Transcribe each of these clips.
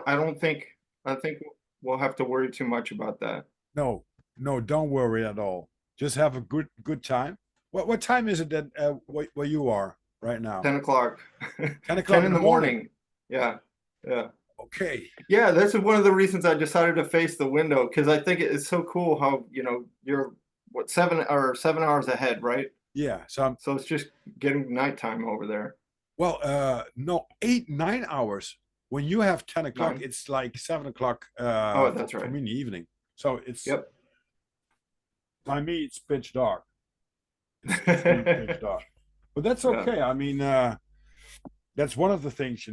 I don't think I think we'll have to worry too much about that. No, no, don't worry at all. Just have a good time. What time is it that where you are right now? 10 o'clock. 10 10 o'clock in in the the morning. morning. Yeah. Yeah. Okay. Yeah, this is one of the reasons I decided to face the window because I think it's so cool how, you're what 7 hours ahead, right? Yeah. So I'm So it's just getting nighttime over there. well, no, 8, 9 hours. When you have 10 o'clock, Nine. it's like 7 o'clock Oh, for, that's for right. me in the evening. So it's Yep. by me, it's pitch dark. It's really pitch dark. But that's Yeah. okay. I mean, that's one of the things,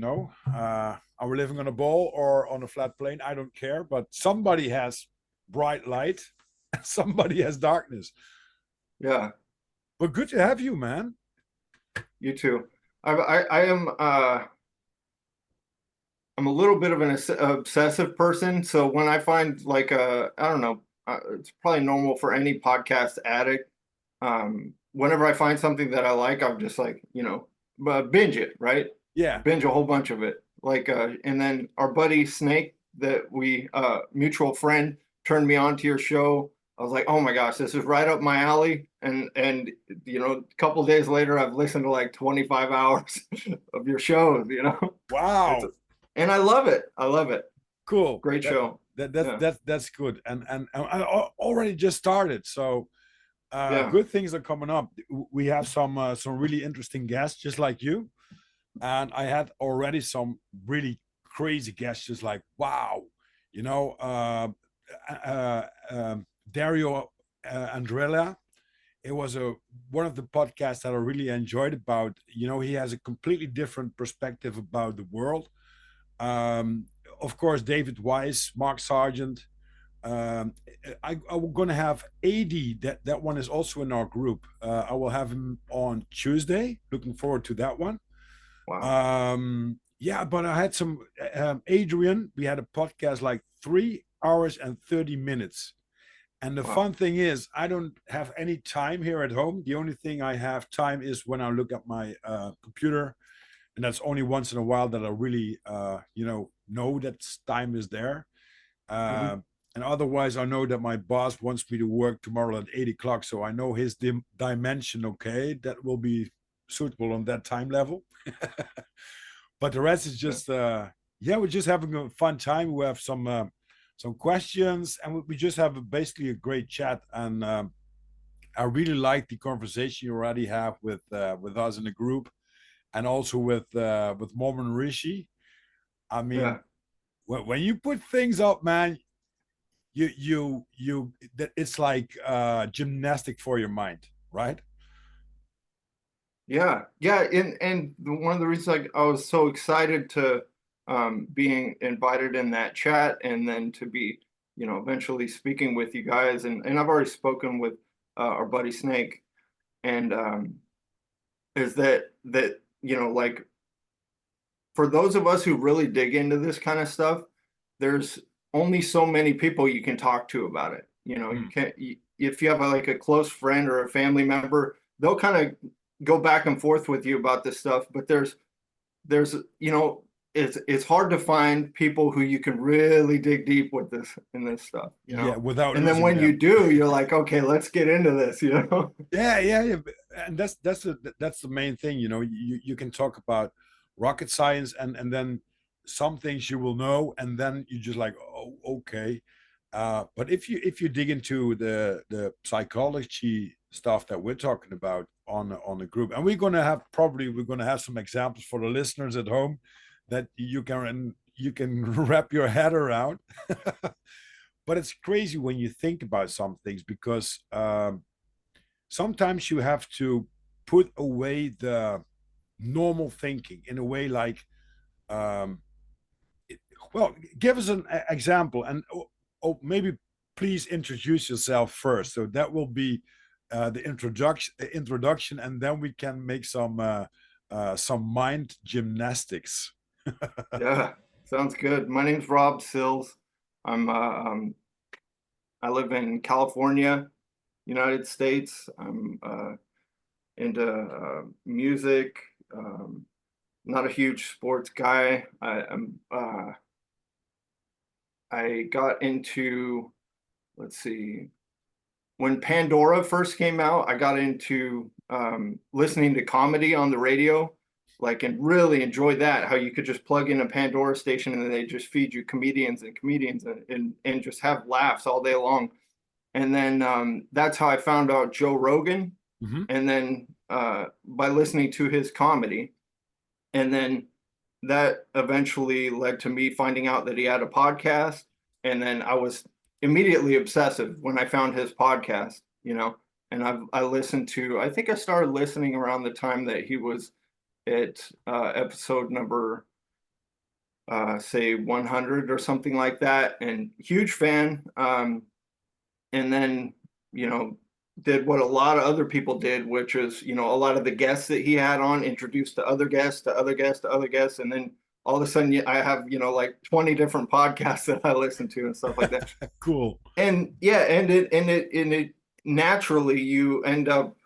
are we living on a ball or on a flat plane? I don't care, but somebody has bright light, somebody has darkness. Yeah. But good to have you, man. You too. I am I'm a little bit of an obsessive person, so when I find like I don't know, it's probably normal for any podcast addict. Whenever I find something that I like, I'm just like, binge it, right? Yeah. Binge a whole bunch of it. Like, and then our buddy Snake, that we mutual friend, turned me on to your show. I was like, oh my gosh, this is right up my alley. And a couple days later, I've listened to like 25 hours of your shows. It's Wow. and I love it. I love it. Cool. Great That show. that that's Yeah. that's good. And I already just started. So Yeah. good things are coming up. We have some really interesting guests, just like you. And I had already some really crazy guests, just like wow, you know, Dario Andrella. It was one of the podcasts that I really enjoyed about. He has a completely different perspective about the world. Um, of course, David Weiss, Mark Sargent. Um, I'm going to have AD. That one is also in our group. I will have him on Tuesday. Looking forward to that one. Wow. Yeah, but I had some Adrian. We had a podcast like 3 hours and 30 minutes. And the Wow. fun thing is, I don't have any time here at home. The only thing I have time is when I look at my computer, and that's only once in a while that I really, know that time is there. Hmm. And otherwise, I know that my boss wants me to work tomorrow at 8 o'clock, so I know his dimension. Okay, that will be suitable on that time level. But the rest is Yeah. just, yeah, we're just having a fun time. We have some questions, and we just have basically a great chat. And I really like the conversation you already have with us in the group, and also with Mormon Rishi. I Yeah. mean, when you put things up, man, you that it's like gymnastic for your mind, right? Yeah. Yeah. And one of the reasons I was so excited to being invited in that chat, and then to be, eventually speaking with you guys, and I've already spoken with our buddy Snake, and is that like, for those of us who really dig into this kind of stuff, there's only so many people you can talk to about it. You Mm. can't, if you have like a close friend or a family member, they'll kind of go back and forth with you about this stuff. But there's, it's hard to find people who you can really dig deep with this in this stuff. Yeah, without And then losing when you them. do, you're like, okay, let's get into this. Yeah. And that's the main thing. You can talk about rocket science, and then some things you will know, and then you just like, oh, okay. But if you dig into the psychology stuff that we're talking about on the group, and we're gonna have some examples for the listeners at home that you can wrap your head around. But it's crazy when you think about some things, because sometimes you have to put away the normal thinking in a way, like, um, well, give us an example, and maybe please introduce yourself first. So that will be the introduction, and then we can make some mind gymnastics. Yeah, sounds good. My name's Rob Sills. I'm I live in California, United States. I'm into music. Not a huge sports guy. I'm I got into, let's see, when Pandora first came out, I got into listening to comedy on the radio, like, and really enjoyed that. How you could just plug in a Pandora station and then they just feed you comedians and comedians and just have laughs all day long. And then that's how I found out Joe Rogan. Hmm. And then by listening to his comedy, and then that eventually led to me finding out that he had a podcast. And then I was immediately obsessive when I found his podcast, and I listened to, I think I started listening around the time that he was at episode number, say 100 or something like that. And huge fan. And then, you know, did what a lot of other people did, which is, a lot of the guests that he had on introduced to other guests, to other guests, to other guests. And then all of a sudden I have, like 20 different podcasts that I listen to and stuff like that. Cool. And yeah, and it naturally you end up,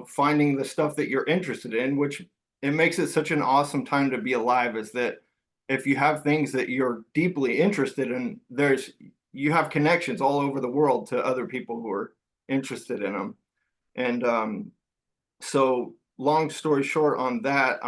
finding the stuff that you're interested in, which it makes it such an awesome time to be alive, is that if you have things that you're deeply interested in, you have connections all over the world to other people who are interested in them. And so long story short on that,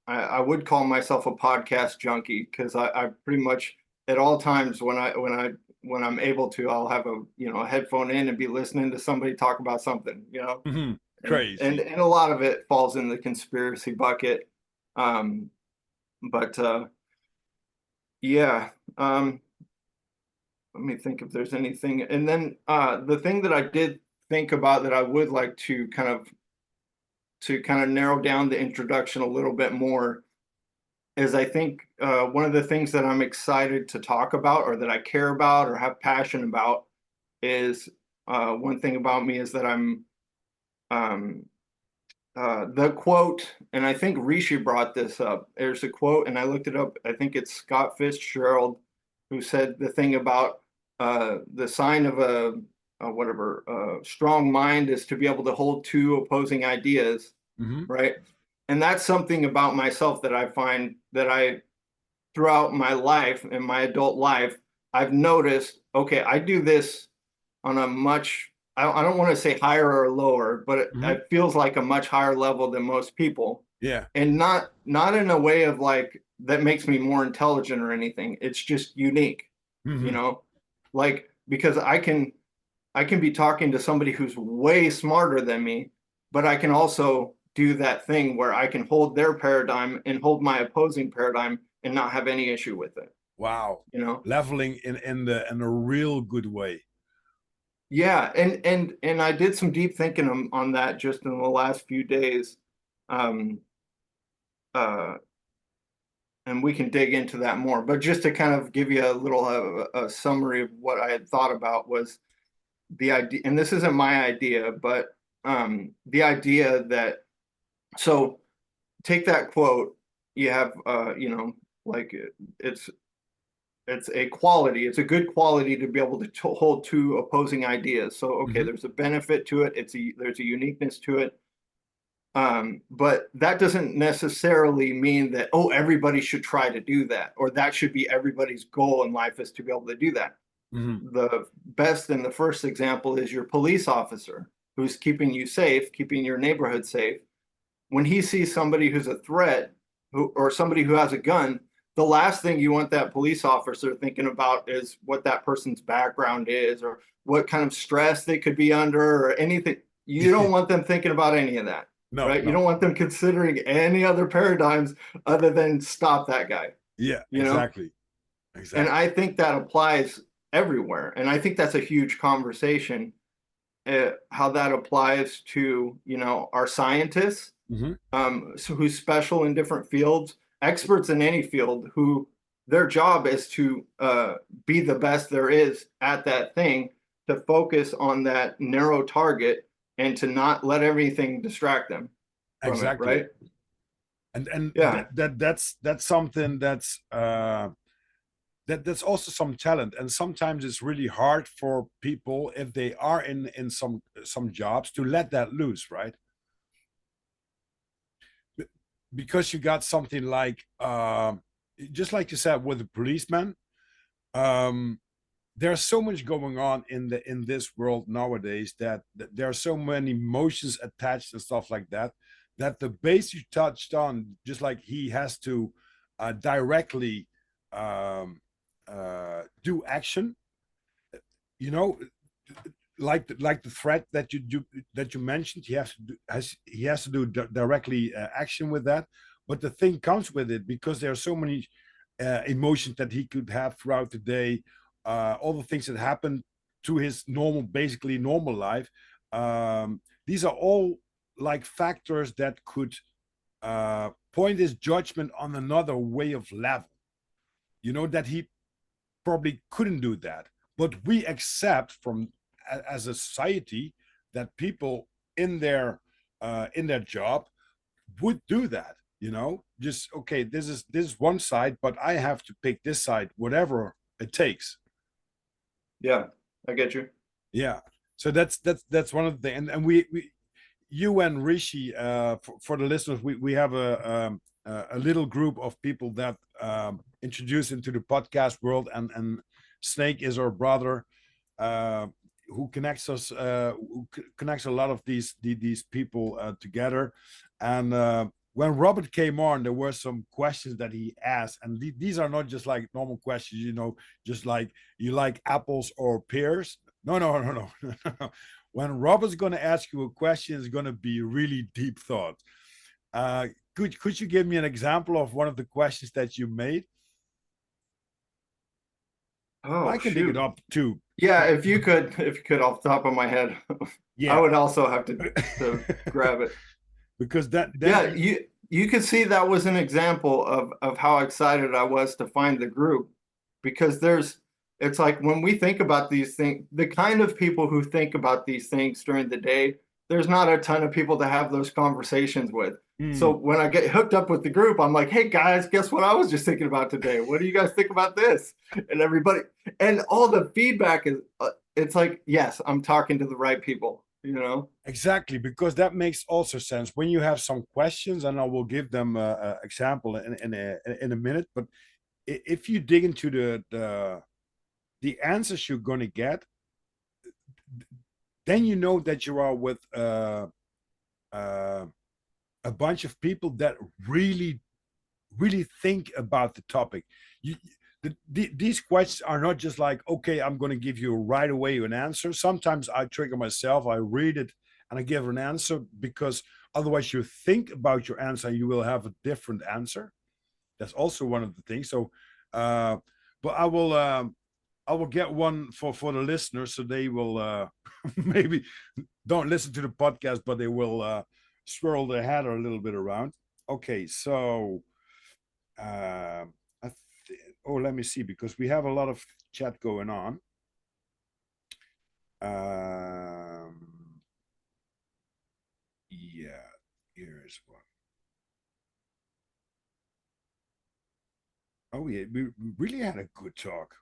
I would call myself a podcast junkie, because I pretty much at all times when I'm able to, I'll have a headphone in and be listening to somebody talk about something, Hmm. and a lot of it falls in the conspiracy bucket. Um, but yeah, let me think if there's anything. And then the thing that I did think about that I would like to kind of narrow down the introduction a little bit more is, I think one of the things that I'm excited to talk about, or that I care about or have passion about, is one thing about me is that I'm um, the quote, and I think Rishi brought this up. There's a quote, and I looked it up. I think it's Scott Fitzgerald who said the thing about the sign of a whatever strong mind is to be able to hold two opposing ideas, Hmm. right? And that's something about myself that I find that I, throughout my life and my adult life, I've noticed, okay, I do this on a much, I don't want to say higher or lower, but Hmm. it feels like a much higher level than most people. Yeah. And not in a way of like that makes me more intelligent or anything. It's just unique, you Hmm. know, like, because I can be talking to somebody who's way smarter than me, but I can also do that thing where I can hold their paradigm and hold my opposing paradigm and not have any issue with it, Wow. you know? Leveling in a real good way. Yeah, and I did some deep thinking on that just in the last few days. Um, uh, and we can dig into that more. But just to kind of give you a little a summary of what I had thought about, was the idea, and this isn't my idea, but the idea that, so take that quote, you have like it's it's a quality, it's a good quality to be able to hold two opposing ideas. So okay, Hmm. there's a benefit to it, there's a uniqueness to it. But that doesn't necessarily mean that, oh, everybody should try to do that, or that should be everybody's goal in life, is to be able to do that. Hmm. The best and the first example is your police officer who's keeping you safe, keeping your neighborhood safe. When he sees somebody who's a threat, or somebody who has a gun, the last thing you want that police officer thinking about is what that person's background is, or what kind of stress they could be under, or anything. You don't want them thinking about any of that, No, right? You no. don't want them considering any other paradigms other than stop that guy, Yeah, you know? exactly. And I Exactly. think that applies everywhere. And I think that's a huge conversation, how that applies to, our scientists, Hmm. so who's special in different fields, experts in any field, who their job is to be the best there is at that thing, to focus on that narrow target and to not let everything distract them from it, Exactly. right? And Yeah. that's something that's also some talent, and sometimes it's really hard for people, if they are in some jobs, to let that loose, right? Because you got something like just like you said with the policeman, um, there's so much going on in this world nowadays that there are so many emotions attached and stuff like that, that the base you touched on, just like he has to directly um, do action, you know, like the threat that you mentioned, he has to do directly action with that. But the thing comes with it, because there are so many emotions that he could have throughout the day, all the things that happen to his basically normal life. These are all like factors that could point his judgment on another way of level. That he probably couldn't do that, but we accept from as a society that people in their job would do that. Just okay, this is one side, but I have to pick this side, whatever it takes. Yeah, I get you. Yeah. So that's one of the and we you and Rishi, for the listeners, we have a little group of people that introduced into the podcast world, and Snake is our brother, who connects us, connects a lot of these people together. And when Robert came on, there were some questions that he asked, and these are not just like normal questions, just like, you like apples or pears? No, no, no, no, no. When Robert's going to ask you a question, it's going to be really deep thought. Could you give me an example of one of the questions that you made? Oh I can dig it shoot. up too. Yeah, But if you could off the top of my head, I yeah, would also have to grab it. because that then Yeah, you could see that was an example of how excited I was to find the group, because it's like when we think about these things, the kind of people who think about these things during the day, there's not a ton of people to have those conversations with. So mm, when I get hooked up with the group, I'm like, hey guys, guess what I was just thinking about today? What do you guys think about this? And everybody, and all the feedback is, it's like, yes, I'm talking to the right people. exactly, because that makes also sense when you have some questions, and I will give them a example in a minute. But if you dig into the answers you're going to get, then you know that you are with uh, a bunch of people that really really think about the topic. These questions are not just like, okay, I'm going to give you right away an answer. Sometimes I trigger myself, I read it, and I give an answer, because otherwise you think about your answer, you will have a different answer. That's also one of the things. So, uh, but I will get one for the listeners, so they will maybe don't listen to the podcast, but they will swirl their head a little bit around. Okay, so let me see, because we have a lot of chat going on. Yeah, here's one. Oh yeah, we really had a good talk.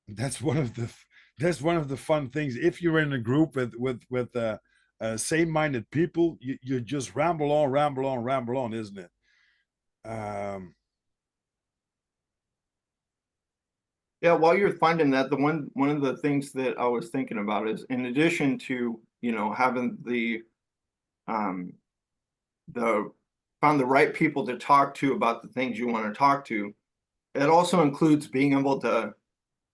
That's one of the fun things. If you're in a group with same-minded people, you just ramble on, ramble on, ramble on, isn't it? Um, Yeah, while you're finding that, the one of the things that I was thinking about is, in addition to, having um the found the right people to talk to about the things you want to talk to, it also includes being able to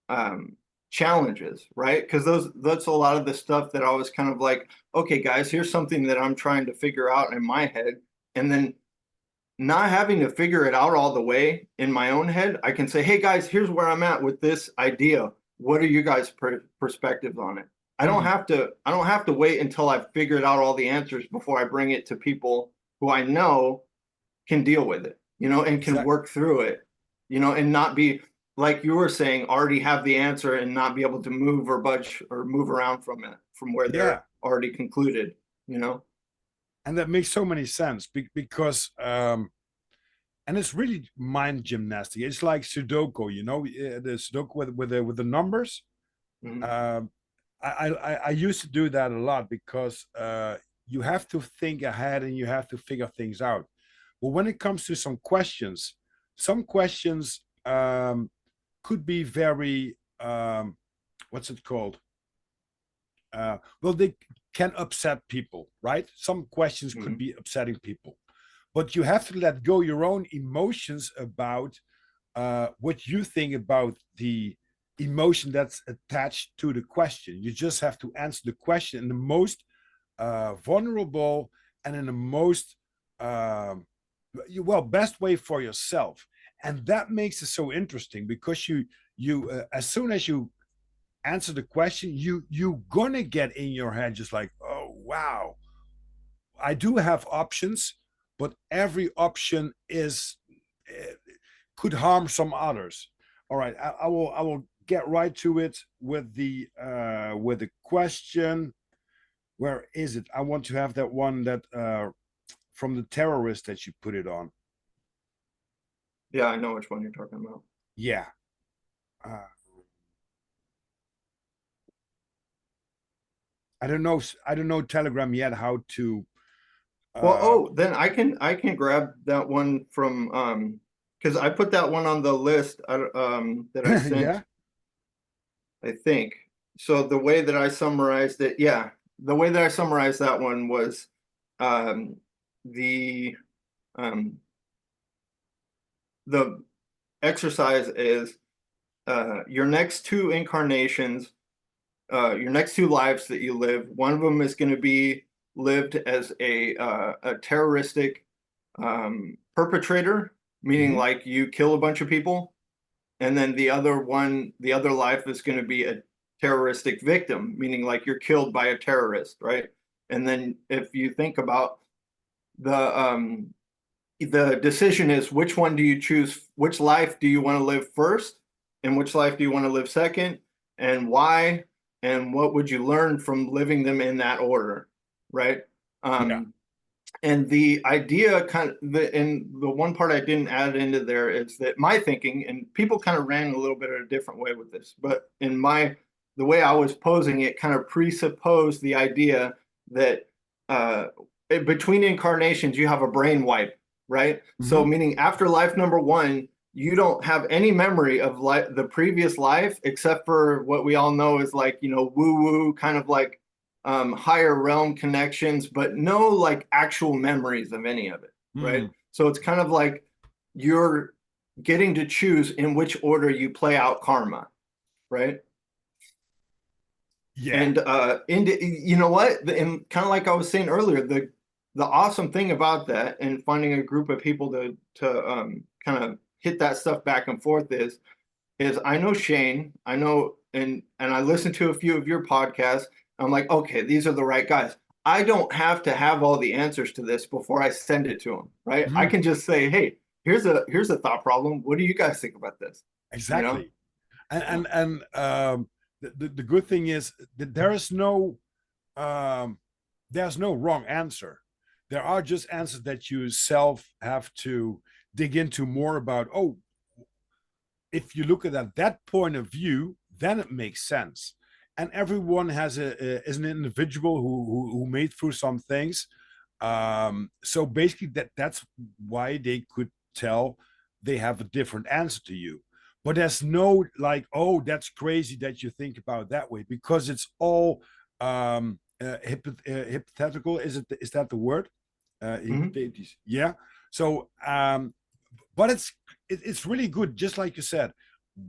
um challenges, right? Because that's a lot of the stuff that I was kind of like, okay, guys, here's something that I'm trying to figure out in my head, and then not having to figure it out all the way in my own head, I can say, hey guys, here's where I'm at with this idea. What are you guys' perspectives on it? mm, I don't have to wait until I've figured out all the answers before I bring it to people who I know can deal with it, and can exactly. work through it, and not be, like you were saying, already have the answer and not be able to move or budge or move around from it, from where Yeah, they're already concluded. and that makes so many sense, because and it's really mind gymnastic. It's like Sudoku, the Sudoku with the numbers. Mhm. Um, I used to do that a lot, because you have to think ahead and you have to figure things out. But when it comes to some questions could be very what's it called? Well, they can upset people, right? Some questions could Mhm. be upsetting people, but you have to let go your own emotions about what you think about the emotion that's attached to the question. You just have to answer the question in the most vulnerable and in the most well best way for yourself, and that makes it so interesting because you as soon as you answer the question, you gonna get in your head just like, oh wow, I do have options, but every option is uh, could harm some others. All right, I will get right to it with the question. Where is it? I want to have that one that from the terrorist that you put it on. Yeah, I know which one you're talking about. Yeah. Uh, I don't know. I don't know Telegram yet how to. Well, Uh, oh, then I can grab that one from because I put that one on the list that I yeah. sent, I think. So the way that I summarized it, yeah, the way that I summarized that one was um the um the exercise is your next two incarnations, your next two lives that you live, one of them is going to be lived as a terroristic perpetrator, meaning Hmm. like you kill a bunch of people, and then the other life is going to be a terroristic victim, meaning like you're killed by a terrorist, right? And then if you think about the decision is which one do you choose, which life do you want to live first, and which life do you want to live second, and why, and what would you learn from living them in that order, right? Yeah. Um, and the idea and the one part I didn't add into there is that my thinking, and people kind of ran a little bit of a different way with this, but the way I was posing it kind of presupposed the idea that uh, between incarnations, you have a brain wipe, right? Hmm. So meaning after life number one, you don't have any memory of the previous life except for what we all know is like, woo woo kind of like higher realm connections, but no like actual memories of any of it, right? Mm. So it's kind of like you're getting to choose in which order you play out karma, right? Yeah. And you know what? And kind of like I was saying earlier, the awesome thing about that and finding a group of people to kind of hit that stuff back and forth is I know Shane, I know, and I listened to a few of your podcasts. I'm like, okay, these are the right guys. I don't have to have all the answers to this before I send it to them, right? I Mhm. can just say, hey, here's a thought problem. What do you guys think about this? You know? Exactly. And Yeah. the good thing is that um, there's no wrong answer. There are just answers that you self have to dig into more about. Oh, if you look at that point of view, then it makes sense. And everyone is an individual who made through some things. So basically, that's why they could tell they have a different answer to you. But there's no like, oh, that's crazy that you think about that way because it's all hypothetical. Is that the word? Mhm. Hypothesis. Yeah. So but it's really good, just like you said,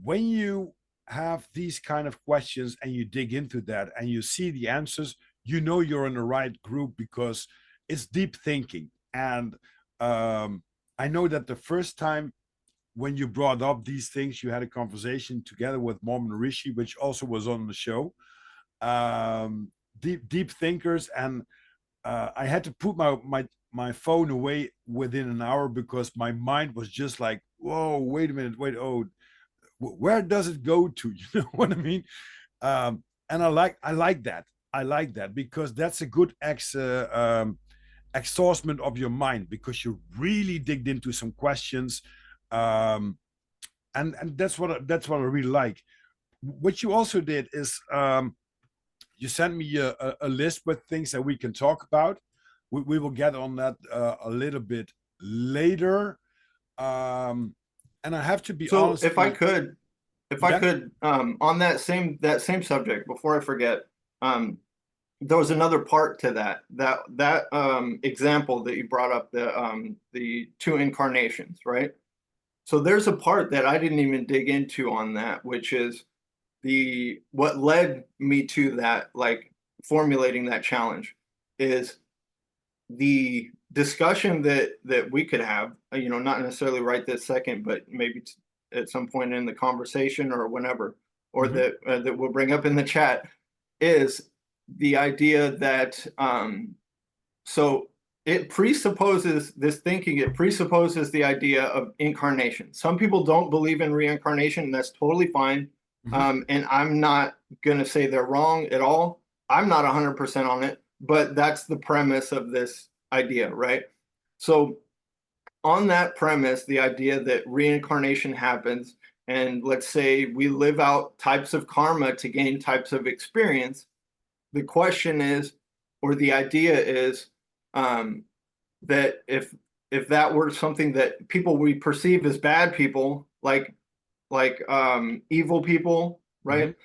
when you have these kind of questions and you dig into that and you see the answers, you know you're in the right group because it's deep thinking. And I know that the first time when you brought up these things, you had a conversation together with Mom and Rishi, which also was on the show. um deep thinkers, and I had to put my phone away within an hour because my mind was just like, whoa, wait a minute, wait, oh, where does it go to? You know what I mean? And I like that. I like that because that's a good exhaustion of your mind because you really digged into some questions, um, and that's what I really like. What you also did is you sent me a list with things that we can talk about. We will get on that a little bit later. Um, And I have to be So honestly, if I yeah. could, on that same subject, before I forget, there was another part to that example that you brought up, the two incarnations, right? So there's a part that I didn't even dig into on that, which is the what led me to that, like formulating that challenge, is the discussion that we could have, not necessarily right this second, but maybe at some point in the conversation or whenever, or Hmm. that we'll bring up in the chat, is the idea that so it presupposes this thinking, it presupposes the idea of incarnation. Some people don't believe in reincarnation, and that's totally fine. Hmm. And I'm not going to say they're wrong at all. I'm not 100% on it, but that's the premise of this idea, right? So, on that premise, the idea that reincarnation happens, and let's say we live out types of karma to gain types of experience, the question is, or the idea is, um, that if that were something that people we perceive as bad people, like evil people, Hmm. right?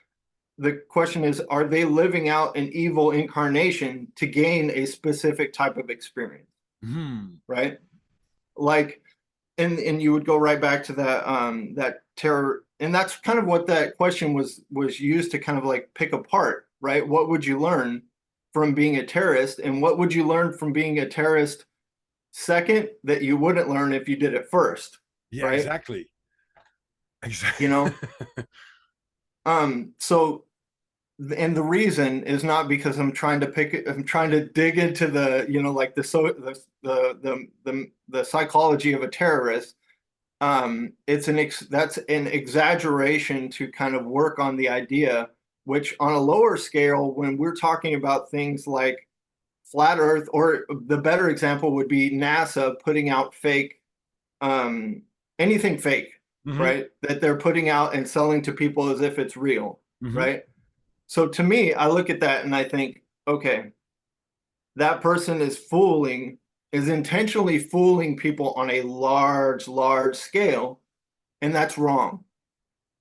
The question is, are they living out an evil incarnation to gain a specific type of experience, Hmm. right? Like, and you would go right back to that terror, and that's kind of what that question was used to kind of like pick apart, right? What would you learn from being a terrorist, and what would you learn from being a terrorist second that you wouldn't learn if you did it first, Yeah, right? exactly. You Exactly. know, so and the reason is not because I'm trying to dig into the, like the psychology of a terrorist. That's an exaggeration to kind of work on the idea, which on a lower scale, when we're talking about things like flat Earth, or the better example would be NASA putting out fake, um, anything fake, Hmm. right? That they're putting out and selling to people as if it's real, Hmm. right? So to me, I look at that and I think, okay, that person is intentionally fooling people on a large scale, and that's wrong,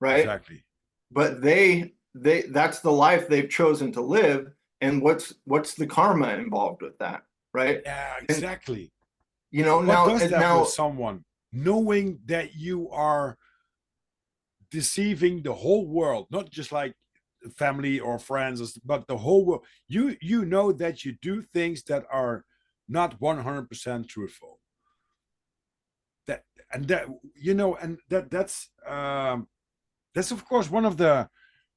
right? Exactly. But they that's the life they've chosen to live, and what's the karma involved with that, right? Yeah, And exactly. What now does and that with now someone knowing that you are deceiving the whole world, not just like family or friends, but the whole world. You know that you do things that are not 100% truthful. That and that and that's of course one of the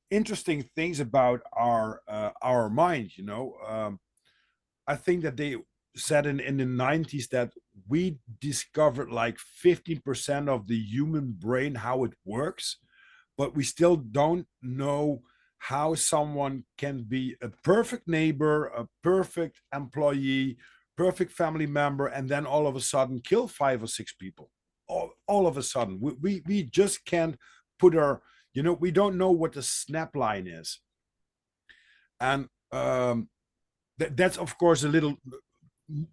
interesting things about our mind. I think that they said in the 90s that we discovered like 15% of the human brain, how it works, but we still don't know how someone can be a perfect neighbor, a perfect employee, perfect family member, and then all of a sudden kill 5 or 6 people. All of a sudden, we just can't put our, we don't know what the snap line is. And that's, of course, a little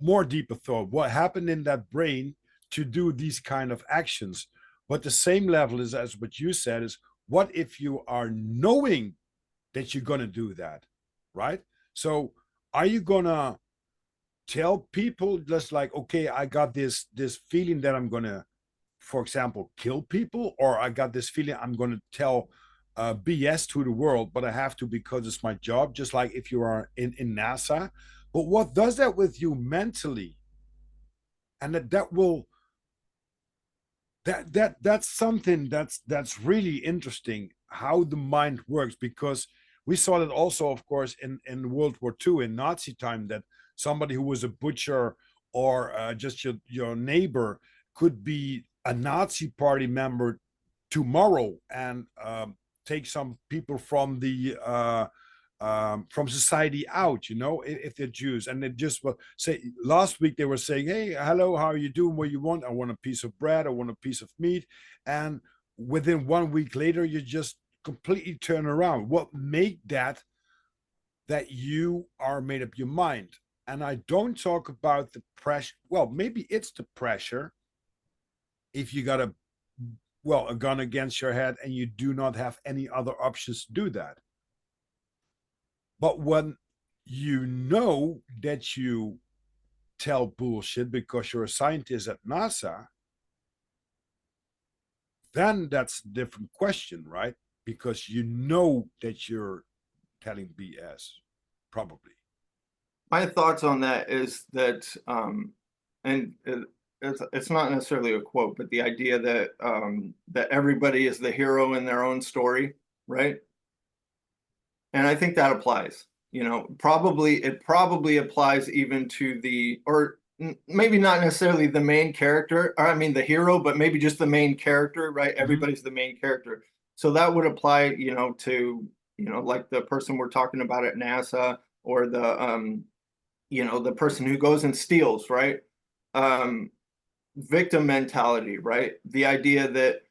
more deeper thought. What happened in that brain to do these kind of actions? But the same level is as what you said is, what if you are knowing that you're gonna do that, right? So are you gonna tell people just like, okay, I got this feeling that I'm gonna, for example, kill people, or I got this feeling I'm gonna tell BS to the world, but I have to because it's my job, just like if you are in NASA. But what does that with you mentally? And that will that's something that's really interesting how the mind works, because we saw that also, of course, in World War II, in Nazi time, that somebody who was a butcher or just your neighbor could be a Nazi party member tomorrow and take some people from society out, if they're Jews. And they just will say, last week they were saying, hey, hello, how are you doing? What you want? I want a piece of bread. I want a piece of meat. And within 1 week later, you just completely turn around. What made that you are made up your mind? And I don't talk about the pressure. Well, maybe it's the pressure if you got a well, a gun against your head, and you do not have any other options to do that. But when you know that you tell bullshit because you're a scientist at NASA, then that's a different question, right? Because you know that you're telling BS, probably. My thoughts on that is that, and it's not necessarily a quote, but the idea that that everybody is the hero in their own story, right? And I think that applies. You know, probably it probably applies even to the, or maybe not necessarily the main character, or I mean the hero, but maybe just the main character, right? Mm-hmm. Everybody's the main character. So that would apply, you know, to, you know, like the person we're talking about at NASA, or the you know, the person who goes and steals, right? Um, Victim mentality, right? The idea that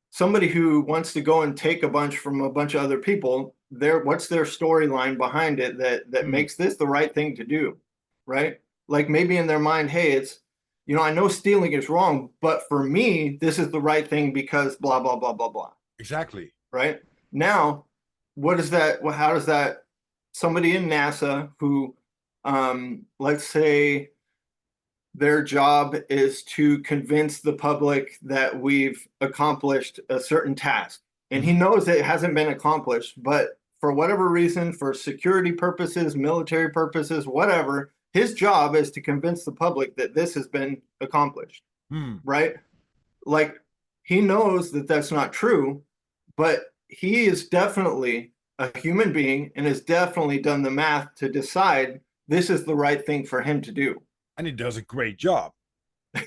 somebody who wants to go and take a bunch from a bunch of other people, their what's their storyline behind it that Mm, makes this the right thing to do, right? Like maybe in their mind, hey, it's, you know, I know stealing is wrong, but for me, this is the right thing because blah blah blah blah blah, exactly. right? Now, what is that? Well, how does that, somebody in NASA who, let's say their job is to convince the public that we've accomplished a certain task. And he Mm-hmm. knows that it hasn't been accomplished, but for whatever reason, for security purposes, military purposes, whatever, his job is to convince the public that this has been accomplished, Mm. right? Like he knows that that's not true, but he is definitely a human being and has definitely done the math to decide this is the right thing for him to do. And he does a great job.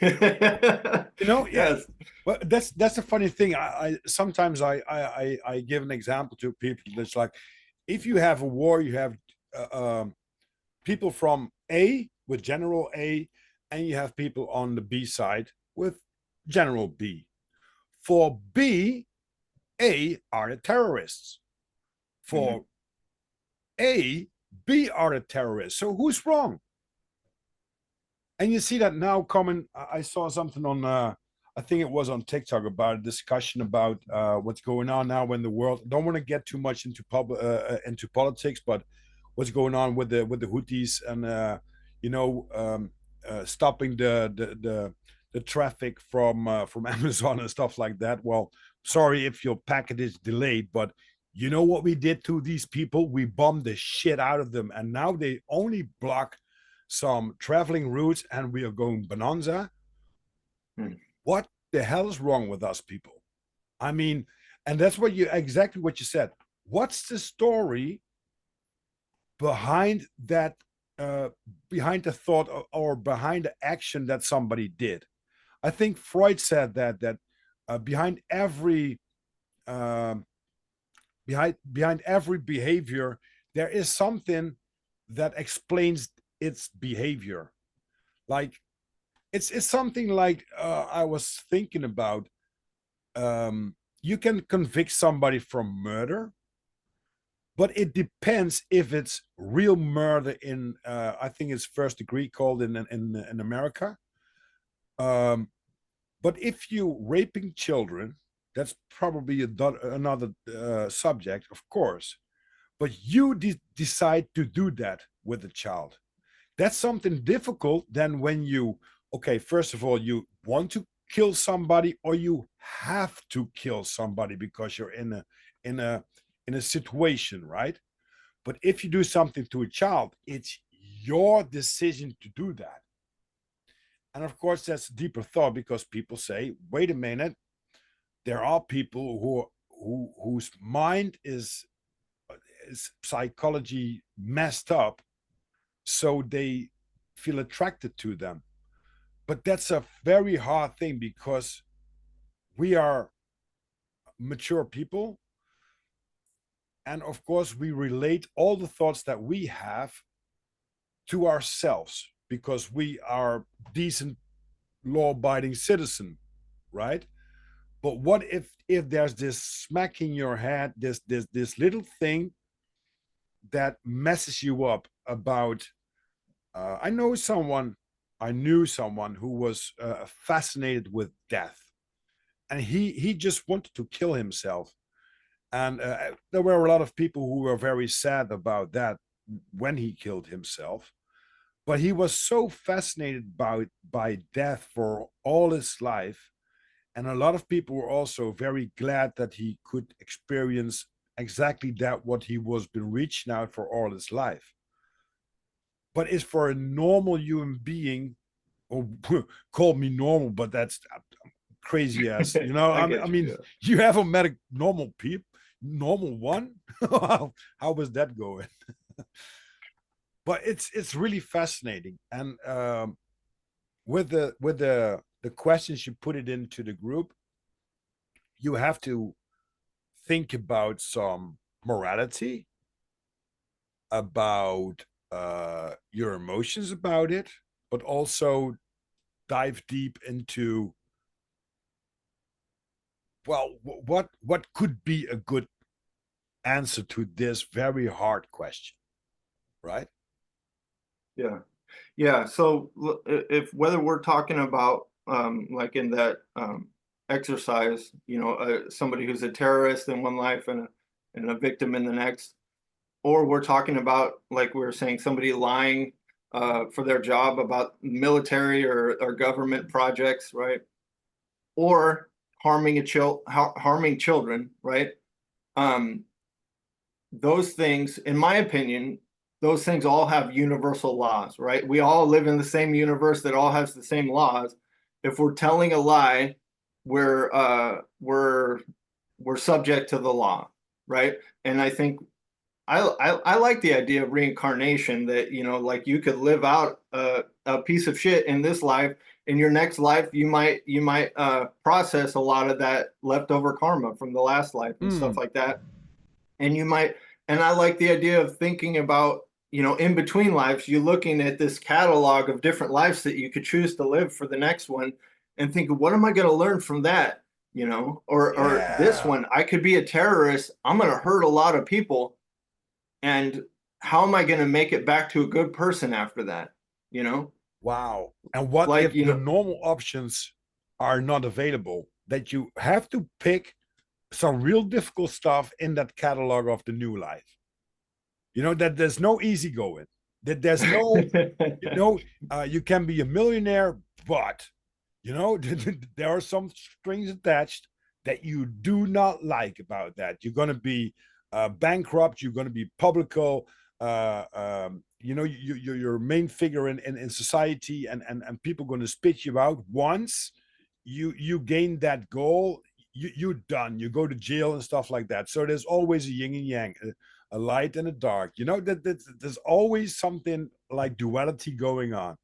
Yeah. Yes. Well, that's a funny thing. I sometimes I give an example to people that's like, if you have a war, you have people from A with General A, and you have people on the B side with General B. For B, A are the terrorists. Mhm. For A, B are the terrorists. So who's wrong? And you see that now coming. I saw something on, I think it was on TikTok, about a discussion about what's going on now in the world. Don't want to get too much into into politics, but what's going on with the Houthis, and you know, stopping the traffic from Amazon and stuff like that. Well, sorry if your packet is delayed, but you know what we did to these people? We bombed the shit out of them, and now they only block some traveling routes, and we are going bonanza. Mm. What the hell is wrong with us people? I mean, and that's what you, exactly what you said. What's the story behind that, uh, behind the thought, or behind the action that somebody did? I think Freud said that behind every, um, behind every behavior, there is something that explains its behavior. Like, it's something like, I was thinking about. You can convict somebody from murder, but it depends if it's real murder in, I think it's first degree called in America. Um, but if you raping children, that's probably another subject, of course. But you decide to do that with a child. That's something difficult than when you, okay, first of all, you want to kill somebody, or you have to kill somebody because you're in a in a situation, right? But if you do something to a child, it's your decision to do that. And of course, that's a deeper thought, because people say, wait a minute, there are people whose mind is psychology messed up, so they feel attracted to them. But that's a very hard thing, because we are mature people, and of course we relate all the thoughts that we have to ourselves, because we are decent, law-abiding citizen, right? But what if there's this smack in your head, this little thing that messes you up about, I know someone, I knew someone who was fascinated with death. and he just wanted to kill himself. And there were a lot of people who were very sad about that when he killed himself. But he was so fascinated by death for all his life. And a lot of people were also very glad that he could experience exactly that, what he was been reaching out for all his life. But it's for a normal human being, or call me normal, but that's crazy ass. You know, I I get you. mean, Yeah. you haven't met a normal one. How was that going? But it's really fascinating, and with the questions you put it into the group, you have to think about some morality, about your emotions about it, but also dive deep into, well, what could be a good answer to this very hard question, right? Yeah. Yeah. So if whether we're talking about like in that exercise, somebody who's a terrorist in one life and a victim in the next, or we're talking about, like we were saying, somebody lying for their job about military or government projects, right? Or harming children, right? Um, those things, in my opinion, those things all have universal laws, right? We all live in the same universe that all has the same laws. If we're telling a lie, we're subject to the law, right? And I think I like the idea of reincarnation, that like you could live out a piece of shit in this life. In your next life, you might process a lot of that leftover karma from the last life and stuff Mm, like that. And you might, and I like the idea of thinking about, in between lives, you looking at this catalog of different lives that you could choose to live for the next one, and think, what am I going to learn from that? Or this yeah. one, I could be a terrorist. I'm going to hurt a lot of people, and how am I going to make it back to a good person after that? You know, Wow. And what like, if the normal options are not available? That you have to pick some real difficult stuff in that catalog of the new life. You know, that there's no easy going. That there's no, you know, you can be a millionaire, but, you know, there are some strings attached that you do not like about that. You're going to be bankrupt. You're going to be publico. You know, you're a main figure in society, and people going to spit you out once you gain that goal. You're done. You go to jail and stuff like that. So there's always a yin and yang, a light and a dark. You know, that there's always something like duality going on,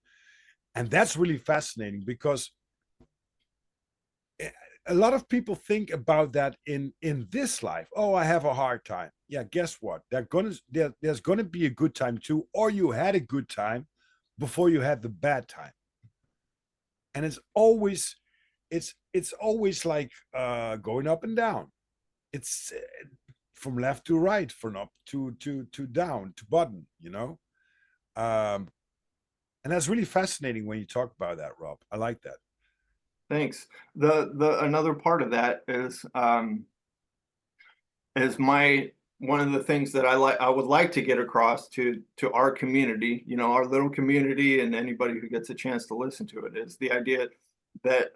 and that's really fascinating because a lot of people think about that in this life. Oh, I have a hard time. Yeah, guess what? There's gonna be a good time too, or you had a good time before you had the bad time. And it's always like going up and down. It's from left to right, from up to down to bottom, you know. um and that's really fascinating when you talk about that, Rob. I like that. thanks. The another part of that is my one of the things that I would like to get across to our community, our little community, and anybody who gets a chance to listen to it, is the idea that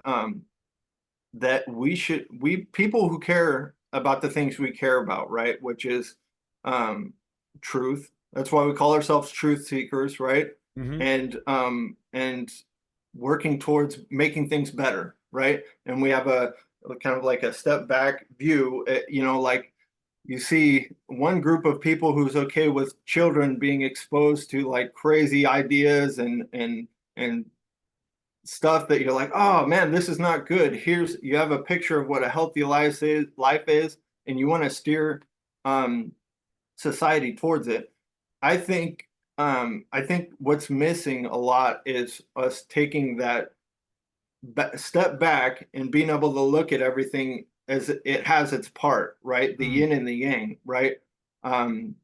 that we people who care about the things we care about, right? Which is um truth. That's why we call ourselves truth seekers, right? Hmm. And working towards making things better, right? And we have a kind of like a step back view, like you see one group of people who's okay with children being exposed to like crazy ideas and stuff that you're like, oh man, this is not good. You have a picture of what a healthy life is, and you want to steer um, society towards it. I think what's missing a lot is us taking that step back and being able to look at everything as it has its part, right? The Mm. yin and the yang, right? Um,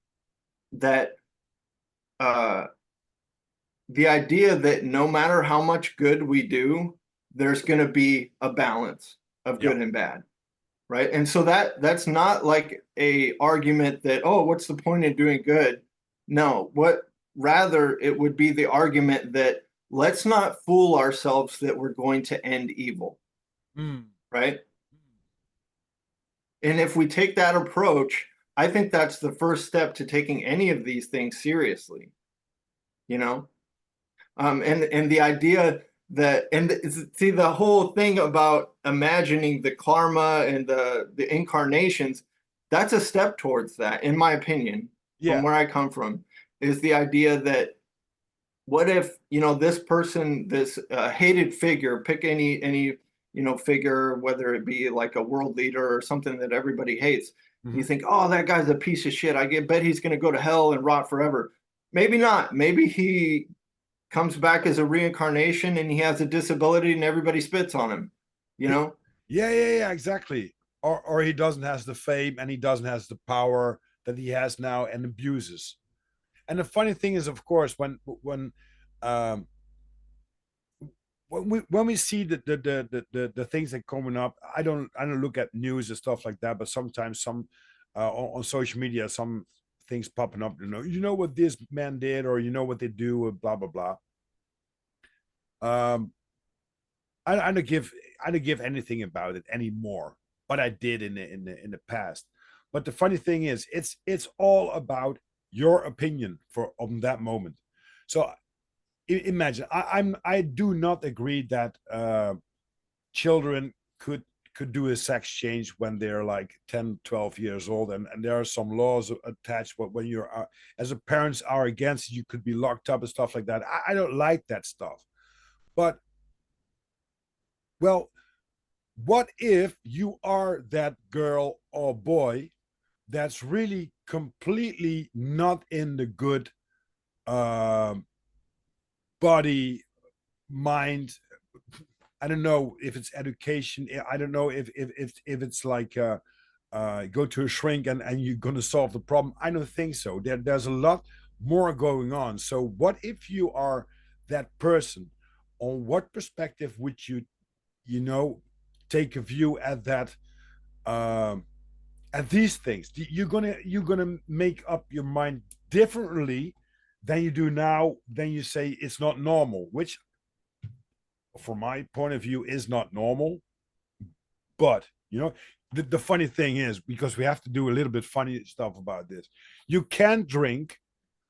that uh, the idea that no matter how much good we do, there's going to be a balance, of Yeah. good and bad, right? And so that's not like a argument that, oh, what's the point of doing good? No, what rather it would be the argument that let's not fool ourselves that we're going to end evil, Mm. right? And if we take that approach, I think that's the first step to taking any of these things seriously, you know? And the idea that see the whole thing about imagining the karma and the incarnations, that's a step towards that, in my opinion, from Yeah. where I come from, is the idea that what if this person, this hated figure, pick any figure, whether it be like a world leader or something that everybody hates. You Hmm. think, oh, that guy's a piece of shit. Bet he's going to go to hell and rot forever. Maybe not. Maybe he comes back as a reincarnation and he has a disability and everybody spits on him, you know? Yeah, yeah, yeah, exactly. Or he doesn't has the fame and he doesn't has the power that he has now and abuses. And the funny thing is, of course, um, when we see the things that coming up, I don't look at news and stuff like that, but sometimes some on social media, some things popping up. You know what this man did, or you know what they do, blah blah blah. Um, I don't give anything about it anymore, but I did in the past. But the funny thing is, it's all about your opinion for on that moment. So imagine I do not agree that children could do a sex change when they're like 10, 12 years old, and there are some laws attached, but when you're as a parents are against, you could be locked up and stuff like that. I don't like that stuff. But well, what if you are that girl or boy that's really completely not in the good um body, mind? I don't know if it's education. I don't know if it's like go to a shrink and you're gonna solve the problem. I don't think so. There's a lot more going on. So what if you are that person? On what perspective would you take a view um, at these things? You're gonna make up your mind differently than you do now. Then you say it's not normal, which from my point of view is not normal. But the funny thing is, because we have to do a little bit funny stuff about this, you can't drink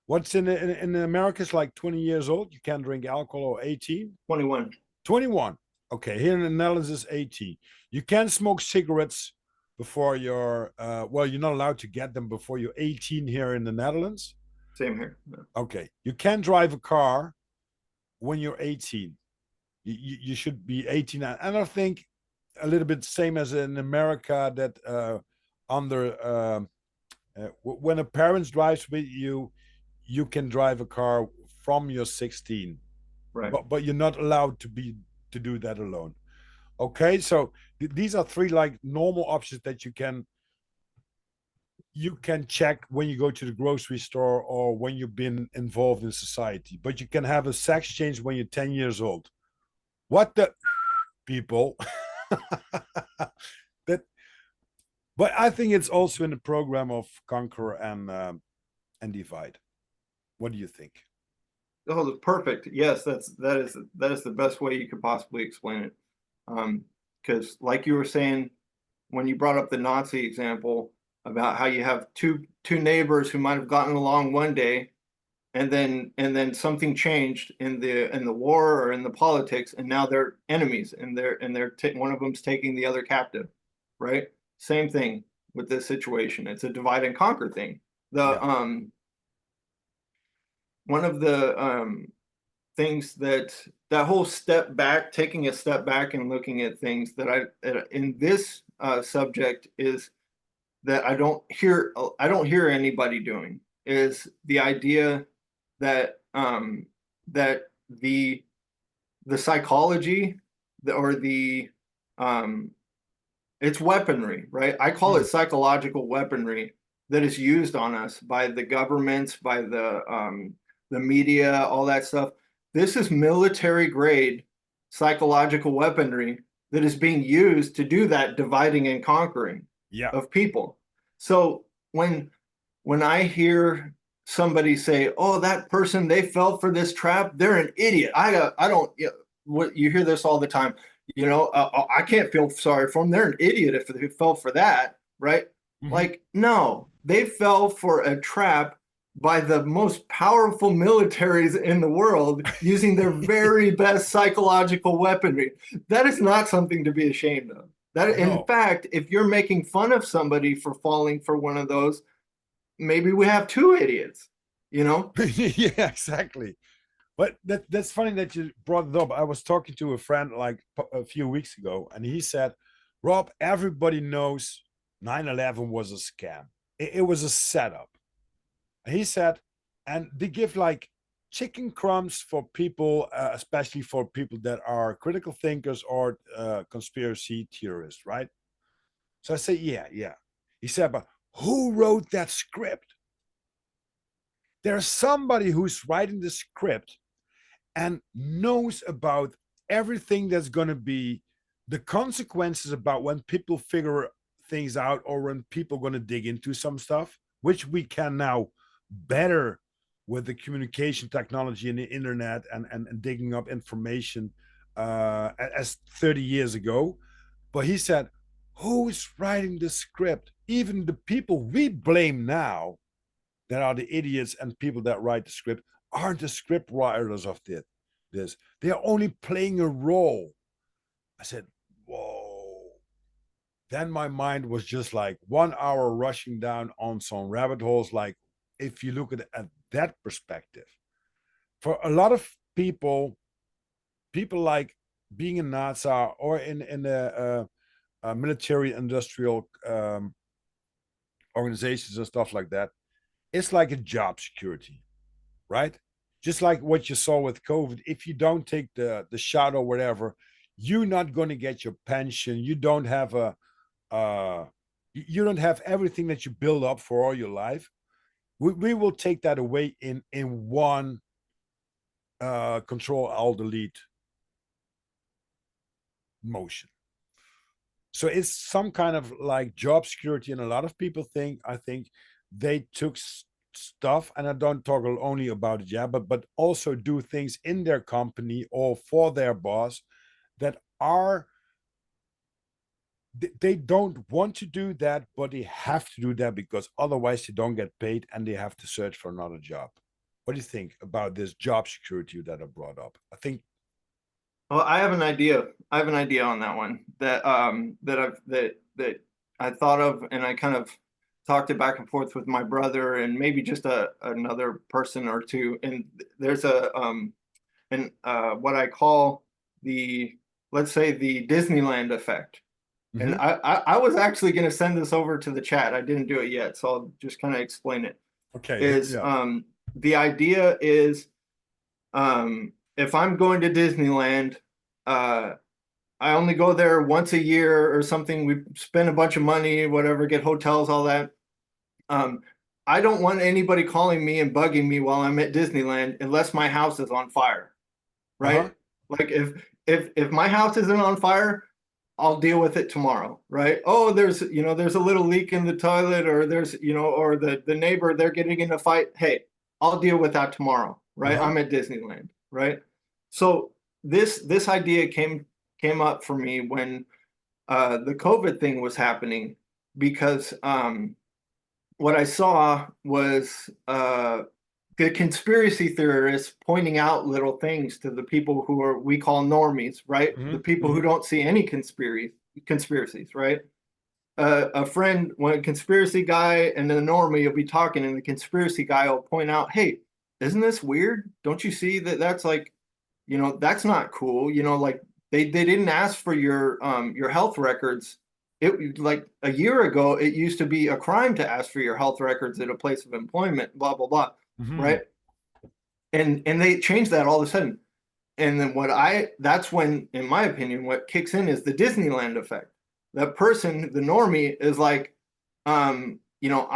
what's in America is like 20 years old. You can't drink alcohol, or 18. 21. 21. Okay, here in the Netherlands is 18. You can't smoke cigarettes before you're not allowed to get them before you're 18 here in the Netherlands. Same here. Yeah. Okay, you can't drive a car when you're 18. You should be 18. And I think a little bit same as in America, that under when a parent drives with you, you can drive a car from you're 16, Right. but you're not allowed to do that alone. Okay, so these are three like normal options that you can check when you go to the grocery store or when you've been involved in society. But you can have a sex change when you're 10 years old. What the people? that But I think it's also in the program of conquer and divide. What do you think? Oh, perfect. Yes, that is the best way you could possibly explain it. Because like you were saying when you brought up the Nazi example about how you have two neighbors who might have gotten along one day, and then something changed in the war or in the politics, and now they're enemies, and one of them's taking the other captive, right? Same thing with this situation. It's a divide and conquer thing. The Yeah. One of the things that whole step back, taking a step back and looking at things that in this subject is that I don't hear anybody doing is the idea that that the psychology or the um, it's weaponry, right? I call it Mm. psychological weaponry that is used on us by the governments, by the media, all that stuff. This is military grade psychological weaponry that is being used to do that dividing and conquering Yeah. of people. So when I hear somebody say, "Oh, that person, they fell for this trap, they're an idiot." I don't, what you hear this all the time. I can't feel sorry for them. They're an idiot if they fell for that, right? Hmm. Like, no, they fell for a trap by the most powerful militaries in the world using their very best psychological weaponry. That is not something to be ashamed of. That, in No. fact, if you're making fun of somebody for falling for one of those, maybe we have two idiots, you know? Yeah, exactly. But that's funny that you brought it up. I was talking to a friend like a few weeks ago, and he said, Rob, everybody knows 9/11 was a scam. It was a setup. And he said, and they give like chicken crumbs for people, especially for people that are critical thinkers or conspiracy theorists, right? So I say, yeah, yeah. He said, but who wrote that script? There's somebody who's writing the script and knows about everything that's going to be the consequences about when people figure things out or when people are going to dig into some stuff, which we can now better with the communication technology and the internet and digging up information as 30 years ago. But he said, who's writing the script? Even the people we blame now that are the idiots and people that write the script aren't the script writers of this. They are only playing a role. I said, whoa. Then my mind was just like 1 hour rushing down on some rabbit holes. Like, if you look at that perspective, for a lot of people like being in NASA or in the military industrial organizations and stuff like that, it's like a job security, right? Just like what you saw with COVID, if you don't take the shot or whatever, you're not going to get your pension. You don't have you don't have everything that you build up for all your life. We will take that away in one control alt delete motion. So it's some kind of like job security, and a lot of people think, I think they took stuff, and I don't talk only about it, yeah, but also do things in their company or for their boss that are they don't want to do that, but they have to do that because otherwise they don't get paid and they have to search for another job. What do you think about this job security that I brought up? I think. Well, I have an idea. I have an idea on that one that I thought of, and I kind of talked it back and forth with my brother and maybe just another person or two. And there's what I call the, let's say, the Disneyland effect. And Mm-hmm. I was actually going to send this over to the chat. I didn't do it yet, so I'll just kind of explain it. Okay. Is Yeah. The idea is, if I'm going to Disneyland, uh, I only go there once a year or something. We spend a bunch of money, whatever, get hotels, all that. Um, I don't want anybody calling me and bugging me while I'm at Disneyland unless my house is on fire, Uh-huh. right? Like, if my house isn't on fire, I'll deal with it tomorrow, right? Oh, there's a little leak in the toilet, or or the neighbor, they're getting in a fight. Hey, I'll deal with that tomorrow, right? Uh-huh. I'm at Disneyland, right? So this idea came up for me when the COVID thing was happening, because what I saw was the conspiracy theorists pointing out little things to the people who are, we call normies, right? Mm-hmm. The people who Mm-hmm. don't see any conspiracies, right? A friend, when a conspiracy guy and the normie will be talking, and the conspiracy guy will point out, "Hey, isn't this weird? Don't you see that that's like, that's not cool. Like, they didn't ask for your health records. It, like, a year ago, it used to be a crime to ask for your health records at a place of employment, blah blah blah, Mm-hmm. right? And they changed that all of a sudden. And then that's when, in my opinion, what kicks in is the Disneyland effect. That person, the normie, is like, I'm not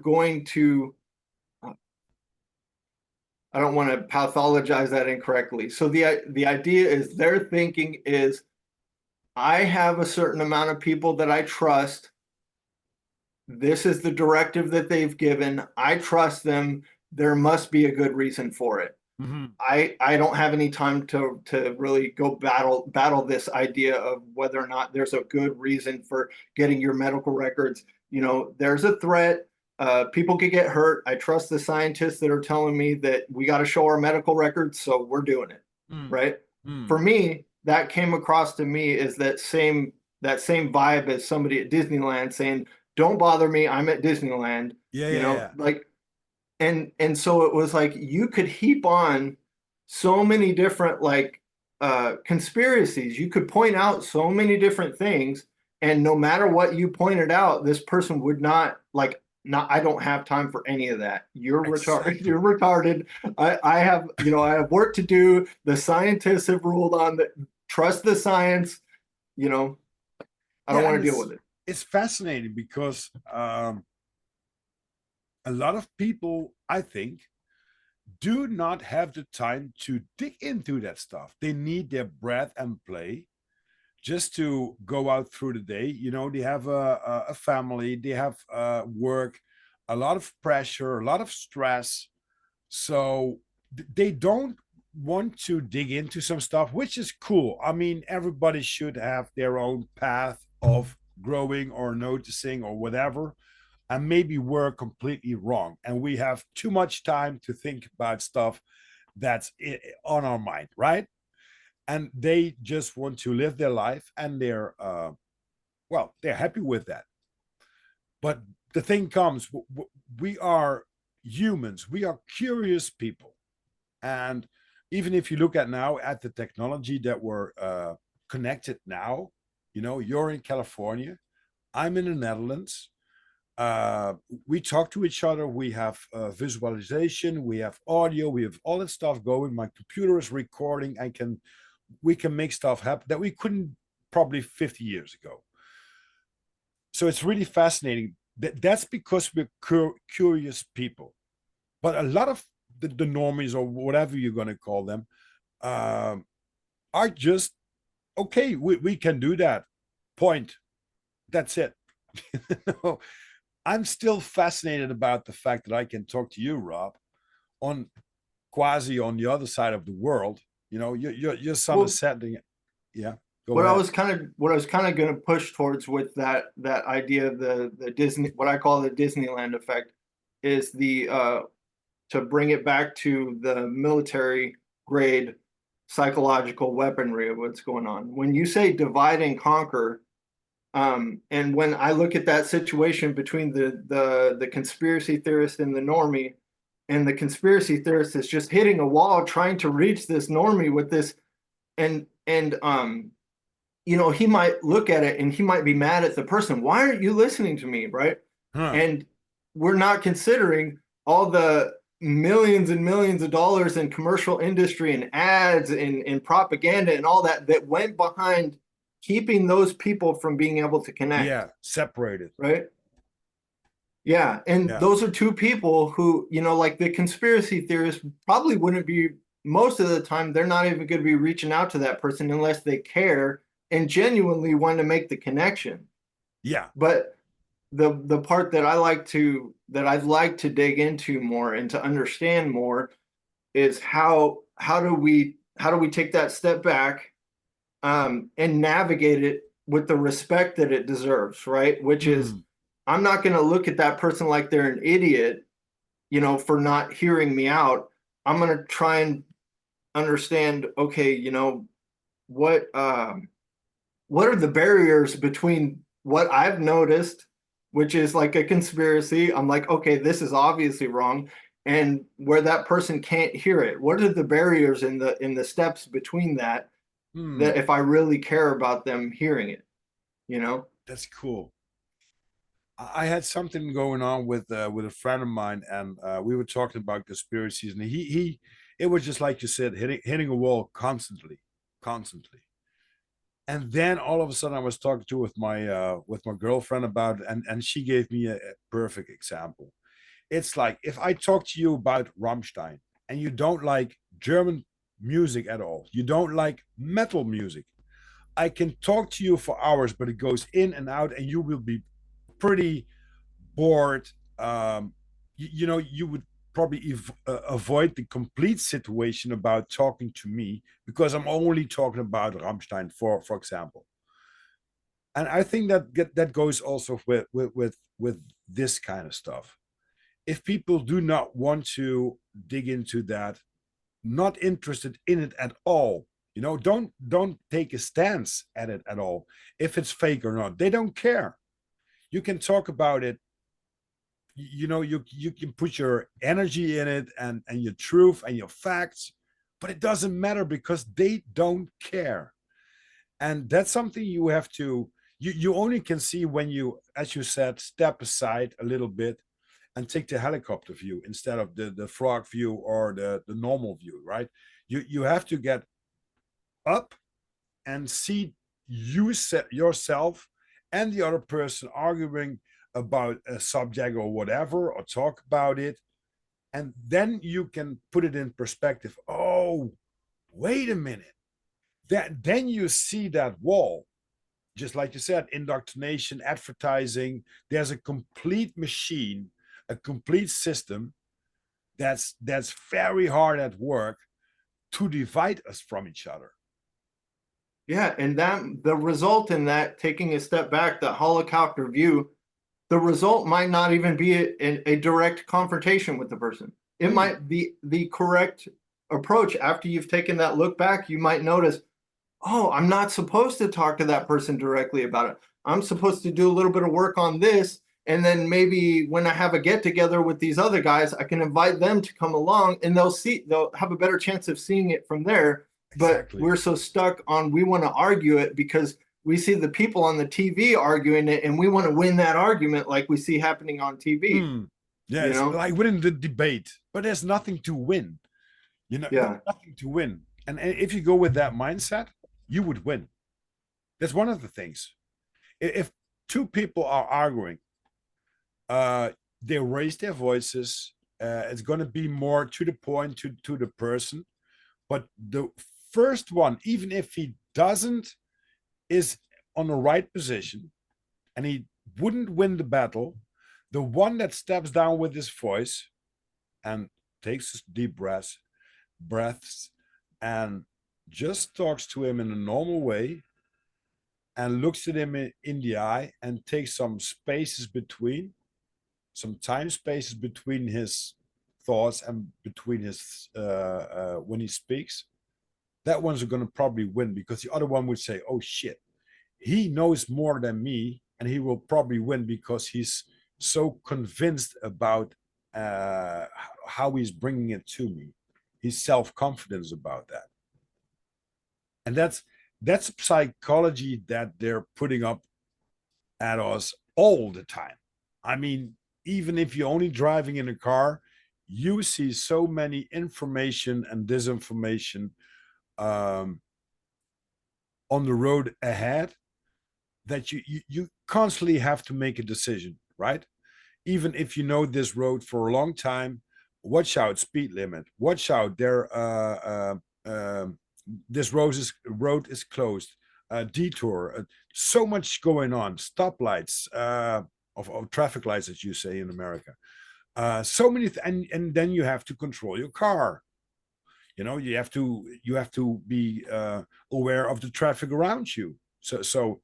going to I don't want to pathologize that incorrectly. So the idea is their thinking is I have a certain amount of people that I trust. This is the directive that they've given. I trust them. There must be a good reason for it. Mhm. I don't have any time to really go battle this idea of whether or not there's a good reason for getting your medical records. You know, there's a threat. People could get hurt. I trust the scientists that are telling me that we got to show our medical records, so we're doing it, Mm. right? For Mm. me, that came across to me as that same vibe as somebody at Disneyland saying, "Don't bother me. I'm at Disneyland." Yeah, You yeah, know, yeah. like and so it was like you could heap on so many different like conspiracies. You could point out so many different things, and no matter what you pointed out, this person would not like not I don't have time for any of that. You're retarded. You're Exactly. retarded. I have, I have work to do. The scientists have ruled on that. Trust the science, you know. I don't Yeah, and want to deal with it. it's fascinating because a lot of people, I think, do not have the time to dig into that stuff. They need their breath and play just to go out through the day. You know, they have a family, they have work, a lot of pressure, a lot of stress. So they don't want to dig into some stuff, which is cool. I mean, everybody should have their own path of growing or noticing or whatever. And maybe we're completely wrong. And we have too much time to think about stuff that's on our mind, right? And they just want to live their life and they're happy with that. But the thing comes, we are humans, we are curious people. And even if you look at now at the technology that we're connected now, you know, you're in California, I'm in the Netherlands. uh, we talk to each other. We have visualization, we have audio, we have all that stuff going. My computer is recording. We can make stuff happen that we couldn't probably 50 years ago. So it's really fascinating. That's because we're curious people. But a lot of the normies, or whatever you're going to call them, um, are just okay. We can do that. Point. That's it. I'm still fascinated about the fact that I can talk to you, Rob, on quasi on the other side of the world. You know, your son is Well, setting. Yeah, go what I ahead. was kind of what I was kind of going to push towards with that idea of the Disney, what I call the Disneyland effect, is the to bring it back to the military grade psychological weaponry of what's going on. When you say divide and conquer, and when I look at that situation between the conspiracy theorist and the normie, and the conspiracy theorist is just hitting a wall trying to reach this normie with this, and he might look at it and he might be mad at the person. Why aren't you listening to me? Right. Huh. And we're not considering all the millions and millions of dollars in commercial industry and ads and propaganda and all that went behind keeping those people from being able to connect. Yeah, separated. Right. Yeah. And Yeah. those are two people who, like the conspiracy theorists probably wouldn't be, most of the time, they're not even going to be reaching out to that person unless they care and genuinely want to make the connection. Yeah. But the part that I'd like to dig into more and to understand more is how do we take that step back, and navigate it with the respect that it deserves, right? Which is, Mm. I'm not going to look at that person like they're an idiot, for not hearing me out. I'm going to try and understand, okay, what what are the barriers between what I've noticed, which is like a conspiracy. I'm like, okay, this is obviously wrong, and where that person can't hear it. What are the barriers in the steps between that Mm. if I really care about them hearing it, you know? That's cool. I had something going on with a friend of mine, and we were talking about conspiracies, and he it was just like you said, hitting a wall constantly, constantly. And then all of a sudden, I was talking to with my girlfriend about it, and she gave me a perfect example. It's like if I talk to you about Rammstein, and you don't like German music at all, you don't like metal music, I can talk to you for hours, but it goes in and out, and you will be pretty bored. You would probably avoid the complete situation about talking to me because I'm only talking about Rammstein, for example. And I think that goes also with this kind of stuff. If people do not want to dig into that, not interested in it at all, don't take a stance at it at all. If it's fake or not, they don't care. You can talk about it. You can put your energy in it, and your truth and your facts, but it doesn't matter because they don't care. And that's something you have to, you only can see when you, as you said, step aside a little bit and take the helicopter view instead of the frog view or the normal view, right? You have to get up and see you set yourself and the other person arguing about a subject or whatever, or talk about it, and then you can put it in perspective. Oh, wait a minute. That then you see that wall, just like you said, indoctrination, advertising. There's a complete machine, a complete system that's very hard at work to divide us from each other. Yeah, and that the result in that, taking a step back, the helicopter view, the result might not even be a direct confrontation with the person. It might be the correct approach. After you've taken that look back, you might notice, oh, I'm not supposed to talk to that person directly about it. I'm supposed to do a little bit of work on this. And then maybe when I have a get together with these other guys, I can invite them to come along, and they'll have a better chance of seeing it from there. But Exactly. we're so stuck on, we want to argue it because we see the people on the TV arguing it, and we want to win that argument like we see happening on TV, Hmm. Yeah, you it's know? like winning the debate, but there's nothing to win. Yeah. Nothing to win. And if you go with that mindset, you would win. That's one of the things. If two people are arguing, uh, they raise their voices. It's going to be more to the point, to the person. But the first one, even if he doesn't, is on the right position, and he wouldn't win the battle, the one that steps down with his voice and takes deep breaths and just talks to him in a normal way and looks at him in the eye and takes some time spaces between his thoughts and between his when he speaks, that one's going to probably win, because the other one would say, oh shit, he knows more than me, and he will probably win because he's so convinced about how he's bringing it to me. He's self-confidence about that. And that's psychology that they're putting up at us all the time. I mean, even if you're only driving in a car, you see so many information and disinformation um, on the road ahead that you constantly have to make a decision, right? Even if you know this road for a long time, watch out, speed limit, watch out, this road is closed, detour, so much going on, stoplights, of traffic lights, as you say in America. So many, and then you have to control your car. You have to be aware of the traffic around you. So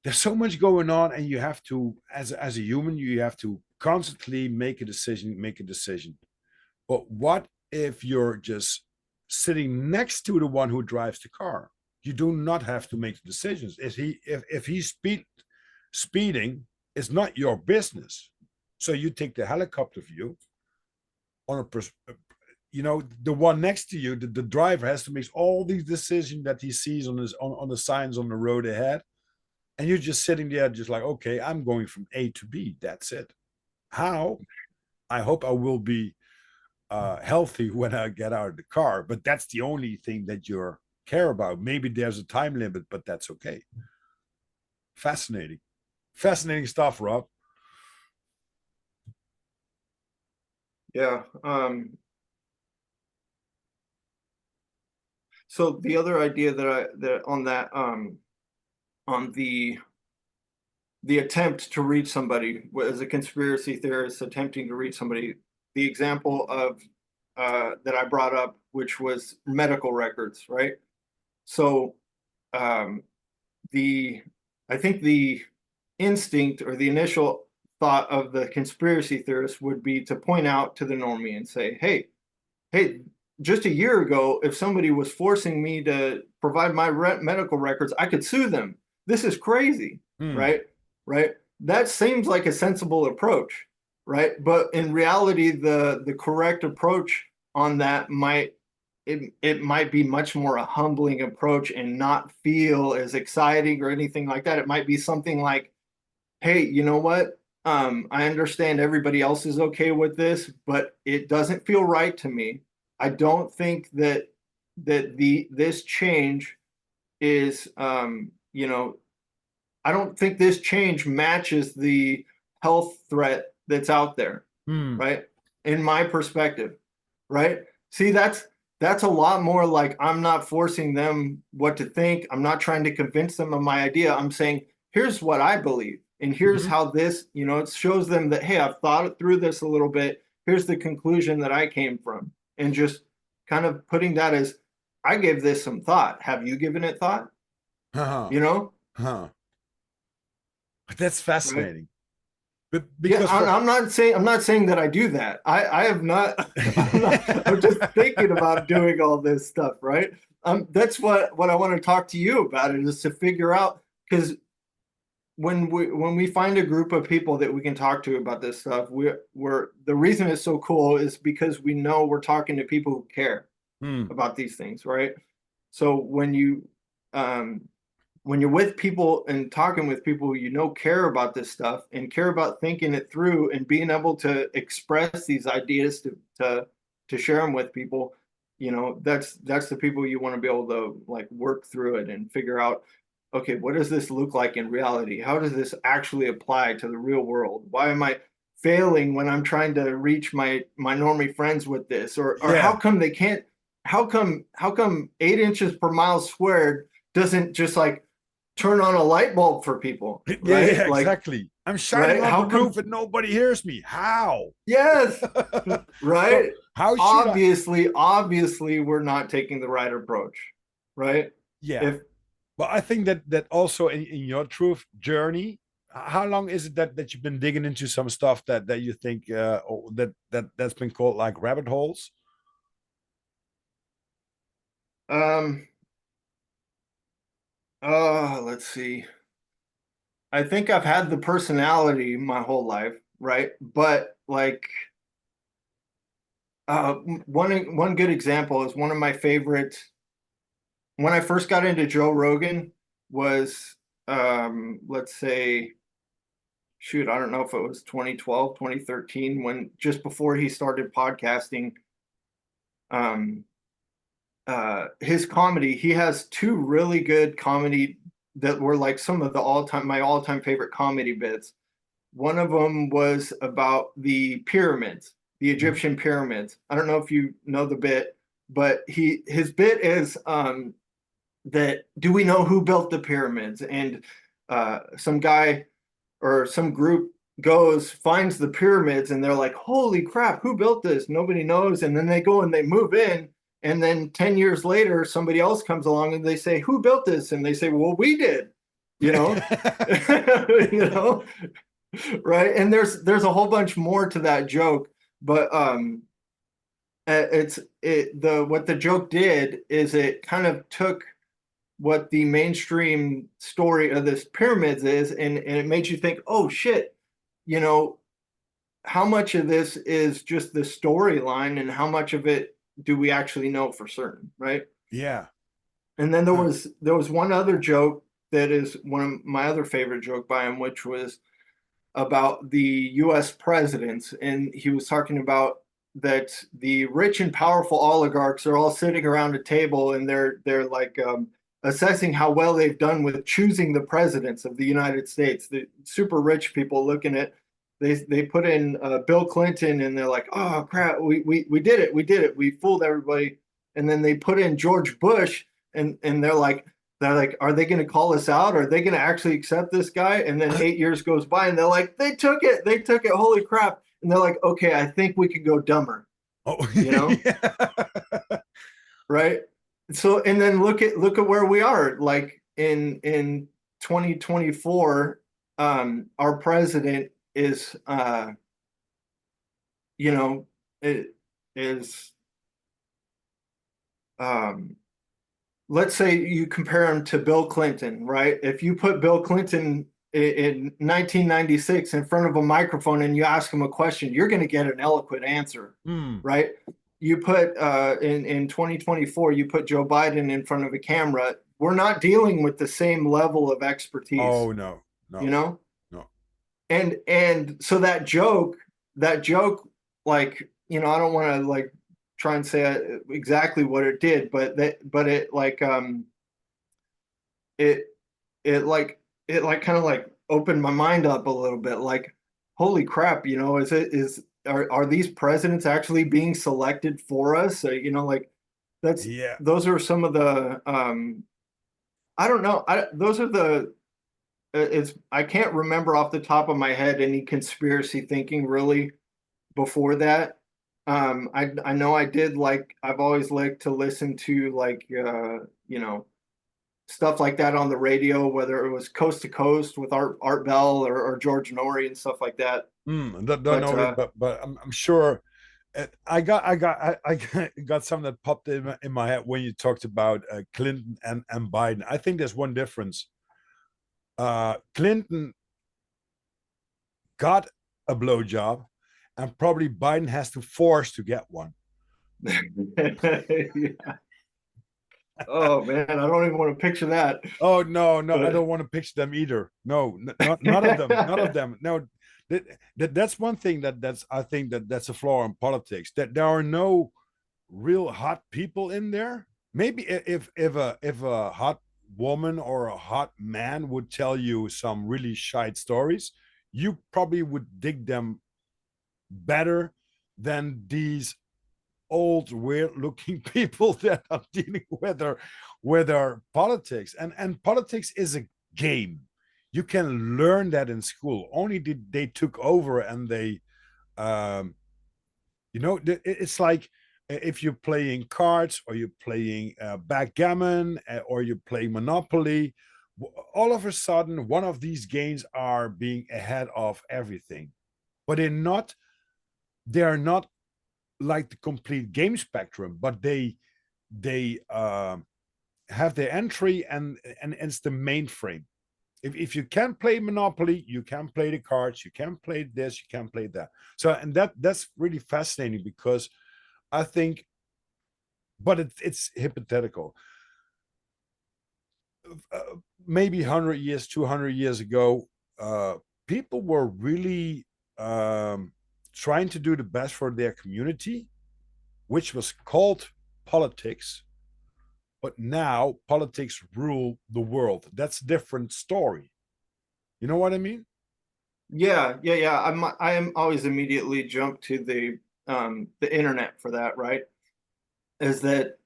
there's so much going on, and you have to, as a human, you have to constantly make a decision. But what if you're just sitting next to the one who drives the car? You do not have to make the decisions. If he's speeding, it's not your business. So you take the helicopter view on the one next to you, the driver has to make all these decisions that he sees on the signs on the road ahead, and you're just sitting there just like, okay, I'm going from A to B, that's it. How? I hope I will be healthy when I get out of the car, but that's the only thing that you care about. Maybe there's a time limit, but that's okay. Fascinating stuff, Rob. Yeah. So the other idea that on that on the attempt to reach somebody as a conspiracy theorist attempting to reach somebody, the example of that I brought up, which was medical records, right? So um, the I think the instinct or the initial thought of the conspiracy theorist would be to point out to the normie and say, hey, just a year ago, if somebody was forcing me to provide my medical records, I could sue them. This is crazy, Hmm. right? Right? That seems like a sensible approach, right? But in reality, the correct approach on that it might be much more a humbling approach and not feel as exciting or anything like that. It might be something like, hey, you know what? I understand everybody else is okay with this, but it doesn't feel right to me. I don't think that this change is I don't think this change matches the health threat that's out there, Hmm. right? In my perspective, right? See, that's a lot more like I'm not forcing them what to think. I'm not trying to convince them of my idea. I'm saying, here's what I believe. And here's Hmm. how this, it shows them that, hey, I've thought through this a little bit. Here's the conclusion that I came from. And just kind of putting that as, I gave this some thought. Have you given it thought? Huh. You know, Huh. That's right? fascinating. But Yeah, because for I'm not saying that I do that. I have not I'm just thinking about doing all this stuff, right? That's what I want to talk to you about it is to figure out because when we find a group of people that we can talk to about this stuff, we're the reason it's so cool is because we know we're talking to people who care hmm. about these things, right? So um when you're with people and talking with people care about this stuff and care about thinking it through and being able to express these ideas to share them with people, that's the people you want to be able to like work through it and figure out, okay, what does this look like in reality? How does this actually apply to the real world? Why am I failing when I'm trying to reach my normie friends with this? Or how Yeah. come they can't, how come 8 inches per mile squared doesn't just like turn on a light bulb for people, Yeah, right? yeah, Like, exactly. I'm shining right? on the How roof come? and nobody hears me. How? Yes, So right. how should I? Obviously, we're not taking the right approach, right? Yeah. If Well, I think that also in your truth journey, how long is it that you've been digging into some stuff that you think that's been called like rabbit holes? um let's see. I think I've had the personality my whole life, right? But like one good example is one of my favorite when I first got into Joe Rogan was let's say shoot, I don't know if it was 2012, 2013, when just before he started podcasting, um, his comedy, he has two really good comedy that were like some of my all-time favorite comedy bits. One of them was about the pyramids, the Mhm. Egyptian pyramids. I don't know if you know the bit, but his bit is that do we know who built the pyramids? And some guy or some group goes, finds the pyramids, and they're like, holy crap, who built this? Nobody knows. And then they go and they move in. And then 10 years later, somebody else comes along and they say, who built this? And they say, well, we did, you know, you know, right. And there's a whole bunch more to that joke, but it's it the what the joke did is it kind of took what the mainstream story of this pyramids is and it made you think, oh shit, you know, how much of this is just the storyline and how much of it do we actually know for certain, right? Yeah. And then there Huh. was there was one other joke that is one of my other favorite joke by him, which was about the US presidents. And he was talking about that the rich and powerful oligarchs are all sitting around a table and they're like assessing how well they've done with choosing the presidents of the United States. The super rich people looking at they put in Bill Clinton and they're like, oh crap, we did it, we fooled everybody. and then they put in George Bush, and they're like, are they going to call us out? Are they going to actually accept this guy? And then 8 years goes by, and they're like, they took it, holy crap! And they're like, okay, I think we could go dumber, Oh, you know, yeah. right? So, and then look at where we are, like in 2024, our president is, you know, it is, um, let's say you compare him to Bill Clinton, right? If you put Bill Clinton in 1996 in front of a microphone and you ask him a question, you're going to get an eloquent answer, Mm. right? You put in 2024, you put Joe Biden in front of a camera. We're not dealing with the same level of expertise, Oh no, you no, know? no. And so that joke, like, you know, I don't want to like try and say exactly what it did, but it like it it like it like kind of like opened my mind up a little bit. Like, holy crap, you know, are these presidents actually being selected for us? You know, like that's Yeah, those are some of the I don't know. Those are the it's I can't remember off the top of my head any conspiracy thinking really before that. I know I did like I've always liked to listen to like you know, stuff like that on the radio, whether it was Coast to Coast with Art Bell or George Nori and stuff like that. don't But know it, but I'm sure. I got something that popped in my head when you talked about Clinton and Biden. I think there's one difference. Clinton got a blowjob, and probably Biden has to force to get one. yeah. Oh man, I don't even want to picture that. Oh no, no, I But don't want to picture them either. No, not none of them, none of them. No, that's one thing that's I think that's a flaw in politics. That there are no real hot people in there. Maybe if a hot woman or a hot man would tell you some really shite stories, you probably would dig them better than these old weird looking people that are dealing with our politics. And politics is a game. You can learn that in school. Only did they took over and they um you know, it's like if you're playing cards or you're playing backgammon or you're playing Monopoly, all of a sudden one of these games are being ahead of everything. But they're not like the complete game spectrum, but they have their entry and it's the mainframe. If you can play Monopoly, you can play the cards, you can play this, you can play that. So and that's really fascinating because I think, but it's hypothetical. Uh, Maybe 100 years, 200 years ago, people were really trying to do the best for their community, which was called politics. But now politics rule the world. That's a different story. You know what I mean? yeah. I am always immediately jump to the internet for that, right? Is that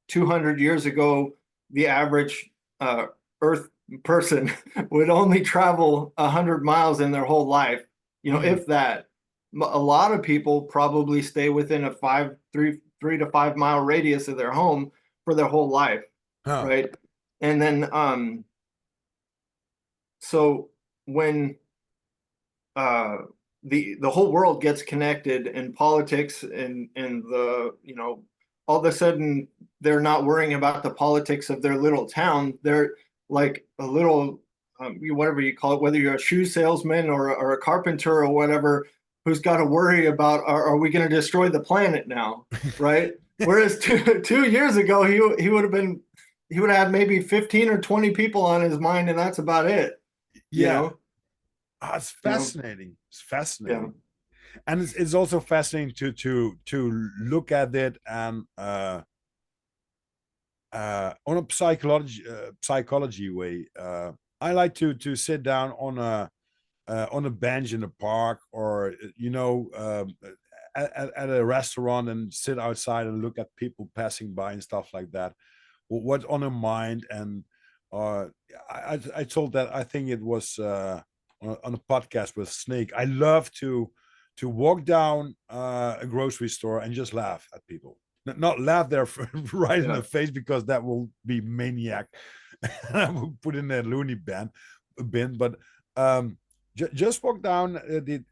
200 years ago, the average Earth person would only travel 100 miles in their whole life, you know, Mm. if that. A lot of people probably stay within a 3 to 5 mile radius of their home for their whole life, Huh. right? And then so when uh, the whole world gets connected in politics and the you know all of a sudden they're not worrying about the politics of their little town. They're like a little whatever you call it, whether you're a shoe salesman or a carpenter or whatever, who's got to worry about are we going to destroy the planet now, right? Whereas 2 years ago he would have been he would have maybe 15 or 20 people on his mind and that's about it, you Yeah. know, It's you know, fascinating. It's yeah. fascinating. And it's also fascinating to look at it and on a psychology way. I like to sit down on a bench in a park or you know at a restaurant and sit outside and look at people passing by and stuff like that. What's on her mind? And uh, I told that, I think it was on a podcast with Snake. I love to walk down a grocery store and just laugh at people. Not laugh there right in Yeah. the face, because that will be maniac. I will put in a loony bin. But just walk down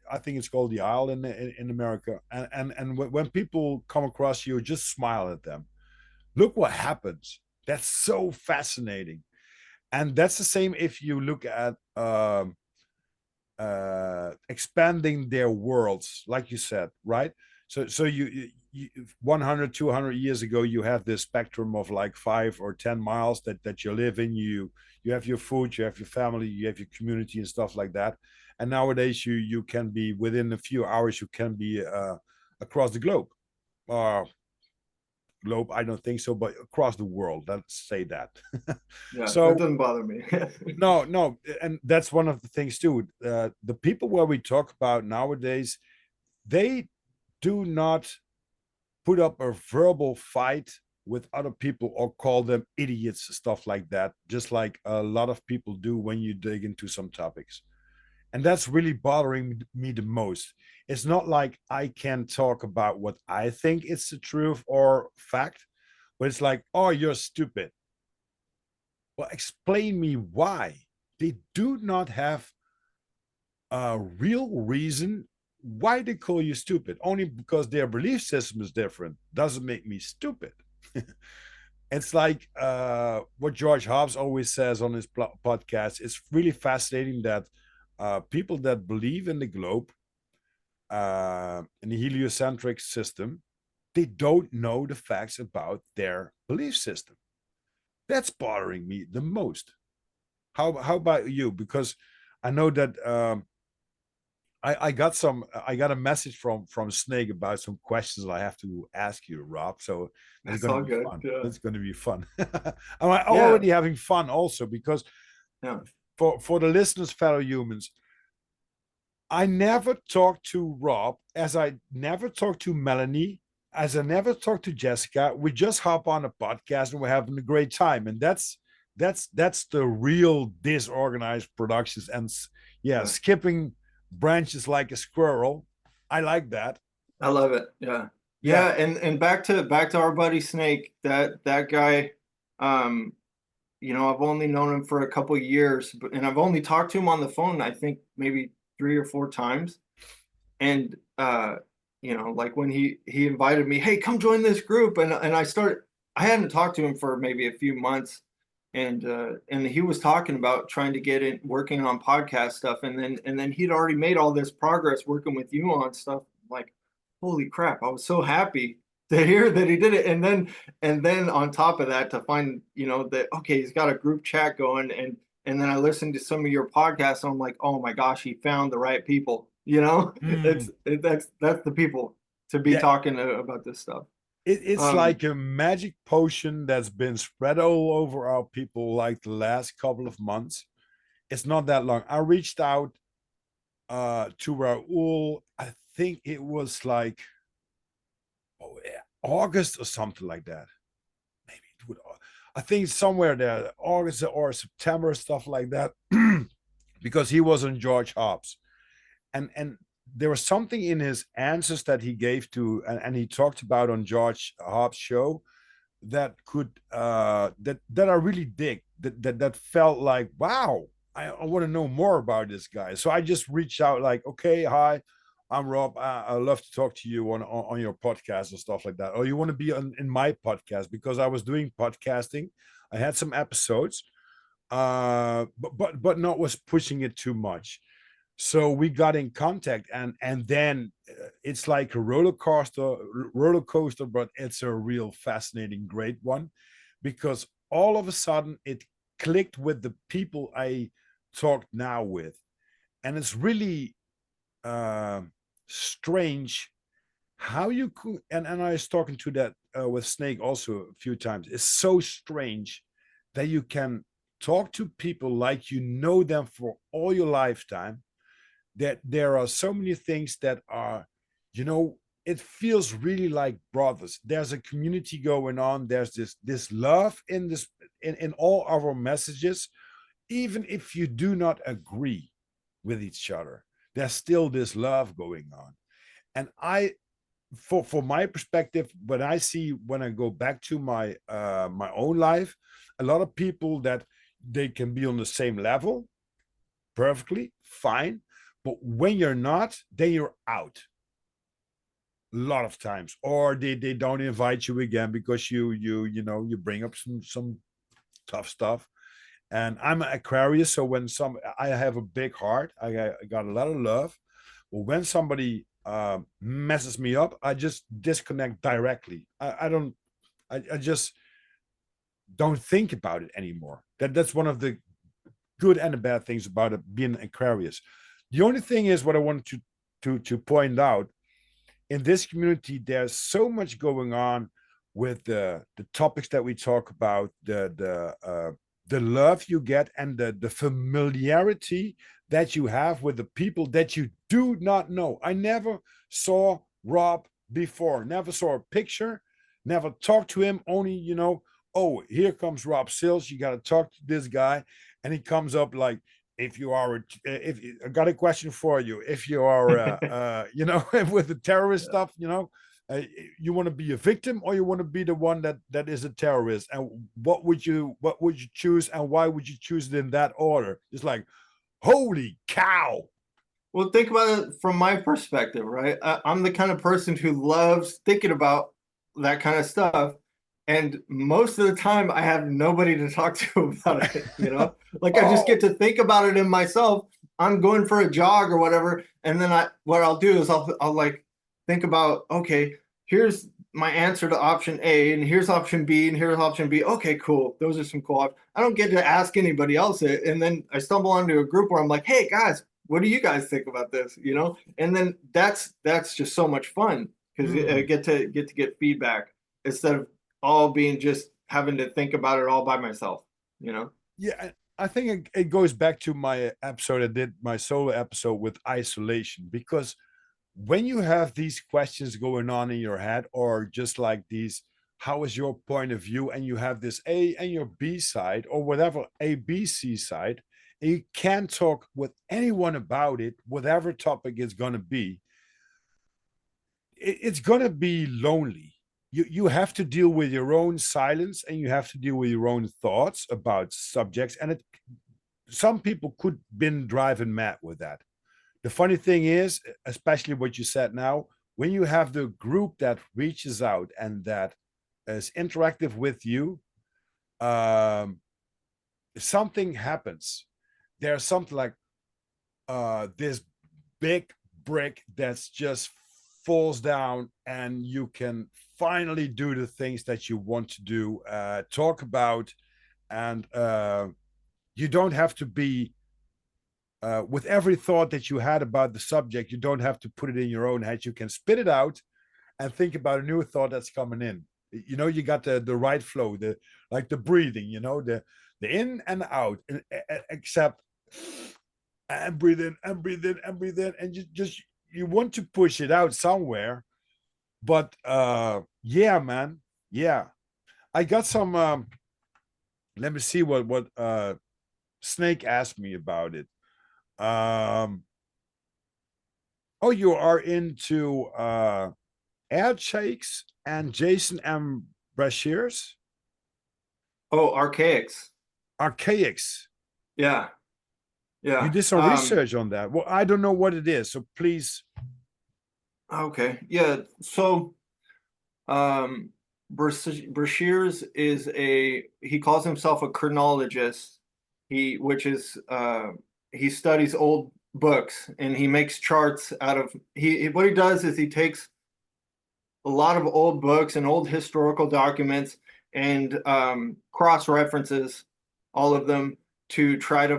I think it's called the aisle in America, and when people come across you, just smile at them. Look what happens. That's so fascinating. And that's the same if you look at expanding their worlds, like you said, right? So you 100 200 years ago, you have this spectrum of like 5 or 10 miles that you live in. You have your food, you have your family, you have your community and stuff like that. And nowadays you can be, within a few hours, you can be across the globe. uh Globe, I don't think so, but across the world, let's say that. Yeah, that So doesn't bother me. no, and that's one of the things too. The people where we talk about nowadays, they do not put up a verbal fight with other people or call them idiots, stuff like that, just like a lot of people do when you dig into some topics. And that's really bothering me the most. It's not like I can talk about what I think is the truth or fact, but it's like, oh, you're stupid. Well, explain me why. They do not have a real reason why they call you stupid. Only because their belief system is different doesn't make me stupid. It's like what George Hobbs always says on his podcast. It's really fascinating that people that believe in the globe, in the heliocentric system, they don't know the facts about their belief system. That's bothering me the most. How about you? Because I know that I got a message from Snake about some questions I have to ask you, Rob. So that's That's going to all be good. fun. Yeah. That's going to be fun. I'm Yeah. already having fun also, because Yeah. for the listeners, fellow humans, I never talked to Rob, as I never talked to Melanie, as I never talked to Jessica. We just hop on a podcast and we're having a great time, and that's the real disorganized productions. And yeah, Yeah. skipping branches like a squirrel. I like that. I love it. Yeah. Yeah. Yeah, and back to our buddy Snake, that guy, um, I've only known him for a couple years, but and I've only talked to him on the phone, I think maybe 3 or 4 times. And like when he invited me, hey, come join this group, and I hadn't talked to him for maybe a few months, and he was talking about trying to get in working on podcast stuff, and then he'd already made all this progress working with you on stuff. Like, holy crap, I was so happy to hear that he did it. And then on top of that, to find that, okay, he's got a group chat going, and then I listened to some of your podcasts, and I'm like, oh my gosh, he found the right people. Mm, That's the people to be yeah. talking about this stuff. It's Um, like a magic potion that's been spread all over our people like the last couple of months. It's not that long. I reached out to Raul. I think it was like, oh, yeah, August or something like that. Maybe it would. I think somewhere there, August or September, stuff like that, because he was on George Hobbs, and there was something in his answers that he gave to, and he talked about on George Hobbs' show, that could that I really dig, that felt like, wow, I want to know more about this guy. So I just reached out like, okay, hi, I'm Rob. I love to talk to you on your podcast and stuff like that. Or you want to be in my podcast, because I was doing podcasting. I had some episodes, but not was pushing it too much. So we got in contact, and then it's like a roller coaster, but it's a real fascinating, great one, because all of a sudden it clicked with the people I talked now with. And it's really uh, strange how you could, and I was talking to that with Snake also a few times. It's so strange that you can talk to people like you know them for all your lifetime, that there are so many things that are, you know, it feels really like brothers. There's a community going on. There's this love in this in all our messages, even if you do not agree with each other. There's still this love going on. And I, for my perspective, when I go back to my own life, a lot of people that they can be on the same level, perfectly fine, but when you're not, then you're out a lot of times, or they don't invite you again because you bring up some tough stuff. And I'm an Aquarius, so when some I have a big heart, I got a lot of love. But when somebody messes me up, I just disconnect directly. I don't. I just don't think about it anymore. That's one of the good and the bad things about it, being an Aquarius. The only thing is what I wanted to point out in this community. There's so much going on with the topics that we talk about, the love you get, and the familiarity that you have with the people that you do not know. I never saw Rob before, never saw a picture, never talked to him. Only, oh, here comes Rob Sills. You got to talk to this guy. And he comes up like, if you are, if I got a question for you, if you are, with the terrorist stuff, uh, you want to be a victim or you want to be the one that is a terrorist, and what would you choose, and why would you choose it in that order? It's like, holy cow. Well, think about it from my perspective, right? I'm the kind of person who loves thinking about that kind of stuff. And most of the time, I have nobody to talk to about it, Like I just get Oh. to think about it in myself. I'm going for a jog or whatever. And then what I'll do is I'll like think about, okay, here's my answer to option A, and here's option B, and here's option B. Okay, cool. Those are some cool. I don't get to ask anybody else it. And then I stumble onto a group where I'm like, hey guys, what do you guys think about this? And then that's just so much fun because I Mm. get feedback instead of all being just having to think about it all by myself. Yeah, I think it goes back to my episode. I did my solo episode with isolation, because when you have these questions going on in your head, or just like these, how is your point of view, and you have this A and your B side, or whatever, A, B, C side, and you can't talk with anyone about it, whatever topic it's going to be, it's going to be lonely. You have to deal with your own silence, and you have to deal with your own thoughts about subjects, and some people could been driving mad with that. The funny thing is, especially what you said now, when you have the group that reaches out and that is interactive with you, um, something happens. There's something like this big brick that's just falls down, and you can finally do the things that you want to do, talk about, and you don't have to be with every thought that you had about the subject. You don't have to put it in your own head. You can spit it out and think about a new thought that's coming in. You got the right flow, the like the breathing, the in and out, except, and breathe in and breathe in and breathe in, and you want to push it out somewhere. But yeah, man, yeah, I got some. Let me see what Snake asked me about it. Um, oh, you are into air shakes and Jason M. Brashears? Oh, archaics. Archaics. Yeah, You yeah. did some research on that. Well, I don't know what it is, so please. Okay, yeah. So um Brashears is he calls himself a chronologist. Which is he studies old books and he makes charts out of what he does is he takes a lot of old books and old historical documents and cross references all of them to try to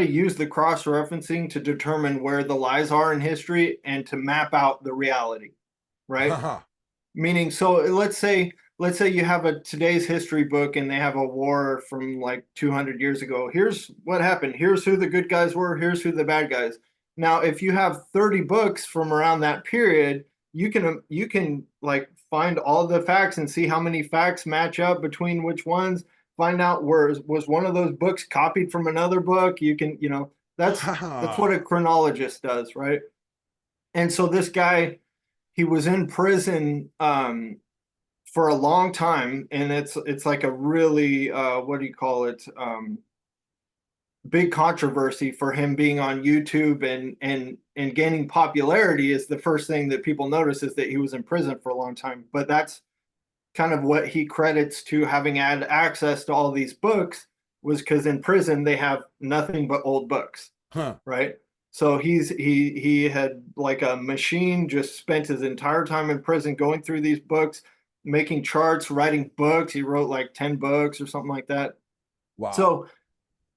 use the cross referencing to determine where the lies are in history and to map out the reality, right? Haha. Meaning, so let's say you have a today's history book and they have a war from like 200 years ago. Here's what happened. Here's who the good guys were. Here's who the bad guys. Now, if you have 30 books from around that period, you can like find all the facts and see how many facts match up between which ones. Find out was one of those books copied from another book. You can, that's what a chronologist does, right? And so this guy, he was in prison for a long time, and it's like a really what do you call it? Big controversy for him being on YouTube and gaining popularity. Is the first thing that people notice is that he was in prison for a long time. But that's kind of what he credits to having had access to all these books, was because in prison they have nothing but old books, Huh. right? So he had like a machine, just spent his entire time in prison going through these books, making charts, writing books. He wrote like 10 books or something like that. Wow. So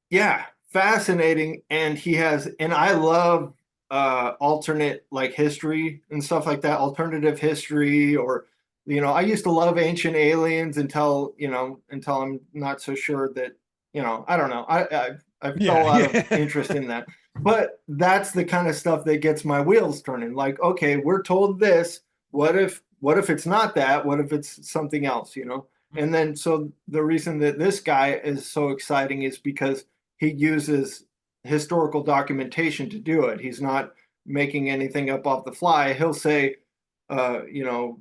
yeah, fascinating. And he has, and I love alternate like history and stuff like that, alternative history, or I used to love Ancient Aliens until I'm not so sure that, I don't know. I Yeah. fell out of Yeah. interest in that. But that's the kind of stuff that gets my wheels turning. Like, okay, we're told this. What if it's not that? What if it's something else? And then so the reason that this guy is so exciting is because he uses historical documentation to do it. He's not making anything up off the fly. He'll say, uh, you know,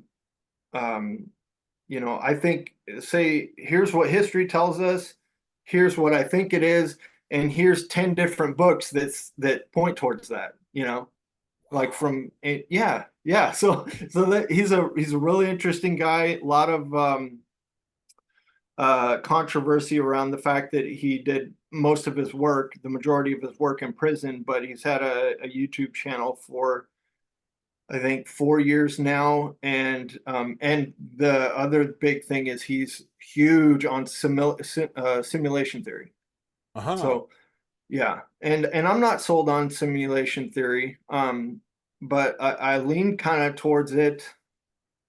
I think, say, here's what history tells us, here's what I think it is, and here's 10 different books that point towards that. Like from yeah, yeah. So that he's a really interesting guy. A lot of controversy around the fact that he did most of his work, the majority of his work in prison, but he's had a YouTube channel for I think 4 years now, and the other big thing is he's huge on simulation theory. Uh-huh. So yeah, and I'm not sold on simulation theory, but I lean kind of towards it,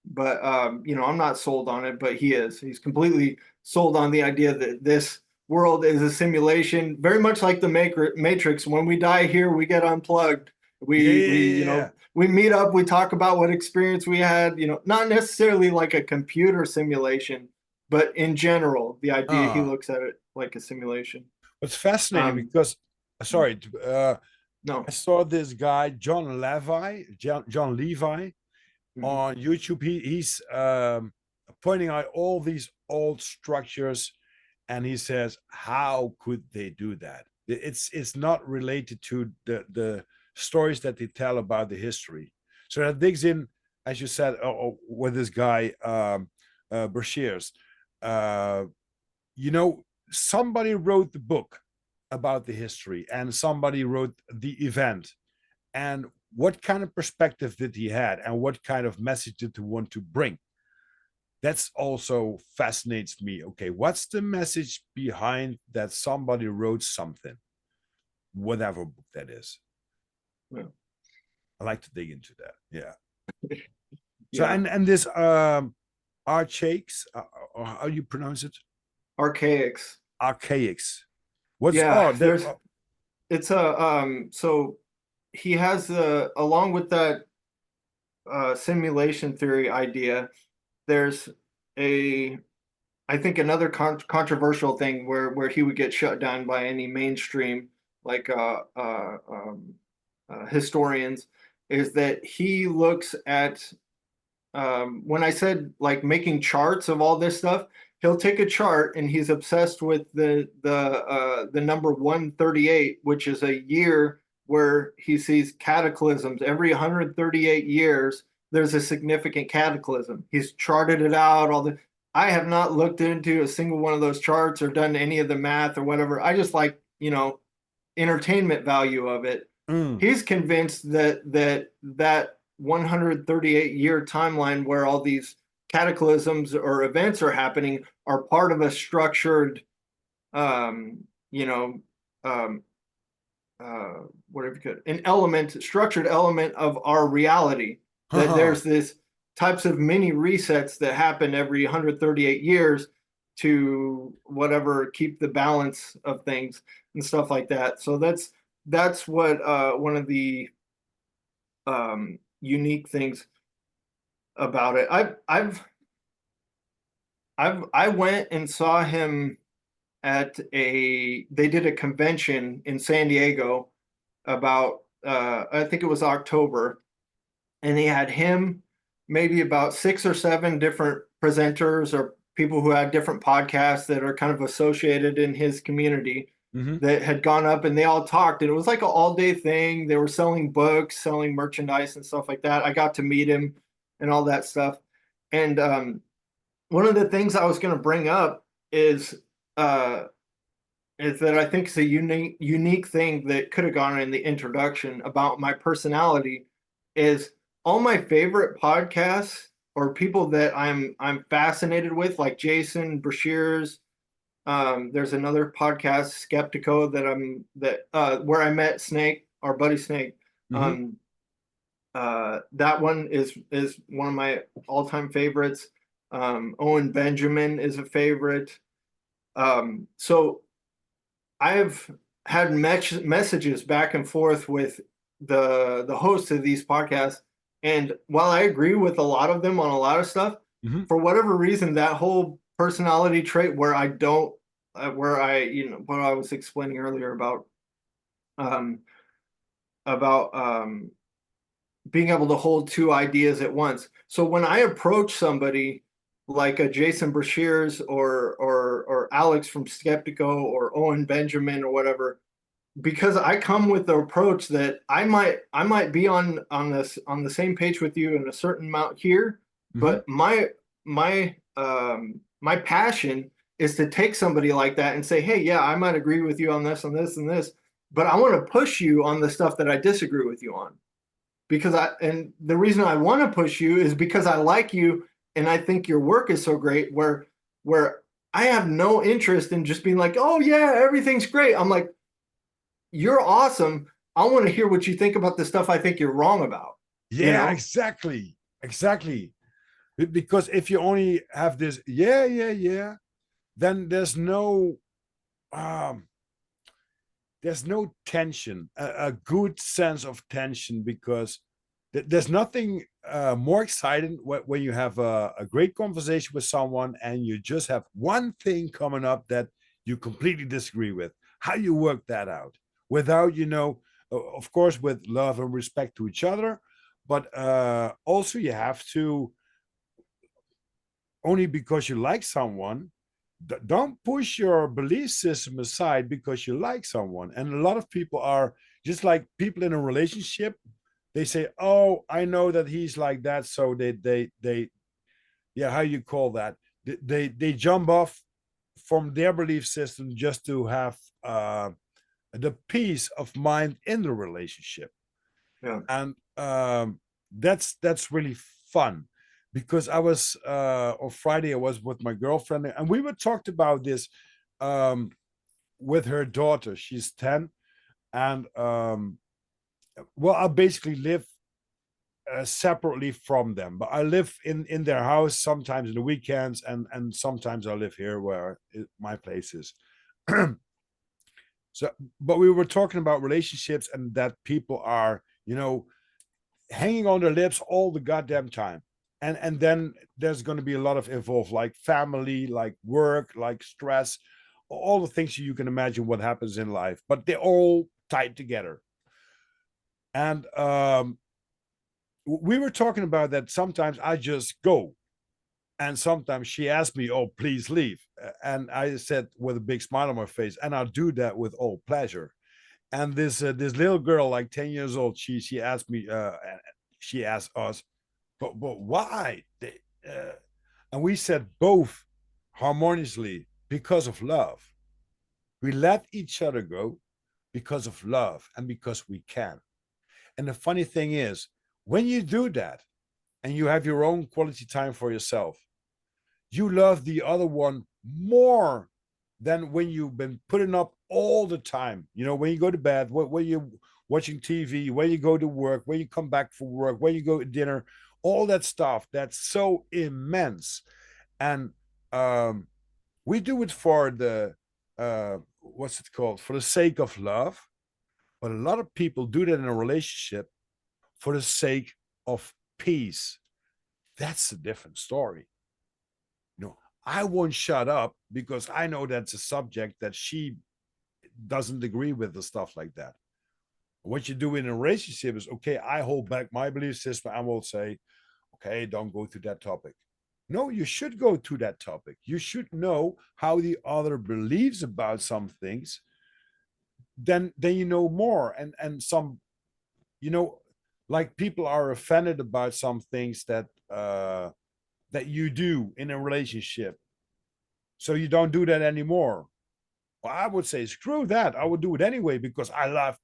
but I'm not sold on it, but he is. He's completely sold on the idea that this world is a simulation, very much like the Matrix. When we die here, we get unplugged. Yeah, We yeah, we yeah, you yeah. know we meet up, we talk about what experience we had. Not necessarily like a computer simulation, but in general, the idea he Uh, looks at it like a simulation. it's fascinating Um, because, sorry, I no. saw this guy, John Levi Mhm. on YouTube. He's pointing out all these old structures, and he says, "How could they do that? It's not related to the stories that they tell about the history." So that digs in, as you said, with this guy Brashears. Uh, Somebody wrote the book about the history, and somebody wrote the event, and what kind of perspective did he had, and what kind of message did he want to bring? That's also fascinates me. Okay, what's the message behind that somebody wrote something, whatever book that is? Yeah. I like to dig into that. Yeah. So Yeah. and this archaics, how do you pronounce it? Archaics. Archaics. What's Yeah, that? there's it's a so he has along with that simulation theory idea, there's a I think another controversial thing where he would get shut down by any mainstream like historians, is that he looks at when I said like making charts of all this stuff, he'll take a chart and he's obsessed with the number 138, which is a year where he sees cataclysms. Every 138 years, there's a significant cataclysm. He's charted it out. I have not looked into a single one of those charts or done any of the math or whatever. I just like, entertainment value of it. Mm. He's convinced that 138-year timeline where all these cataclysms or events are happening are part of a structured, you know, um, whatever you could, structured element of our reality. That there's this types of mini resets that happen every 138 years to whatever keep the balance of things and stuff like that. So that's what one of the unique things about it. I went and saw him at a they did a convention in San Diego about I think it was October, and he had him, maybe about 6 or 7 different presenters or people who had different podcasts that are kind of associated in his community Hmm. that had gone up, and they all talked, and it was like an all day thing. They were selling books, selling merchandise and stuff like that. I got to meet him and all that stuff. And one of the things I was going to bring up is uh, is that I think it's a unique thing that could have gone in the introduction about my personality is all my favorite podcasts or people that I'm fascinated with, like Jason Brashears. There's another podcast, Skeptico, that where I met Snake, our buddy Snake. Hmm. Um, that one is one of my all-time favorites. Owen Benjamin is a favorite. So I've had messages back and forth with the hosts of these podcasts, and while I agree with a lot of them on a lot of stuff, Hmm. for whatever reason, that whole personality trait where I don't, where I, what I was explaining earlier um, about being able to hold two ideas at once. So when I approach somebody like a Jason Brashears or Alex from Skeptico or Owen Benjamin or whatever, because I come with the approach that I might be on this on the same page with you in a certain amount here, Hmm. but my passion is to take somebody like that and say, hey, yeah, I might agree with you on this and this, but I want to push you on the stuff that I disagree with you on. Because and the reason I want to push you is because I like you and I think your work is so great where I have no interest in just being like, oh yeah, everything's great. I'm like, you're awesome. I want to hear what you think about the stuff I think you're wrong about, you Yeah, know? exactly, exactly. Because if you only have this, yeah, yeah, yeah, then um, there's no tension, a good sense of tension, because there's nothing more exciting when you have a great conversation with someone and you just have one thing coming up that you completely disagree with. How you work that out without, of course, with love and respect to each other, but also you have to, only because you like someone, don't push your belief system aside because you like someone. And a lot of people are just like people in a relationship. They say, "Oh, I know that he's like that," so they yeah, how you call that? They jump off from their belief system just to have the peace of mind in the relationship. Yeah. And that's really fun, because I was on Friday I was with my girlfriend and we were talked about this um, with her daughter. She's 10, and well, I basically live separately from them, but I live in their house sometimes in the weekends, and sometimes I live here where my place is. So, but we were talking about relationships and that people are, hanging on their lips all the goddamn time. And then there's going to be a lot of involved, like family, like work, like stress, all the things you can imagine what happens in life, but they're all tied together. And we were talking about that sometimes I just go, and sometimes she asked me, "Oh, please leave," and I said with a big smile on my face, "And I'll do that with all pleasure." And this little girl, like 10 years old, she asked me, she asked us, but why? And we said both harmoniously, because of love. We let each other go because of love and because we can. And the funny thing is, when you do that and you have your own quality time for yourself, you love the other one more than when you've been putting up all the time. When you go to bed, when you're watching TV, when you go to work, when you come back from work, when you go to dinner, all that stuff that's so immense. And we do it for the what's it called? For the sake of love. But a lot of people do that in a relationship for the sake of peace. That's a different story. You know, I won't shut up because I know that's a subject that she doesn't agree with, the stuff like that. What you do in a relationship is, okay, I hold back my belief system and will say, okay, don't go to that topic. No, you should go to that topic. You should know how the other believes about some things. Then you know more. And some, you know, like people are offended about some things that you do in a relationship. So you don't do that anymore. Well, I would say, screw that. I would do it anyway because I love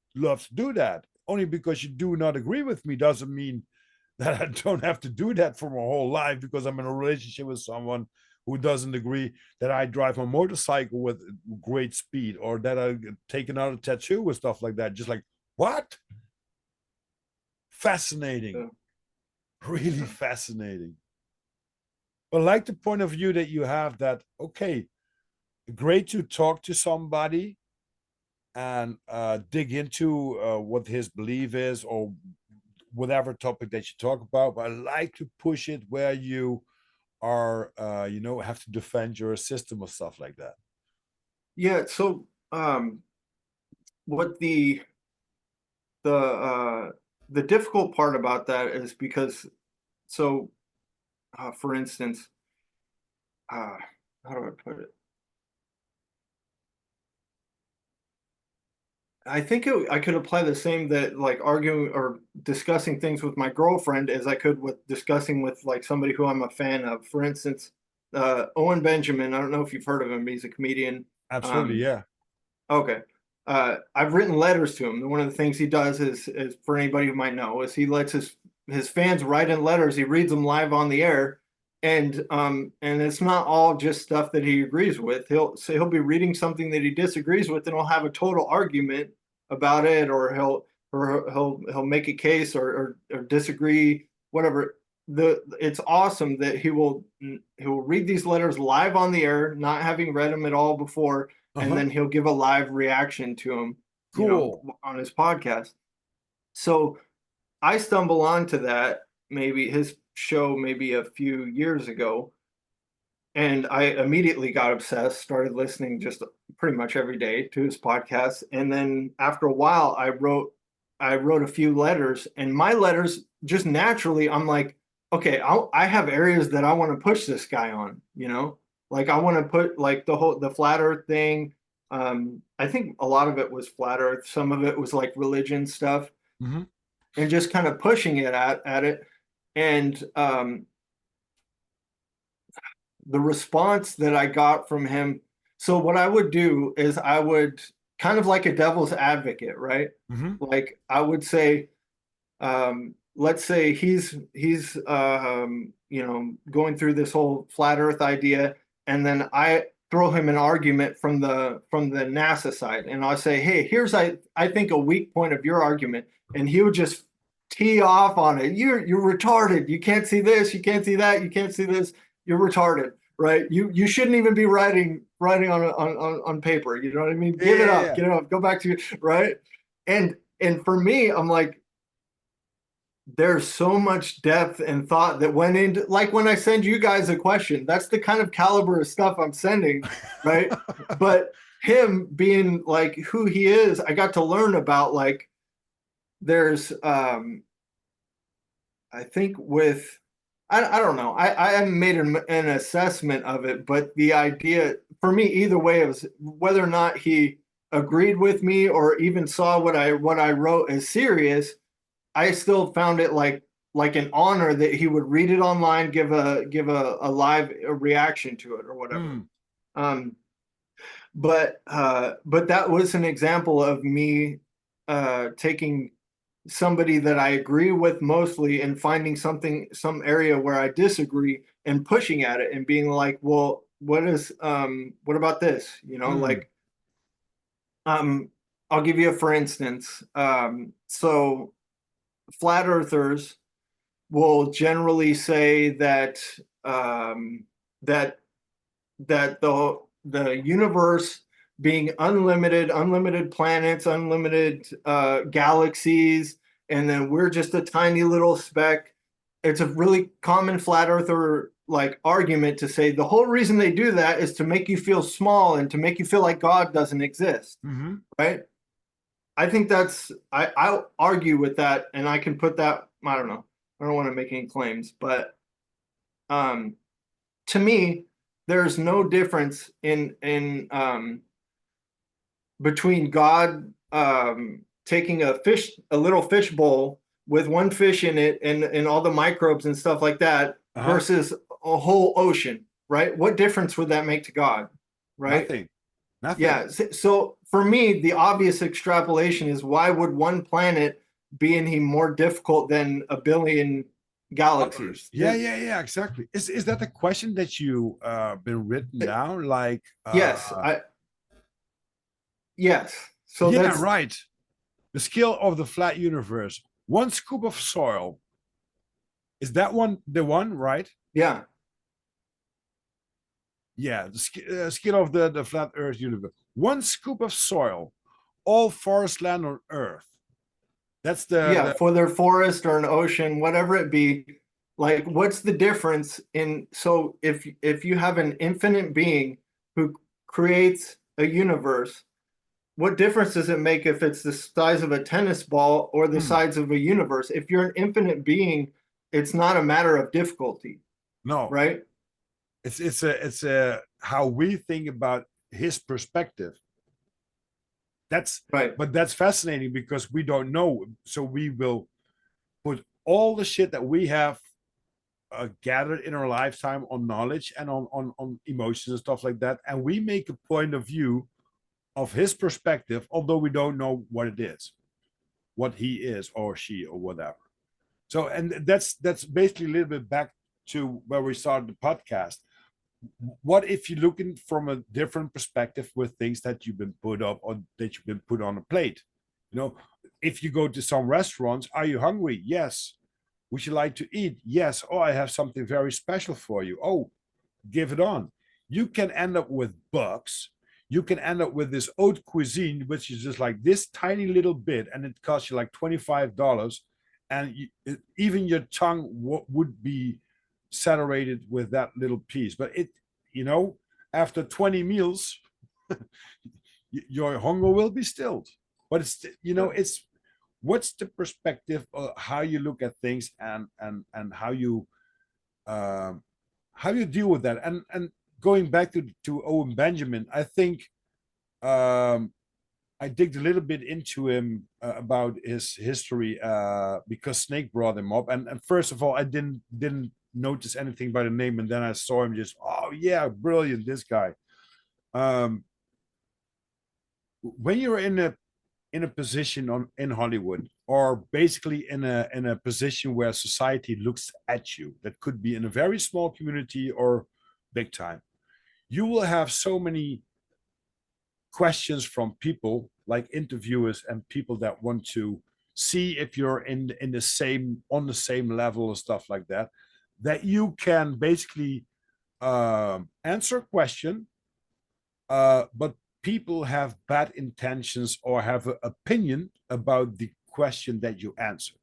to do that. Only because you do not agree with me doesn't mean that I don't have to do that for my whole life because I'm in a relationship with someone who doesn't agree that I drive a motorcycle with great speed or that I take another tattoo with stuff like that. Just like, what? Fascinating. Yeah. Really fascinating. But I like the point of view that you have that, okay, great to talk to somebody and dig into what his belief is or whatever topic that you talk about. But I like to push it where you are, have to defend your system or stuff like that. Yeah. So, what the difficult part about that is because so, for instance, uh, how do I put it? I think I could apply the same that like arguing or discussing things with my girlfriend as I could with discussing with like somebody who I'm a fan of. For instance, Owen Benjamin. I don't know if you've heard of him. He's a comedian. Absolutely, Um, yeah. okay. I've written letters to him. One of the things he does is for anybody who might know is he lets his fans write in letters. He reads them live on the air, and it's not all just stuff that he agrees with. He'll be reading something that he disagrees with, and he'll have a total argument about it, or he'll make a case or disagree, whatever. It's awesome that he will read these letters live on the air, not having read them at all before, and Uh-huh. then he'll give a live reaction to them, Cool. on his podcast. So I stumble onto that, maybe his show maybe a few years ago, and I immediately got obsessed, started listening just pretty much every day to his podcast. And then after a while, I wrote a few letters, and my letters just naturally, I'm like, okay, I have areas that I want to push this guy on, like I want to put like the flat Earth thing. I think a lot of it was flat Earth, some of it was like religion stuff, Mm-hmm. and just kind of pushing it at it. And the response that I got from him. So what I would do is I would kind of like a devil's advocate, right? Mm-hmm. Like I would say, let's say he's going through this whole flat Earth idea, and then I throw him an argument from the NASA side, and I'll say, hey, here's I think a weak point of your argument, and he would just tee off on it. You're retarded. You can't see this. You can't see that. You can't see this. You're retarded, right? You shouldn't even be writing on paper. You know what I mean? Yeah, Give it yeah, up. yeah. Get it up. Go back to right. And for me, I'm like, there's so much depth and thought that went into, like when I send you guys a question, that's the kind of caliber of stuff I'm sending, right? But him being like who he is, I got to learn about like there's I think with I don't know. I haven't made an assessment of it, but the idea for me either way was whether or not he agreed with me or even saw what I wrote as serious. I still found it like an honor that he would read it online, give a live reaction to it or whatever. Mm. Um, but that was an example of me taking somebody that I agree with mostly and finding some area where I disagree and pushing at it and being like, well, what about this? Mm. Like um I'll give you a for instance. So flat earthers will generally say um, that that the universe being unlimited planets, unlimited galaxies, and then we're just a tiny little speck. It's a really common flat earther like argument to say the whole reason they do that is to make you feel small and to make you feel like God doesn't exist, Mm-hmm. right? I think that's I'll argue with that, and I can put that. I don't know. I don't want to make any claims, but um, to me, there's no difference in between God taking a little fish bowl with one fish in it, and all the microbes and stuff like that, Uh-huh. versus a whole ocean, right? What difference would that make to God, right? Nothing. Nothing. Yeah. So for me, the obvious extrapolation is why would one planet be any more difficult than a billion Others. galaxies? Yeah, yeah, yeah, exactly. Is that the question that you been written down? Like Yes, yes. So yeah, that's right. The scale of the flat universe. One scoop of soil. Is that one the one, right? yeah, Yeah, the scale of the flat Earth universe. One scoop of soil, all forest land on Earth. That's yeah. the For their forest or an ocean, whatever it be, like what's the difference in so if you have an infinite being who creates a universe, what difference does it make if it's the size of a tennis ball or the hmm, size of a universe? If you're an infinite being, it's not a matter of difficulty, no. right? It's a how we think about his perspective. That's Right. but that's fascinating because we don't know. So we will put all the shit that we have gathered in our lifetime on knowledge and on emotions and stuff like that, and we make a point of view of his perspective, although we don't know what it is, what he is or she or whatever. So, and that's basically a little bit back to where we started the podcast. What if you're looking from a different perspective with things that you've been put up or that you've been put on a plate? You know, if you go to some restaurants, are you hungry? Yes. Would you like to eat? Yes. Oh, I have something very special for you. Oh, give it on. You can end up with bugs. You can end up with this haute cuisine, which is just like this tiny little bit, and it costs you like $25. And even your tongue would be saturated with that little piece. But you know, after 20 meals, your hunger will be stilled. But Yeah. it's what's the perspective of how you look at things and um, how you deal with that. And going back to Owen Benjamin, I think I digged a little bit into him about his history because Snake brought him up. And first of all, I didn't notice anything by the name, and then I saw him just, oh yeah, brilliant, this guy. Um, when you're in a position in Hollywood, or basically in a position where society looks at you, that could be in a very small community or big time, you will have so many questions from people like interviewers and people that want to see if you're in the same on the same level or stuff like that, that you can basically answer a question, but people have bad intentions or have an opinion about the question that you answered.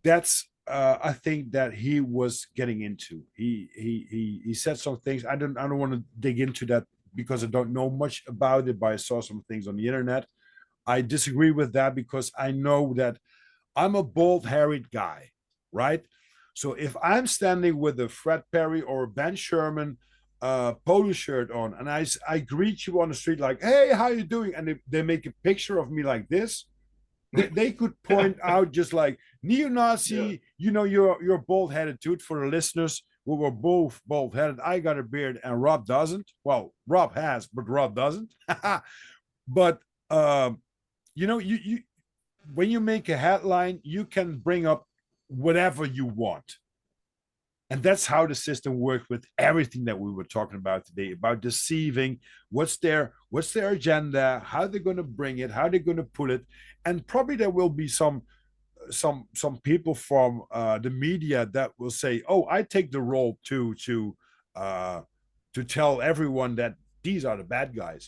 That's I think that he was getting into. He said some things. I don't want to dig into that because I don't know much about it, but I saw some things on the internet. I disagree with that because I know that I'm a bald haired guy, right? So if I'm standing with a Fred Perry or a Ben Sherman polo shirt on, and I greet you on the street like, "Hey, how you doing?" and they make a picture of me like this, they could point out just like Yeah. neo-Nazi, you're bald-headed dude. For the listeners, we were both bald-headed. I got a beard and Rob doesn't. Well, Rob has, but Rob doesn't. But you when you make a headline, you can bring up whatever you want. And that's how the system works with everything that we were talking about today, about deceiving. What's their agenda, how they're going to bring it, how they're going to put it. And probably there will be some people from the media that will say, oh, I take the role to tell everyone that these are the bad guys.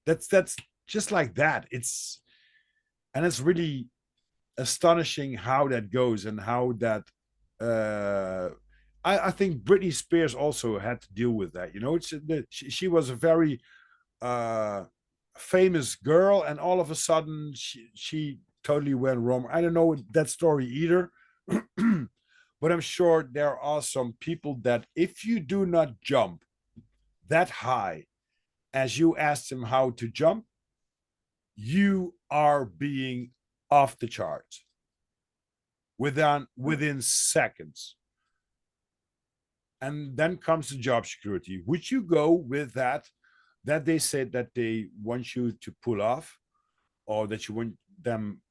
That's just like that. It's really astonishing how that goes and how that I think Britney Spears also had to deal with that. She was a very uh famous girl, and all of a sudden she totally went wrong. I don't know that story either. But I'm sure there are some people that if you do not jump that high as you asked them how to jump, you are being off the charts within seconds. And then comes the job security. Would you go with that they said that they want you to pull off, or that you want them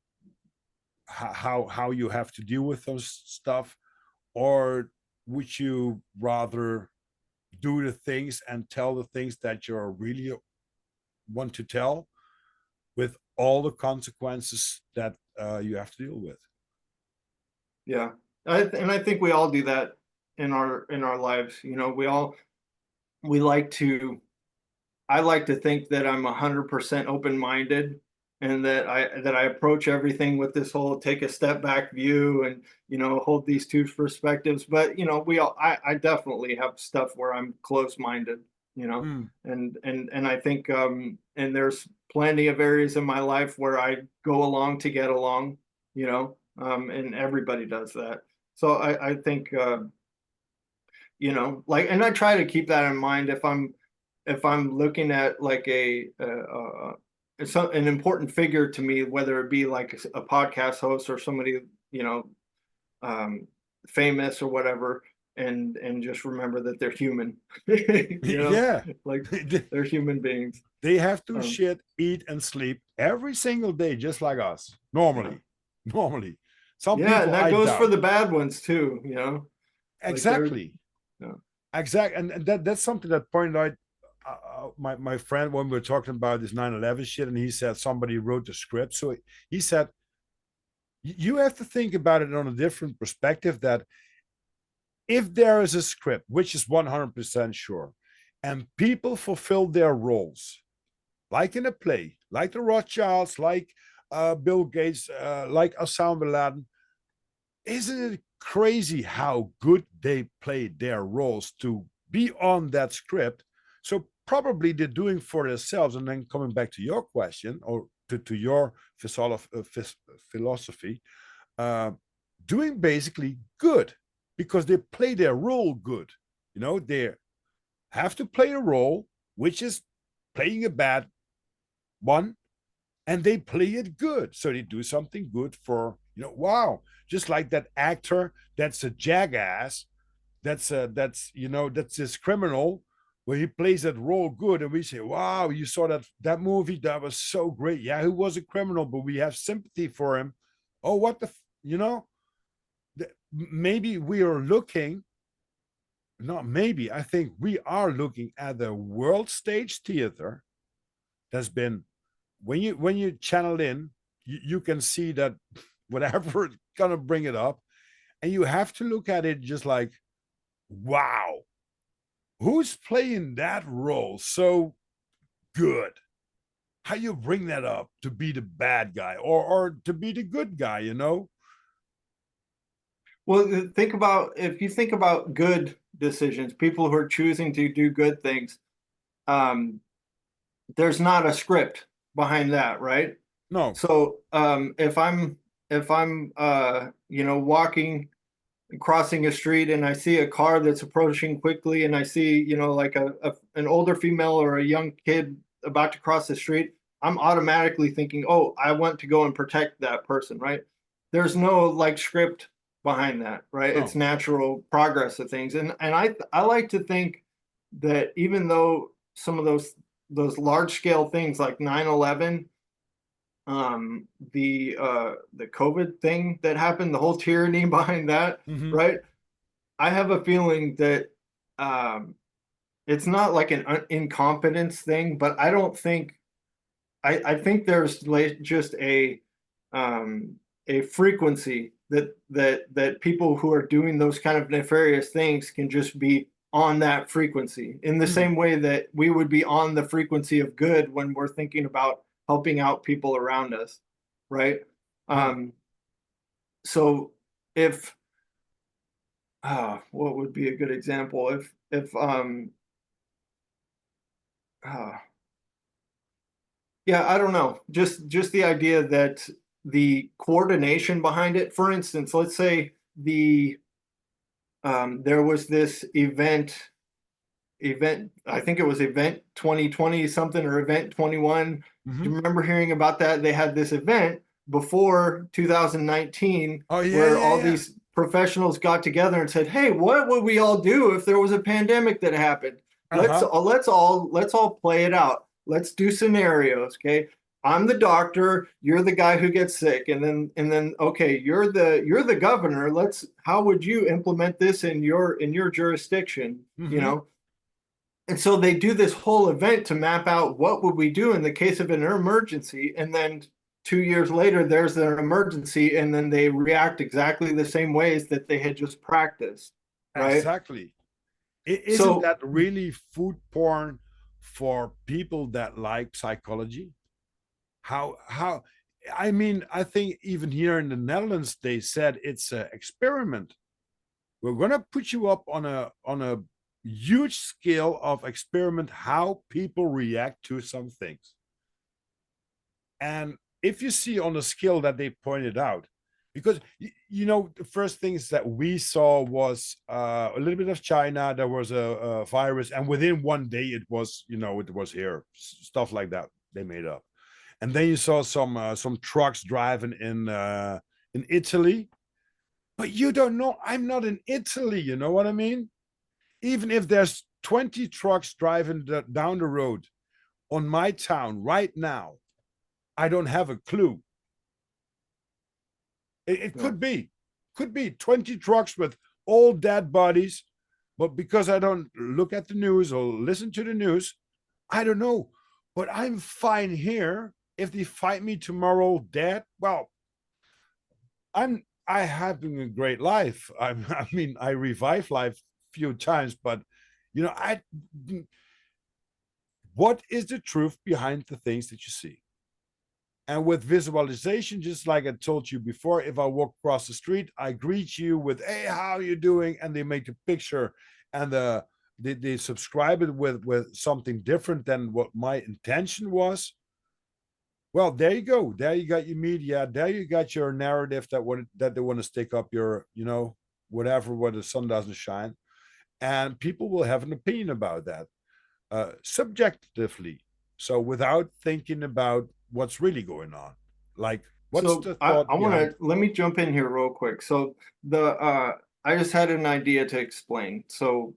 how you have to deal with those stuff? Or would you rather do the things and tell the things that you really want to tell, with all the consequences that you have to deal with? Yeah. And I think we all do that in our lives. You know, we like to I like to think that I'm 100% open-minded, and that I approach everything with this whole take a step back view, and hold these two perspectives. But I definitely have stuff where I'm close-minded, Mm. and I think and there's plenty of areas in my life where I go along to get along, and everybody does that. So I think like, and I try to keep that in mind if I'm looking at like an important figure to me, whether it be like a podcast host or somebody, you know, um, famous or whatever, and just remember that they're human, Yeah. like they're human beings. They have to Um, shit, eat, and sleep every single day, just like us. yeah, Normally. Some yeah, and people that I goes for doubt. the bad ones too. Like they're, Exactly. yeah, And that's something that pointed out my friend when we were talking about this 9/11 shit, and he said somebody wrote the script. So he said you have to think about it on a different perspective. That if there is a script, which is 100% sure, and people fulfill their roles, like in a play, like the Rothschilds, like Bill Gates, like Osama bin Laden, isn't it crazy how good they played their roles to be on that script? So probably they're doing for themselves. And then coming back to your question, or to your philosophy, uh, doing basically good because they play their role good. They have to play a role, which is playing a bad one, and they play it good. So they do something good for, wow, just like that actor that's a jackass, that's this criminal where he plays that role good, and we say, wow, you saw that movie, that was so great. Yeah, he was a criminal, but we have sympathy for him. Oh, what the, maybe we are looking, not maybe, I think we are looking at the world stage theater that's been, when you channel in, you can see that whatever it's gonna bring it up, and you have to look at it just like, wow, who's playing that role so good? How you bring that up to be the bad guy, or to be the good guy? well, think about if you think about good decisions, people who are choosing to do good things. Um, there's not a script behind that, right? No. So if I'm walking, crossing a street, and I see a car that's approaching quickly, and I see like an older female or a young kid about to cross the street, I'm automatically thinking, oh, I want to go and protect that person, right? There's no like script behind that, right? It's No. natural progress of things, and I like to think that even though some of those large scale things like 9/11, the COVID thing that happened, the whole tyranny behind that, Mm-hmm. right? I have a feeling that it's not like an incompetence thing, but I don't think I think there's like just um, a frequency that people who are doing those kind of nefarious things can just be on that frequency in the Mm, same way that we would be on the frequency of good when we're thinking about helping out people around us, right? huh. Um, so if what would be a good example? If uh, yeah, I don't know. Just the idea that the coordination behind it. For instance, let's say there was this event, I think it was event 2020 something or event 21. Do Hmm. you remember hearing about that? They had this event before 2019 Oh yeah, where yeah, all yeah. these professionals got together and said, "Hey, what would we all do if there was a pandemic that happened? Let's Uh-huh. let's all play it out. Let's do scenarios, okay? I'm the doctor, you're the guy who gets sick, and then okay, you're the governor. Let's how would you implement this in your jurisdiction, you Hmm. know?" And so they do this whole event to map out what would we do in the case of an emergency, and then 2 years later there's an emergency, and then they react exactly the same ways that they had just practiced, right? Exactly. Isn't So that really food porn for people that like psychology? How I mean, I think even here in the Netherlands they said it's an experiment. We're gonna put you up on a huge scale of experiment how people react to some things. And if you see on the scale that they pointed out, because you know the first things that we saw was a little bit of China. There was a virus, and within one day it was, you know, it was here, stuff like that they made up. And then you saw some trucks driving in Italy, but you don't know. I'm not in Italy. You know what I mean? Even if there's 20 trucks driving down the road on my town right now, I don't have a clue. It yeah. could be 20 trucks with all dead bodies, but because I don't look at the news or listen to the news, I don't know. But I'm fine here. If they fight me tomorrow dead, well, I having a great life. I mean, I revive life a few times, but you know, I what is the truth behind the things that you see? And with visualization, just like I told you before, if I walk across the street, I greet you with, "Hey, how are you doing?" And they make a picture, and they subscribe it with something different than what my intention was. Well, there you go. There you got your media. There you got your narrative that they want to stick up your, you know, whatever, where the sun doesn't shine, and people will have an opinion about that subjectively. So without thinking about what's really going on, like what's So the I thought want behind? to let me jump in here real quick. So the I just had an idea to explain. So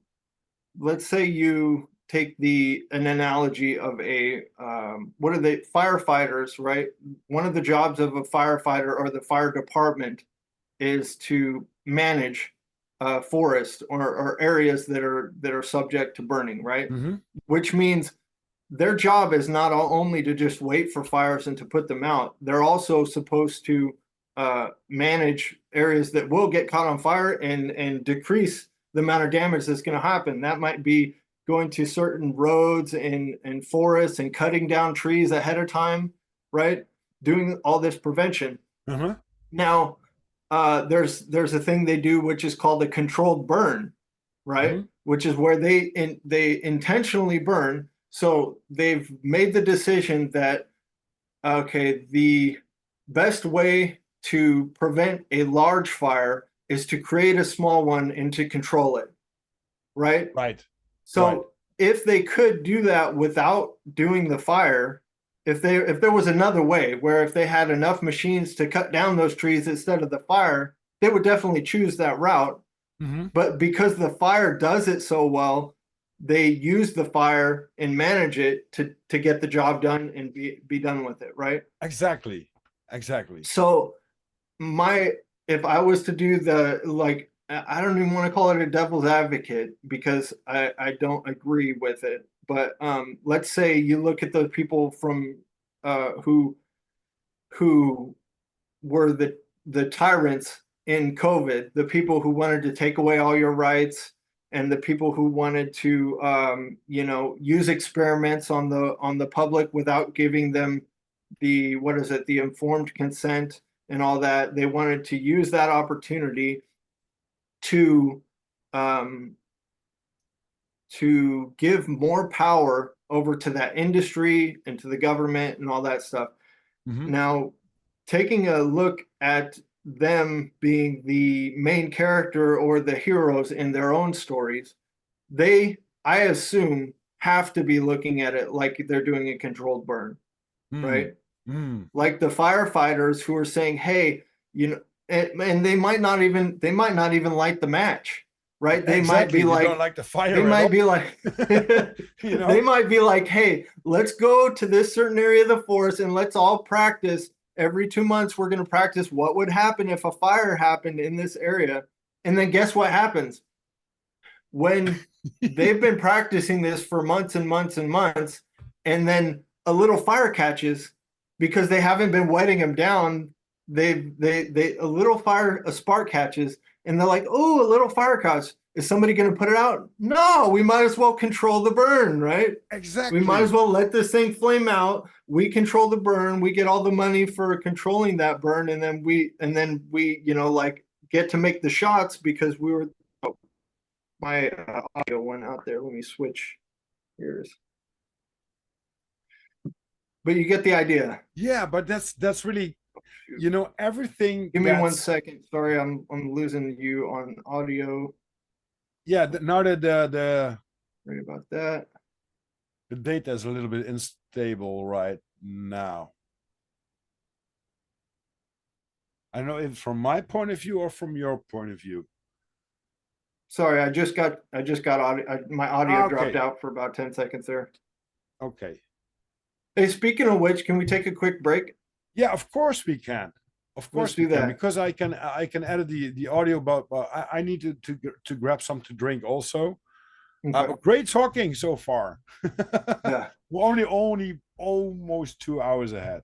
let's say you take the an analogy of a what are they firefighters, right? One of the jobs of a firefighter or the fire department is to manage forest or areas that are subject to burning, right? Mm-hmm. Which means their job is not only to just wait for fires and to put them out. They're also supposed to manage areas that will get caught on fire and decrease the amount of damage that's going to happen. That might be going to certain roads and forests and cutting down trees ahead of time, right? Doing all this prevention. Uh-huh. Now, there's a thing they do which is called a controlled burn, right? Mm-hmm. Which is where they intentionally burn. So they've made the decision that okay, the best way to prevent a large fire is to create a small one and to control it, right? Right. Right. So if they could do that without doing the fire, if there was another way where if they had enough machines to cut down those trees instead of the fire, they would definitely choose that route. Mm-hmm. But because the fire does it so well, they use the fire and manage it to get the job done and be done with it, right? Exactly. Exactly. So my if I was to do the like I don't even want to call it a devil's advocate because I don't agree with it. But let's say you look at the people from who were the tyrants in COVID, the people who wanted to take away all your rights, and the people who wanted to use experiments on the public without giving them the, what is it, the informed consent and all that. They wanted to use that opportunity to um, give more power over to that industry and to the government and all that stuff. Mm-hmm. Now, taking a look at them being the main character or the heroes in their own stories, they, I assume, have to be looking at it like they're doing a controlled burn, Mm. right? Mm. Like the firefighters who are saying, "Hey, you know," and they might not even light the match, right? Exactly. They don't like the They fire at might all. be like, You they know? might be like, "Hey, let's go to this certain area of the forest and let's all practice. Every 2 months, we're going to practice what would happen if a fire happened in this area." And then guess what happens? When they've been practicing this for months and months and months, and then a little fire catches because they haven't been wetting them down. They a little fire, a spark catches, and they're like, "Oh, a little fire catch. Is somebody going to put it out?" No, we might as well control the burn, right? We might as Exactly. well let this thing flame out. We control the burn. We get all the money for controlling that burn, and then we like get to make the shots because we were. Oh, my audio went out there. Let me switch ears. But you get the idea. Yeah, but that's really, you know, everything Give me one that's, second. Sorry, I'm losing you on audio. yeah, now that Sorry about that. the data is a little bit unstable right now. I don't know if from my point of view or from your point of view. Sorry, I just got audio. My audio dropped Okay. out for about 10 seconds there. Okay. Hey, speaking of which, can we take a quick break? Yeah, of course we can. Of Let's course we do can, that. because I can edit the audio, but I need to grab some to drink also. Okay. Great talking so far. Yeah. We're only almost 2 hours ahead.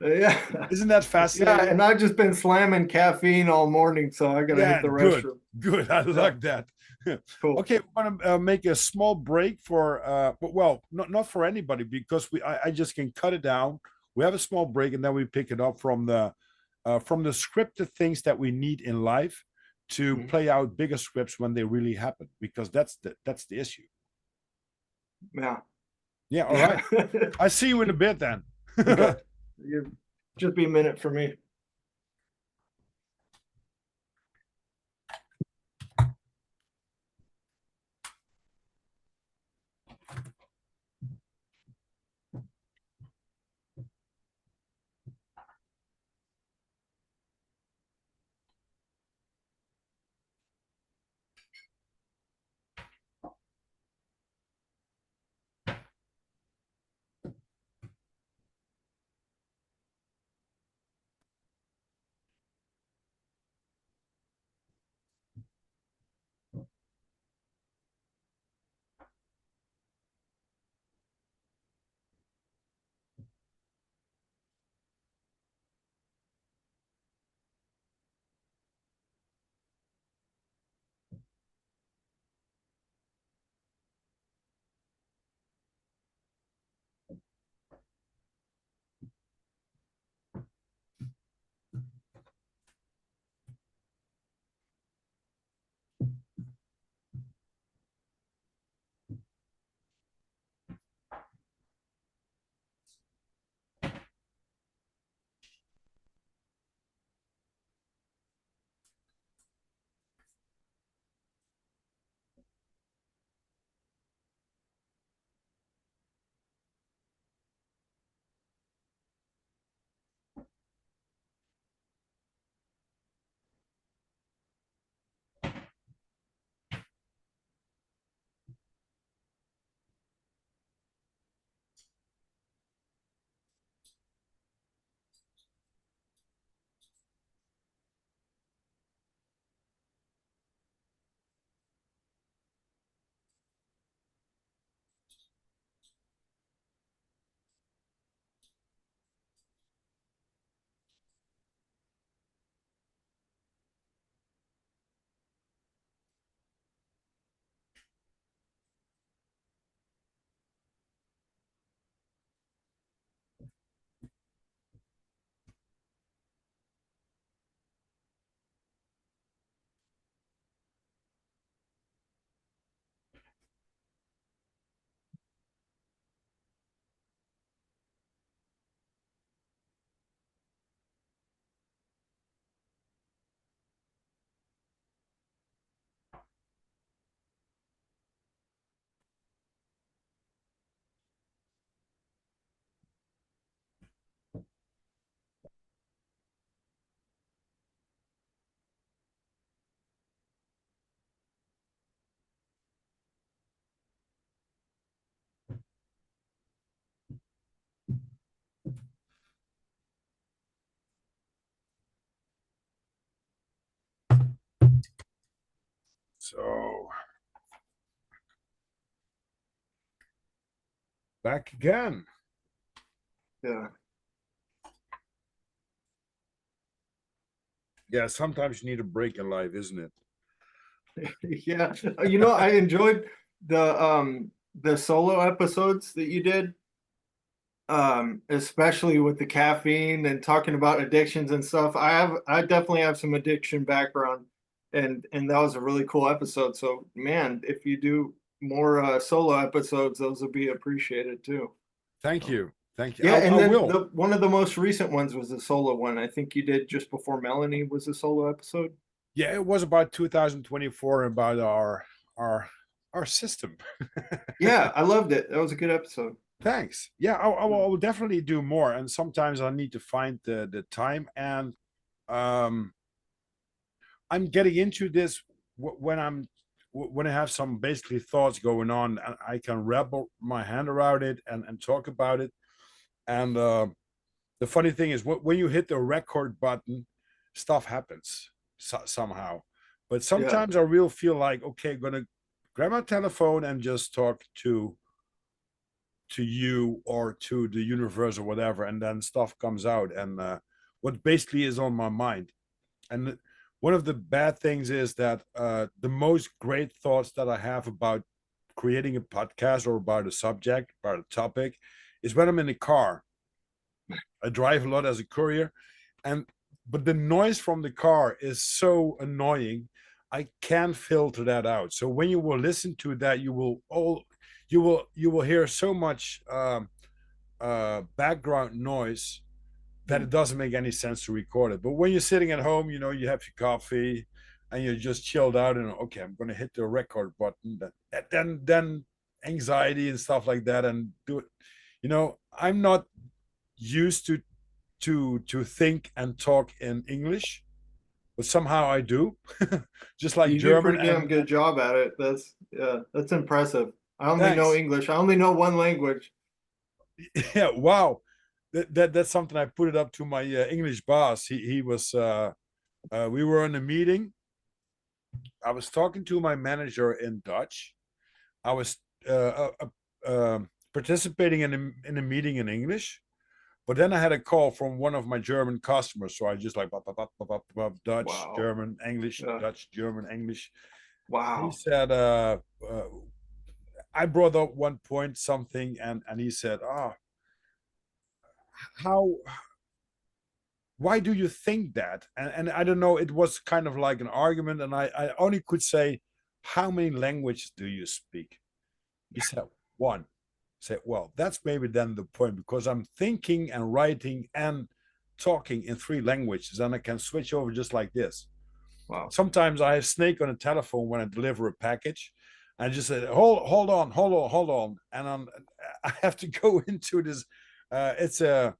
Yeah. Isn't that Yeah. fascinating? And I've just been slamming caffeine all morning, so I gotta hit Yeah, the good, restroom. good. I Yeah. like that. Cool. Okay, we're gonna make a small break for well, not for anybody, because I just can cut it down. We have a small break, and then we pick it up from the scripted things that we need in life to Mhm. play out bigger scripts when they really happen, because that's the issue. Yeah. Yeah, all right. Yeah. I see you in a bit then. Okay. You just be a minute for me. So back again. Yeah. Yeah, sometimes you need a break in life, isn't it? Yeah. I enjoyed the solo episodes that you did, especially with the caffeine and talking about addictions and stuff. I definitely have some addiction background, and that was a really cool episode. So man, if you do more solo episodes, those will be appreciated too. Thank So, you. Thank you. yeah, I and then will. the one of the most recent ones was a solo one. I think you did just before Melanie was a solo episode. Yeah, it was about 2024, about our our system. Yeah, I loved it. That was a good episode. Thanks. Yeah, I will definitely do more. And sometimes I need to find the time. And um, I'm getting into this when when I have some basically thoughts going on, and I can wrap my hand around it and talk about it. And the funny thing is, when you hit the record button, stuff happens somehow. But Yeah. sometimes I really feel like, okay, I'm gonna grab my telephone and just talk to you or to the universe or whatever, and then stuff comes out, and what basically is on my mind. And one of the bad things is that the most great thoughts that I have about creating a podcast or about a subject, about a topic, is when I'm in the car. I drive a lot as a courier, and but the noise from the car is so annoying. I can't filter that out. So when you will listen to that, you will hear so much background noise that Hmm. it doesn't make any sense to record it. But when you're sitting at home, you have your coffee and you're just chilled out, and okay, I'm going to hit the record button. Then anxiety and stuff like that, and do it. I'm not used to think and talk in English, but somehow I do, just like You do a German. pretty damn And good job at it. That's impressive. I only know thanks. English. I only know one language. Yeah, wow. That's something I put it up to my English boss. He was we were in a meeting. I was talking to my manager in Dutch. I was participating in a meeting in English, but then I had a call from one of my German customers. So I just like Dutch, Wow. German, English, Yeah. Dutch, German, English. He Wow. said, I brought up one point something, and he said, how why do you think that? And I don't know, it was kind of like an argument, and I only could say, how many languages do you speak? He said, one. I said, well, that's maybe then the point, because I'm thinking and writing and talking in three languages, and I can switch over just like this. Wow. Sometimes I have Snake on the telephone when I deliver a package. I just said, hold on, and I have to go into this. It's a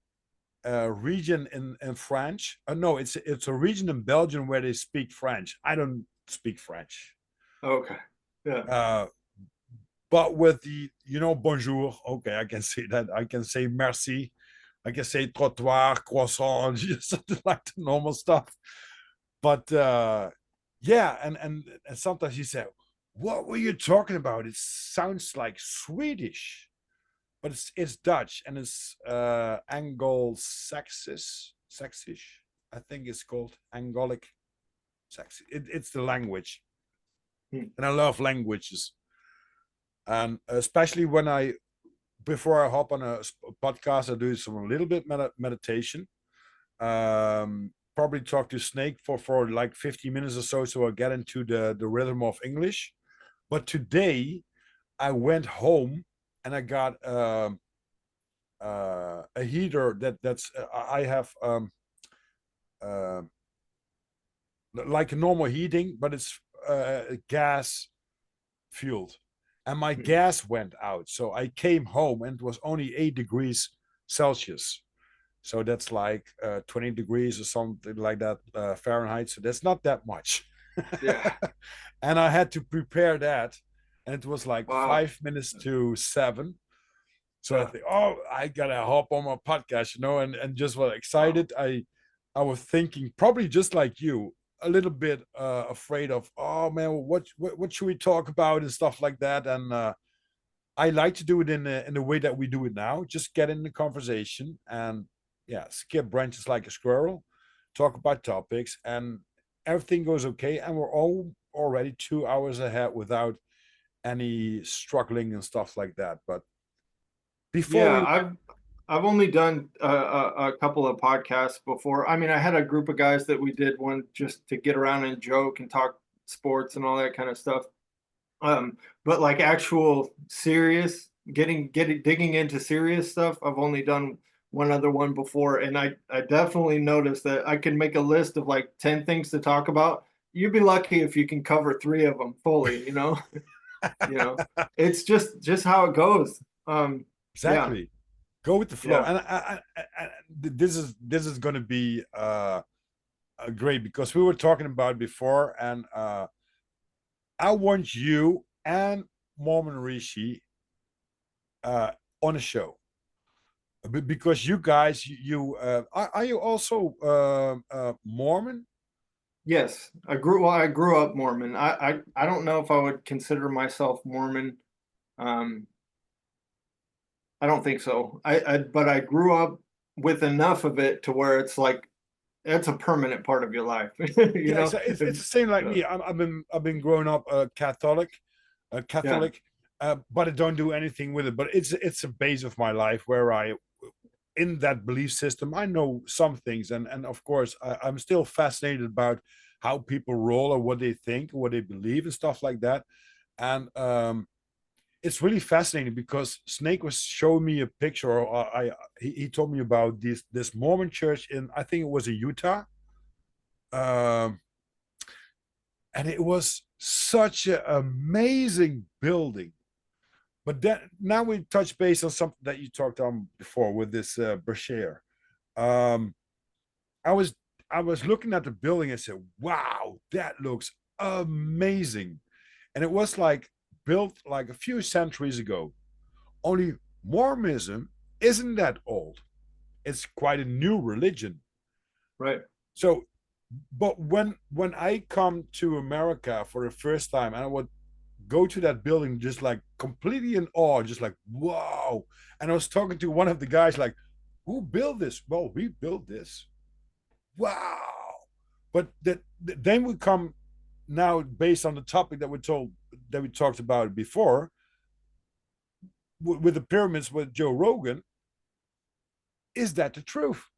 region in French. No, it's a region in Belgium where they speak French. I don't speak French. Okay. Yeah. Uh, but with the bonjour, okay, I can say that. I can say merci. I can say trottoir, croissant, just something like the normal stuff. But yeah, and sometimes he said, "What were you talking about? It sounds like Swedish." But it's Dutch, and it's Saxish. I think it's called Angolic Saxish. It's the language, Hmm. and I love languages, and especially when before I hop on a podcast, I do some a little bit meditation. Probably talk to Snake for like 50 minutes or so, so I get into the rhythm of English. But today I went home and I got a heater that's I have uh, like a normal heating, but it's gas fueled, and my Hmm. gas went out. So I came home and it was only 8 degrees Celsius. So that's like 20 degrees or something like that Fahrenheit. So that's not that much. Yeah. And I had to prepare that, and it was like Wow. 5 minutes to 7. So I Yeah. think, oh, I gotta hop on my podcast, and just was Wow. excited. I was thinking probably just like you. a little bit afraid of, oh man, what should we talk about and stuff like that. And I like to do it in the way that we do it now. Just get in the conversation and yeah, skip branches like a squirrel, talk about topics, and everything goes okay. And we're all already 2 hours ahead without any struggling and stuff like that. But before Yeah, we, I've only done a couple of podcasts before. I mean, I had a group of guys that we did one just to get around and joke and talk sports and all that kind of stuff. But like actual serious, getting digging into serious stuff, I've only done one other one before, and I definitely noticed that I can make a list of like 10 things to talk about. You'd be lucky if you can cover three of them fully, you know. You know, it's just how it goes. Yeah, exactly, go with the flow. yeah, And this is going to be great because we were talking about it before, and I want you and Mormon Rishi uh, on a show because you guys, are you also Mormon? yes. I grew up Mormon. I don't know if I would consider myself Mormon. Um, I don't think so. But I grew up with enough of it to where it's like it's a permanent part of your life. You Yeah, know? it's the same like Yeah, me. I've been growing up Catholic, yeah, Catholic, but I don't do anything with it. But it's a base of my life where I, in that belief system, I know some things, and of course I'm still fascinated about how people roll or what they think, what they believe, and stuff like that. And it's really fascinating because Snake was showing me a picture, or he told me about this Mormon church in, I think it was in Utah. Um, and it was such an amazing building. But then now we touch base on something that you talked on before with this Brashear. Um, I was I was looking at the building and said, "Wow, that looks amazing," and it was like built like a few centuries ago. Only Mormonism isn't that old; it's quite a new religion. right. So, but when I come to America for the first time, and I would go to that building just like completely in awe, just like wow. And I was talking to one of the guys like, "Who built this?" Well, we built this. Wow. But then we come now based on the topic that we talked about before with the pyramids with Joe Rogan. Is that the truth?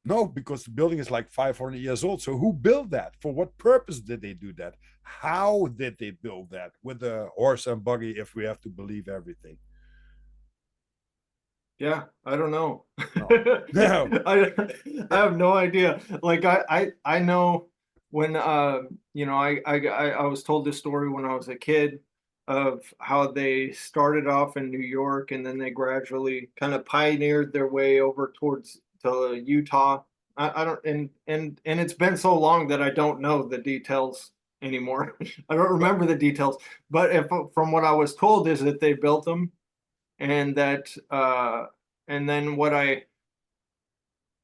No, because the building is like 500 years old. So who built that? For what purpose did they do that? How did they build that with a horse and buggy? If we have to believe everything, Yeah, I don't know. no, no. I have no idea. Like I know when you know I was told this story when I was a kid of how they started off in New York and then they gradually kind of pioneered their way over towards to Utah. I don't and it's been so long that I don't know the details anymore. I don't But remember the details, but if from what I was told is that they built them and that and then what I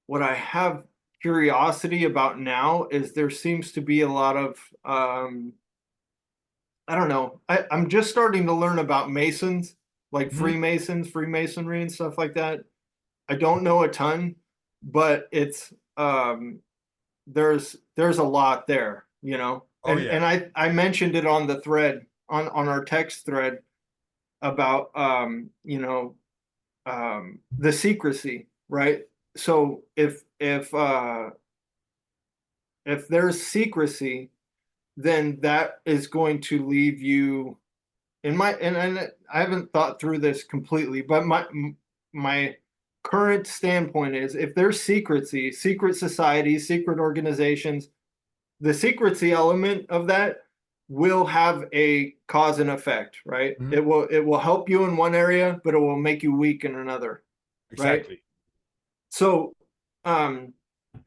have curiosity about now is there seems to be a lot of I don't know. I'm just starting to learn about Masons, like mhm. Freemasons, Freemasonry and stuff like that. I don't know a ton, but it's there's a lot there, you know. Oh And yeah. I mentioned it on the thread on our text thread about you know the secrecy, right? So if there's secrecy, then that is going to leave you in my and I haven't thought through this completely, but my current standpoint is if there's secrecy, secret societies, secret organizations, the secrecy element of that will have a cause and effect, right? Mhm. It will help you in one area, but it will make you weak in another, right? Exactly. So, um,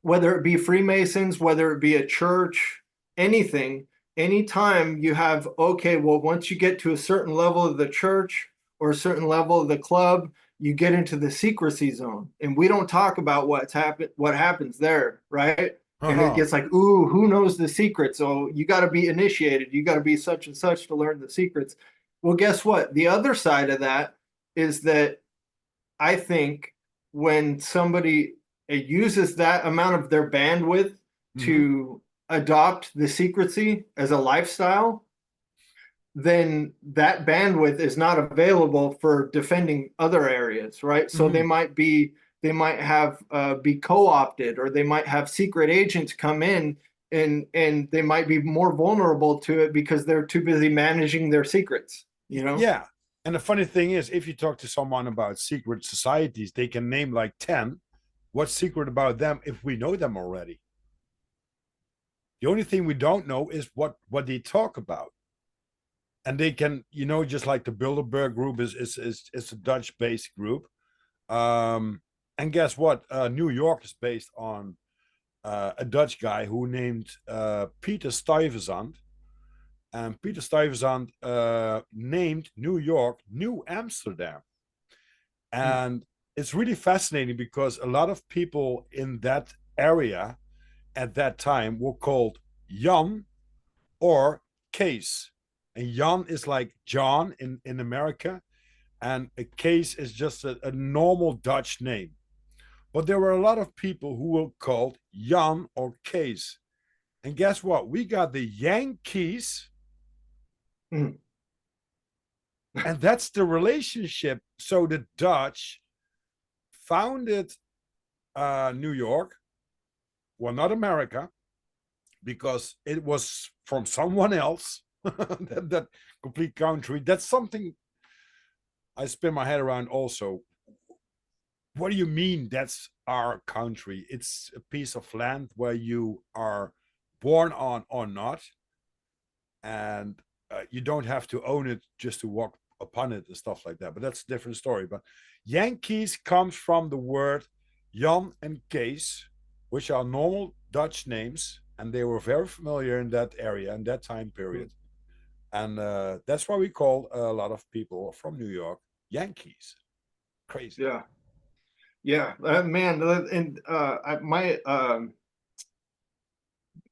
whether it be Freemasons, whether it be a church, anything, anytime you have, okay, well, once you get to a certain level of the church or a certain level of the club, you get into the secrecy zone. And we don't talk about what happens there, right? And it Uh-huh. gets like, ooh, who knows the secrets? So you got to be initiated. You got to be such and such to learn the secrets. Well, guess what? The other side of that is that I think when somebody uses that amount of their bandwidth Hmm. to adopt the secrecy as a lifestyle, then that bandwidth is not available for defending other areas, right? So Hmm. they might have be co-opted, or they might have secret agents come in, and they might be more vulnerable to it because they're too busy managing their secrets, you know? Yeah. And the funny thing is, if you talk to someone about secret societies, they can name like 10. What's secret about them if we know them already? The only thing we don't know is what they talk about. And they can, just like the Bilderberg group is a Dutch-based group. And guess what? New York is based on a Dutch guy who named Peter Stuyvesant. And Peter Stuyvesant named New York New Amsterdam. Hmm. And it's really fascinating because a lot of people in that area at that time were called Jan or Kees. And Jan is like John in America, and a Kees is just a normal Dutch name. But there were a lot of people who were called Jan or Kees. And guess what? We got the Yankees, Hmm. and that's the relationship. So the Dutch founded New York, well, not America, because it was from someone else. that complete country. That's something I spin my head around also. What do you mean that's our country? It's a piece of land where you are born on or not, and you don't have to own it just to walk upon it and stuff like that. But that's a different story. But Yankees comes from the word Jan and Kees, which are normal Dutch names, and they were very familiar in that area in that time period. And that's why we call a lot of people from New York Yankees. Crazy. Yeah. Yeah, man, and my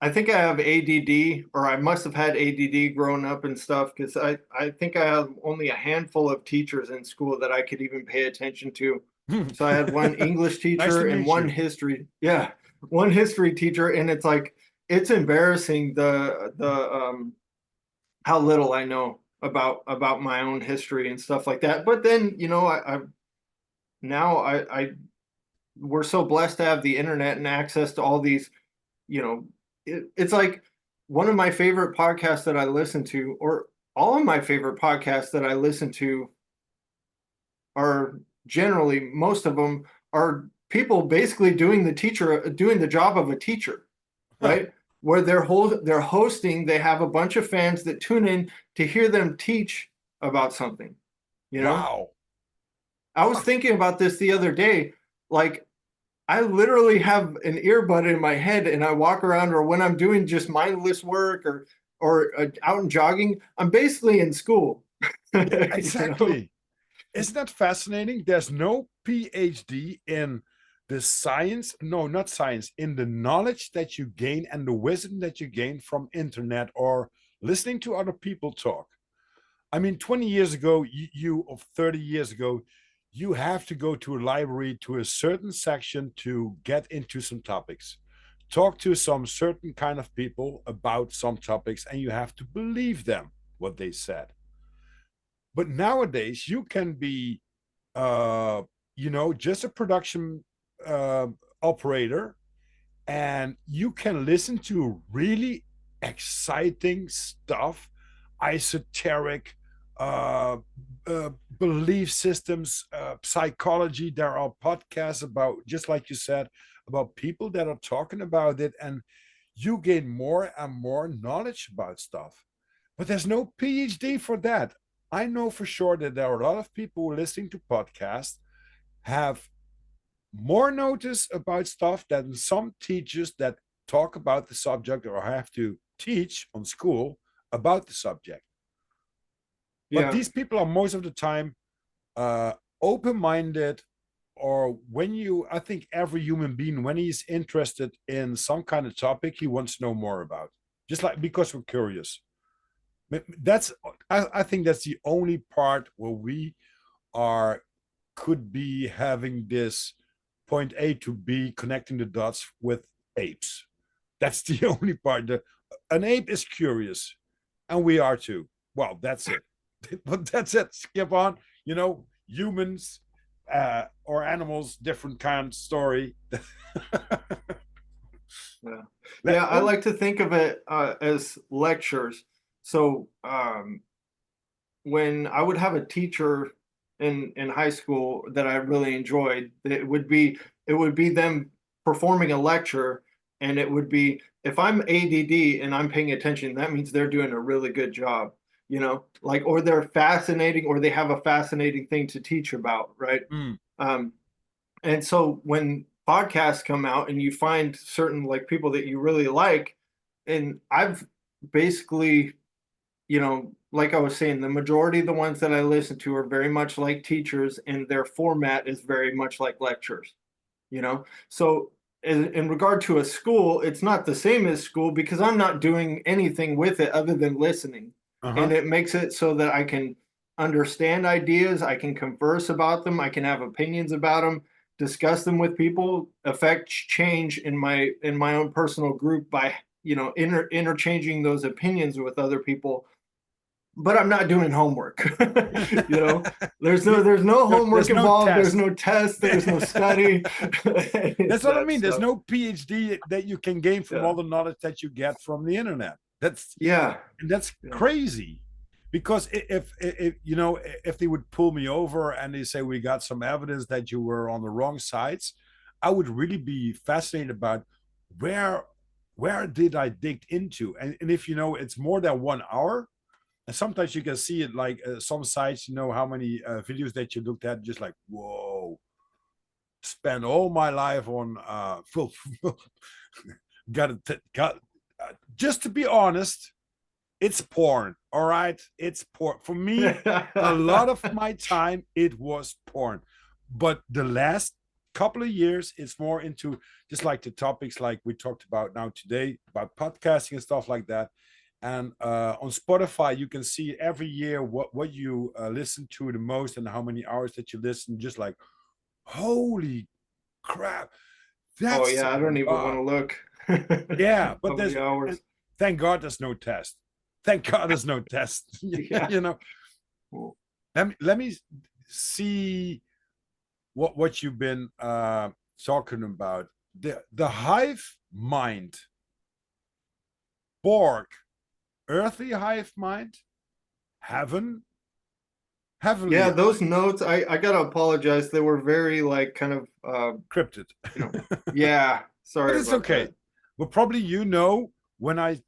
I think I have ADD, or I must have had ADD growing up and stuff, because I think I have only a handful of teachers in school that I could even pay attention to. So I had one English Nice to teacher and meet one you. history, yeah, one history teacher, and it's like it's embarrassing the how little I know about my own history and stuff like that. But then, I now I we're so blessed to have the internet and access to all these, it's like one of my favorite podcasts that I listen to, or all of my favorite podcasts that I listen to, are generally, most of them are people basically doing the job of a teacher, right? Where they're hosting, they have a bunch of fans that tune in to hear them teach about something, you know? Wow. I was thinking about this the other day, like I literally have an earbud in my head and I walk around, or when I'm doing just mindless work, or out and jogging, I'm basically in school. Yeah, you know? exactly. Isn't that fascinating? There's no PhD in the science, no, not science, in the knowledge that you gain and the wisdom that you gain from internet or listening to other people talk. I mean, 20 years ago, or 30 years ago, you have to go to a library to a certain section to get into some topics. Talk to some certain kind of people about some topics, and you have to believe them, what they said. But nowadays, you can be, uh, just a production uh, operator, and you can listen to really exciting stuff, esoteric uh, belief systems, psychology. There are podcasts about, just like you said, about people that are talking about it, and you gain more and more knowledge about stuff. But there's no PhD for that. I know for sure that there are a lot of people who are listening to podcasts have more notice about stuff than some teachers that talk about the subject or have to teach on school about the subject. But Yeah. these people are most of the time open minded, or when you, I think every human being, when he's interested in some kind of topic, he wants to know more about, just like because we're curious. That's, I think that's the only part where we are, could be having this point A to B, connecting the dots with apes. That's the only part. An ape is curious, and we are too. Well, that's it. But that's it. Skip on. Humans or animals, different kind of story. Yeah. Let, Yeah, I oh, like to think of it as lectures. So when I would have a teacher in high school that I really enjoyed, it would be them performing a lecture, and it would be, if I'm ADD and I'm paying attention, that means they're doing a really good job, like, or they're fascinating, or they have a fascinating thing to teach about, right? mm, Um, and so when podcasts come out and you find certain like people that you really like, and I've basically, like I was saying, the majority of the ones that I listen to are very much like teachers, and their format is very much like lectures, So in regard to a school, it's not the same as school because I'm not doing anything with it other than listening. uh-huh. And it makes it so that I can understand ideas, I can converse about them, I can have opinions about them, discuss them with people, affect change in my own personal group by, interchanging those opinions with other people, but I'm not doing homework. you know, there's no homework There's no involved. There's test. no test. There's no study. That's It's what I that mean. There's stuff. no PhD that you can gain from Yeah. all the knowledge that you get from the internet. That's Yeah. and that's Yeah. crazy. Because if they would pull me over and they say we got some evidence that you were on the wrong sides, I would really be fascinated about where where did I dig into, and if it's more than 1 hour, and sometimes you can see it like some sites, how many videos that you looked at, just like whoa, spend all my life on full. Got just to be honest, it's porn. All right, it's porn for me. A lot of my time it was porn, but the last couple of years it's more into just like the topics like we talked about now today, about podcasting and stuff like that. And on Spotify you can see every year what you listen to the most and how many hours that you listen, just like holy crap, Oh that's yeah, I a don't even want lot. to look. Yeah, but How many there's, and hours? thank God there's no test. Thank God there's no test. Yeah. you know, Cool. let me see what you've been talking about. The hive mind, Borg, earthly hive mind, heaven, heavenly Yeah, those hive, notes, I gotta apologize. They were very like kind of cryptid. you know, yeah, But sorry it's about okay. that. But probably when I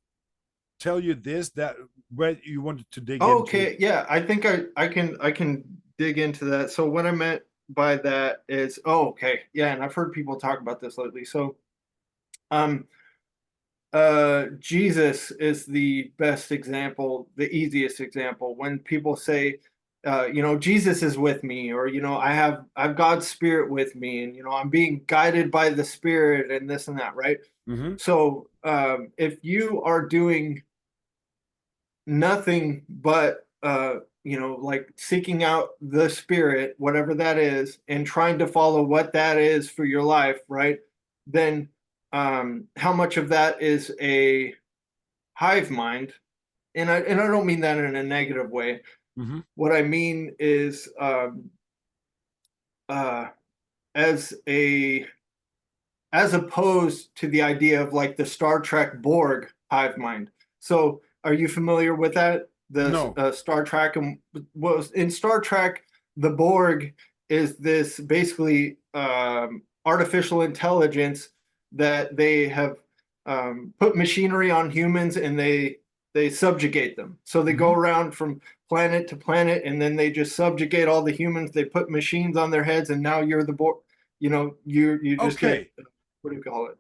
tell you this, that where you wanted to dig into. Okay, yeah, I think I can dig into that. So what I meant by that is, oh, okay, yeah, and I've heard people talk about this lately. So um Jesus is the best example, the easiest example when people say, Jesus is with me, or I've God's spirit with me, and I'm being guided by the spirit and this and that, right? Mhm. So if you are doing nothing but like seeking out the spirit, whatever that is, and trying to follow what that is for your life, right? Then how much of that is a hive mind? And I don't mean that in a negative way. Mhm. What I mean is uh as a as opposed to the idea of like the Star Trek Borg hive mind. So, are you familiar with that? The No. Star Trek, and was in Star Trek, the Borg is this basically artificial intelligence that they have put machinery on humans, and they subjugate them. So they go Mhm. around from planet to planet, and then they just subjugate all the humans. They put machines on their heads, and now you're the Borg. You just get, Okay. what do you call it?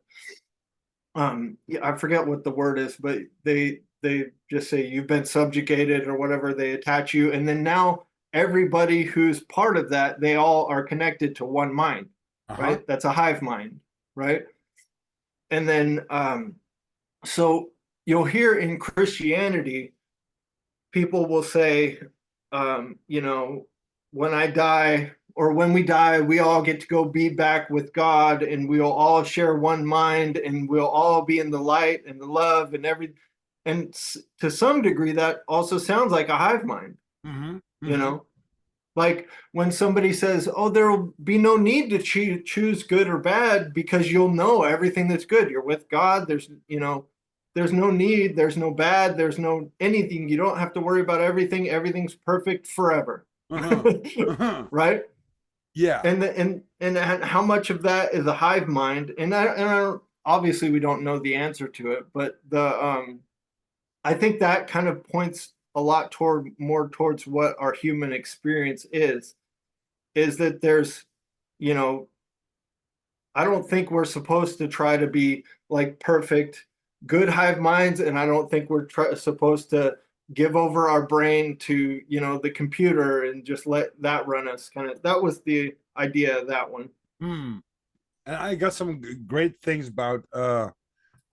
Yeah, I forget what the word is, but they just say you've been subjugated or whatever. They attach you, and then now everybody who's part of that, they all are connected to one mind, Uh-huh. right? That's a hive mind, right? And then so you'll hear in Christianity, people will say, you know, when I die or when we die, we all get to go be back with God, and we'll all share one mind, and we'll all be in the light and the love and every. And to some degree, that also sounds like a hive mind, Mm-hmm. you Mm-hmm. know, like when somebody says, "Oh, there will be no need to choose good or bad because you'll know everything that's good. You're with God. There's, you know, there's no need. There's no bad. There's no anything. You don't have to worry about everything. Everything's perfect forever." Uh-huh. Uh-huh. Right? Yeah. And how much of that is a hive mind? And I don't, obviously we don't know the answer to it, but the I think that kind of points a lot toward more towards what our human experience is that there's, you know, I don't think we're supposed to try to be like perfect, good hive minds, and I don't think we're supposed to give over our brain to, you know, the computer and just let that run us. Kind of, that was the idea of that one. Hmm. And I got some great things about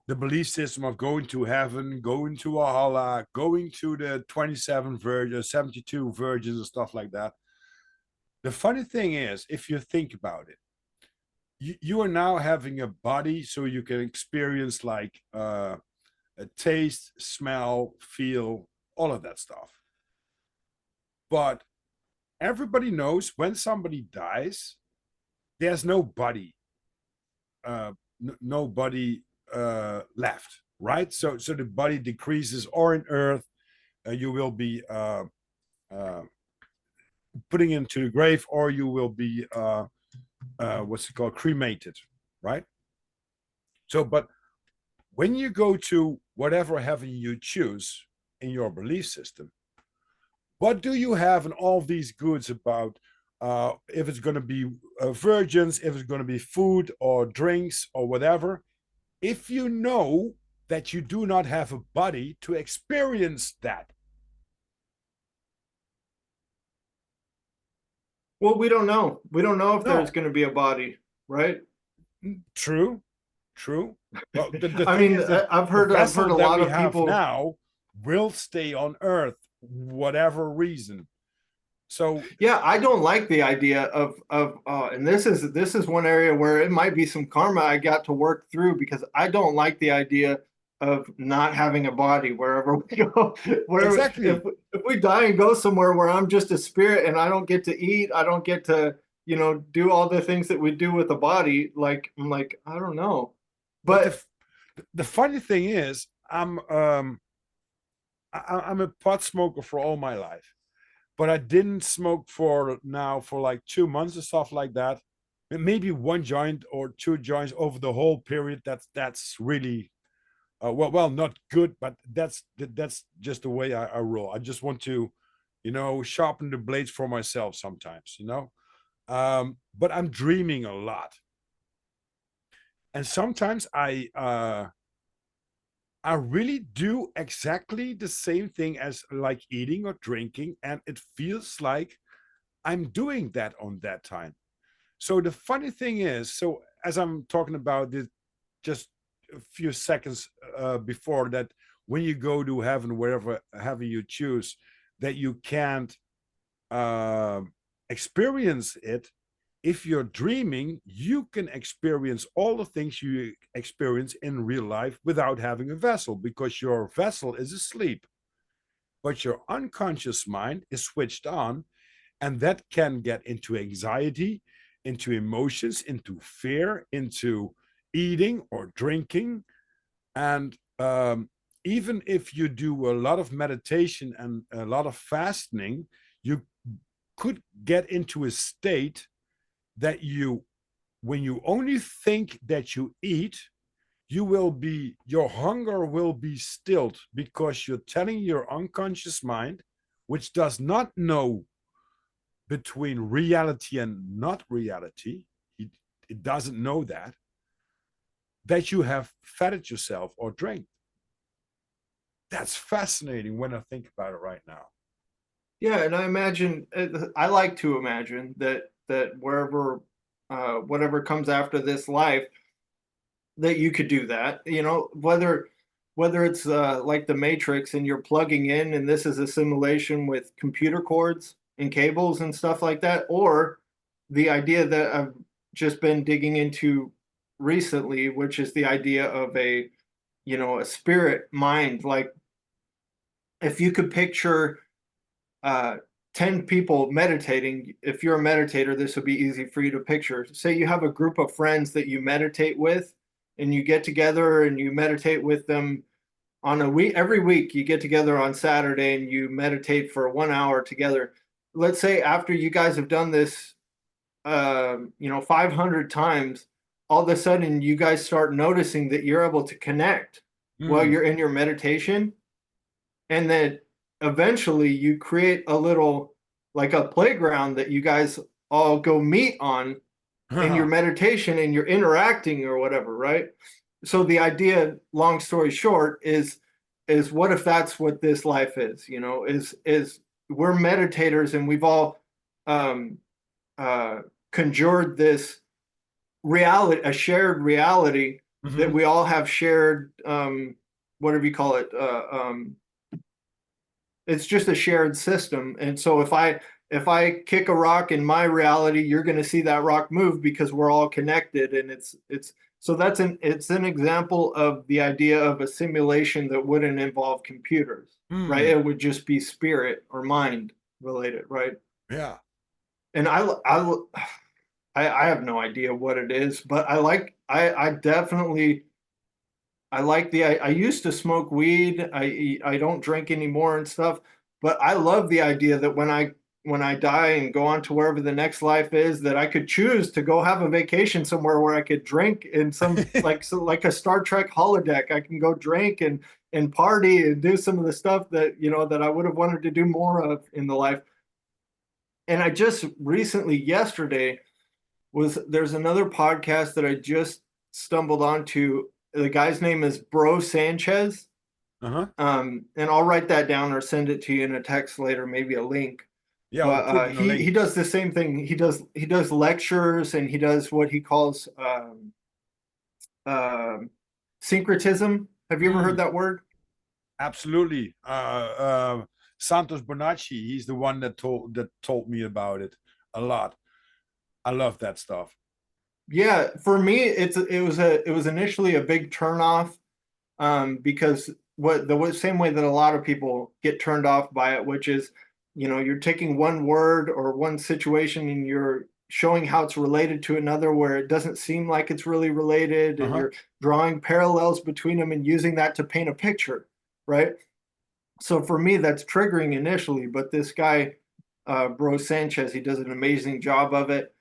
the belief system of going to heaven, going to Valhalla, going to the 27 virgins, 72 virgins, and stuff like that. The funny thing is, if you think about it, you are now having a body so you can experience like a taste, smell, feel, all of that stuff. But everybody knows when somebody dies, there's no body, no body left, right? So the body decreases, or in earth, you will be uh, putting into the grave, or you will be what's it called, cremated, right? So, but when you go to whatever heaven you choose in your belief system, what do you have in all these goods about if it's going to be virgins, if it's going to be food or drinks or whatever, if you know that you do not have a body to experience that? Well, we don't know. We don't know if there's No. going to be a body, right? True, true. Well, the I thing mean, is that the I've heard vessel a that lot we of have people. now will stay on Earth, whatever reason. So, Yeah, I don't like the idea of and this is one area where it might be some karma I got to work through, because I don't like the idea of not having a body wherever we go. Where exactly. if we die and go somewhere where I'm just a spirit and I don't get to eat, I don't get to, you know, do all the things that we do with a body, like I'm like, I don't know. But But the funny thing is, I'm a pot smoker for all my life, but I didn't smoke for now for like 2 months or stuff like that. Maybe one joint or two joints over the whole period. That's really well, not good, but that's just the way I roll. I just want to, sharpen the blades for myself sometimes, but I'm dreaming a lot, and sometimes I really do exactly the same thing as like eating or drinking, and it feels like I'm doing that on that time. So the funny thing is, so as I'm talking about this just a few seconds before that, when you go to heaven, wherever heaven you choose, that you can't uh, experience it. If you're dreaming, you can experience all the things you experience in real life without having a vessel, because your vessel is asleep, but your unconscious mind is switched on, and that can get into anxiety, into emotions, into fear, into eating or drinking. And even if you do a lot of meditation and a lot of fasting, you could get into a state that when you only think that you eat, your hunger will be stilled, because you're telling your unconscious mind, which does not know between reality and not reality, it doesn't know that you have fed yourself or drank. That's fascinating when I think about it right now. Yeah, and I imagine I like to imagine that wherever whatever comes after this life, that you could do that. You know, whether it's like the Matrix and you're plugging in and this is a simulation with computer cords and cables and stuff like that, or the idea that I've just been digging into recently, which is the idea of a, you know, a spirit mind. Like if you could picture uh 10 people meditating, if you're a meditator, this would be easy for you to picture. Say you have a group of friends that you meditate with, and you get together and you meditate with them on a week. Every week you get together on Saturday and you meditate for 1 hour together. Let's say after you guys have done this, you know, 500 times, all of a sudden you guys start noticing that you're able to connect while Hmm. you're in your meditation, and then eventually you create a little, like a playground that you guys all go meet on in your meditation and you're interacting or whatever, right? So the idea, long story short, is what if that's what this life is, you know, is we're meditators and we've all um uh conjured this reality, a shared reality, that Hmm. we all have shared, whatever you call it, it's just a shared system. And so if I kick a rock in my reality, you're going to see that rock move because we're all connected. And it's so it's an example of the idea of a simulation that wouldn't involve computers, right? Hmm. It would just be spirit or mind related, right? Yeah. And I have no idea what it is, but I definitely, I like I used to smoke weed. I don't drink anymore and stuff, but I love the idea that when I die and go on to wherever the next life is, that I could choose to go have a vacation somewhere where I could drink in some, like, so like a Star Trek holodeck. I can go drink and party and do some of the stuff that, you know, that I would have wanted to do more of in the life. And I just recently, yesterday, was there's another podcast that I just stumbled onto. The guy's name is Bro Sanchez. Uh-huh. And I'll write that down or send it to you in a text later, maybe a link. Yeah, we'll But put in a he link. does the same thing. He does lectures, and he does what he calls um, syncretism. Have you ever heard Mm, that word? absolutely. Santos Bonacci, he's the one that told me about it a lot. I love that stuff. Yeah, for me, it was initially a big turnoff, because same way that a lot of people get turned off by it, which is, you know, you're taking one word or one situation and you're showing how it's related to another where it doesn't seem like it's really related, and Uh-huh. you're drawing parallels between them and using that to paint a picture, right? So for me, that's triggering initially, but this guy, Bro Sanchez, he does an amazing job of it,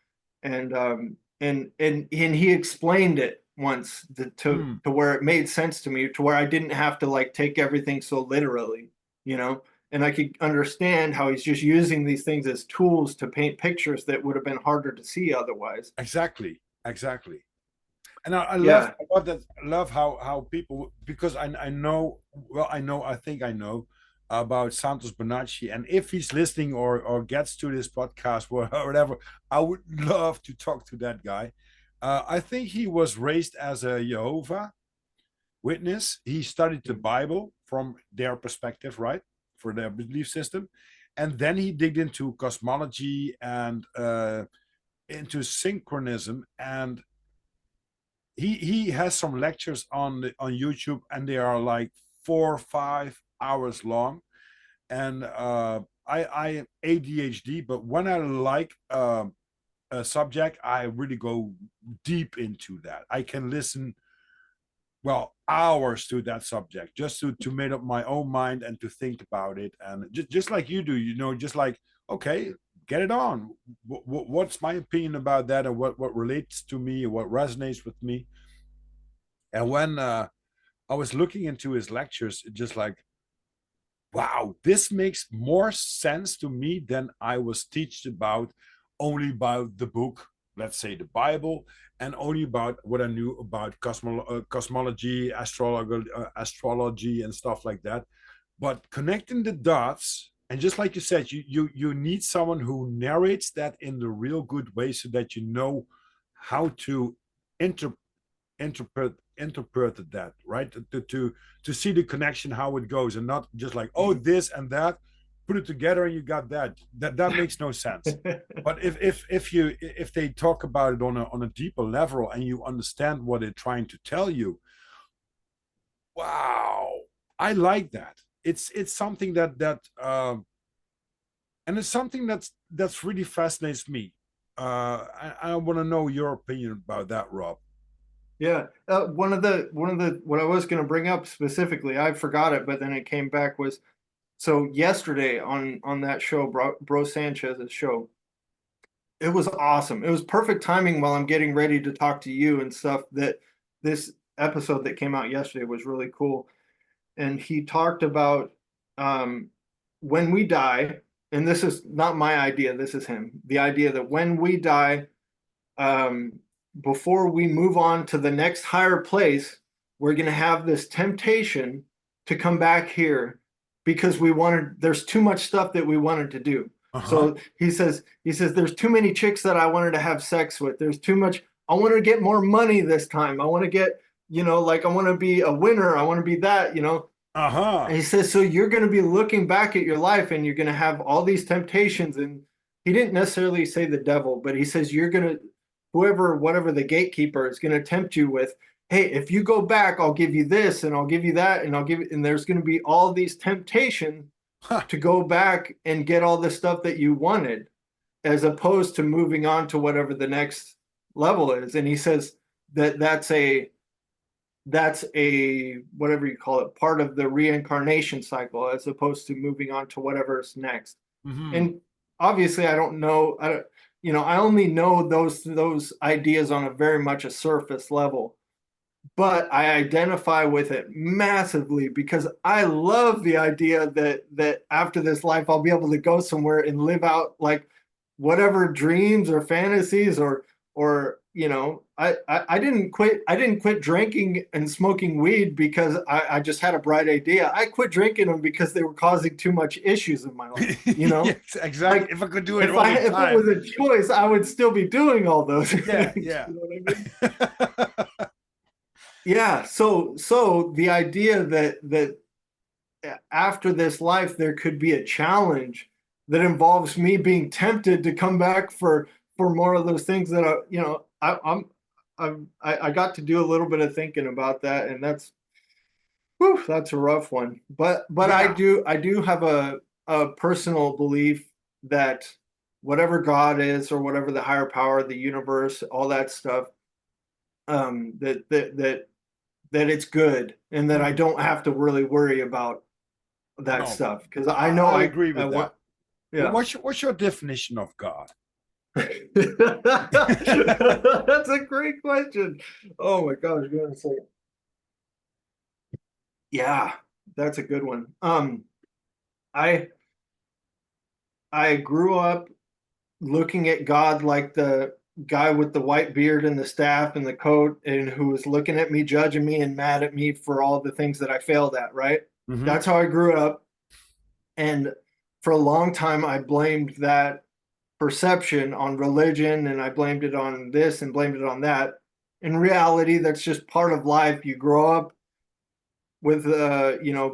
and he explained it once Hmm. to where it made sense to me, to where I didn't have to like take everything so literally, you know, and I could understand how he's just using these things as tools to paint pictures that would have been harder to see otherwise. Exactly. Exactly. And Yeah. I love that. I love how people, because I know, well, I think I know about Santos Bonacci, and if he's listening or gets to this podcast or whatever, I would love to talk to that guy. I think he was raised as a Jehovah Witness. He studied the Bible from their perspective, right, for their belief system, and then he digged into cosmology and into synchronism, and he has some lectures on YouTube, and they are like 4 or 5 hours long. And I am ADHD, but when I like a subject, I really go deep into that. I can listen, well, hours to that subject just to make up my own mind and to think about it, and just like you do, just like, okay, get it on. What's my opinion about that, and what relates to me, what resonates with me. And when I was looking into his lectures, just like, wow, this makes more sense to me than I was taught about, only about the book, let's say the Bible, and only about what I knew about cosmology, astrology, and stuff like that. But connecting the dots, And just like you said, you need someone who narrates that in the real good way, so that you know how to inter, interpret that, right? To see the connection, how it goes, and not just like, oh, this and that, put it together and you got that. That makes no sense. But if they talk about it on a deeper level, and you understand what they're trying to tell you, wow, I like that. It's something and it's something that's really fascinates me. I want to know your opinion about that, Rob. Yeah, what I was going to bring up specifically, I forgot it, but then it came back was so yesterday on that show, Bro Sanchez's show. It was awesome. It was perfect timing while I'm getting ready to talk to you and stuff. That this episode that came out yesterday was really cool, and he talked about um, when we die, and this is not my idea. This is him. The idea that when we die, um, before we move on to the next higher place, we're going to have this temptation to come back here because there's too much stuff that we wanted to do. Uh-huh. So he says, there's too many chicks that I wanted to have sex with. There's too much. I want to get more money this time. I want to get, like I want to be a winner. I want to be that. Uh-huh. And he says, so you're going to be looking back at your life and you're going to have all these temptations. And he didn't necessarily say the devil, but he says, whatever the gatekeeper is going to tempt you with, hey, if you go back, I'll give you this and I'll give you that. And there's going to be all these temptations Huh. to go back and get all the stuff that you wanted, as opposed to moving on to whatever the next level is. And he says that's a whatever you call it, part of the reincarnation cycle, as opposed to moving on to whatever's next. Mm-hmm. And obviously I don't know, I only know those ideas on a very much a surface level, but I identify with it massively because I love the idea that after this life I'll be able to go somewhere and live out like whatever dreams or fantasies or I didn't quit drinking and smoking weed because I just had a bright idea. I quit drinking them because they were causing too much issues in my life. Yes, exactly. Like If I could do it all the if it time. was a choice, I would still be doing all those Yeah, things. yeah. You know what I mean? Yeah. So the idea that after this life there could be a challenge that involves me being tempted to come back for more of those things that I got to do a little bit of thinking about that, and that's a rough one. But Yeah. I do have a personal belief that whatever God is or whatever the higher power, the universe, all that stuff, that it's good and that I Mm. don't have to really worry about that No, stuff because I know I agree I with want. that. Yeah. What's your definition of God? That's a great question. Oh my gosh, give me a second. Yeah, that's a good one. I I grew up looking at God like the guy with the white beard and the staff and the coat, and who was looking at me, judging me, and mad at me for all the things that I failed at, right? Hmm. That's how I grew up. And for a long time, I blamed that perception on religion and I blamed it on this and blamed it on that. In reality, that's just part of life. You grow up with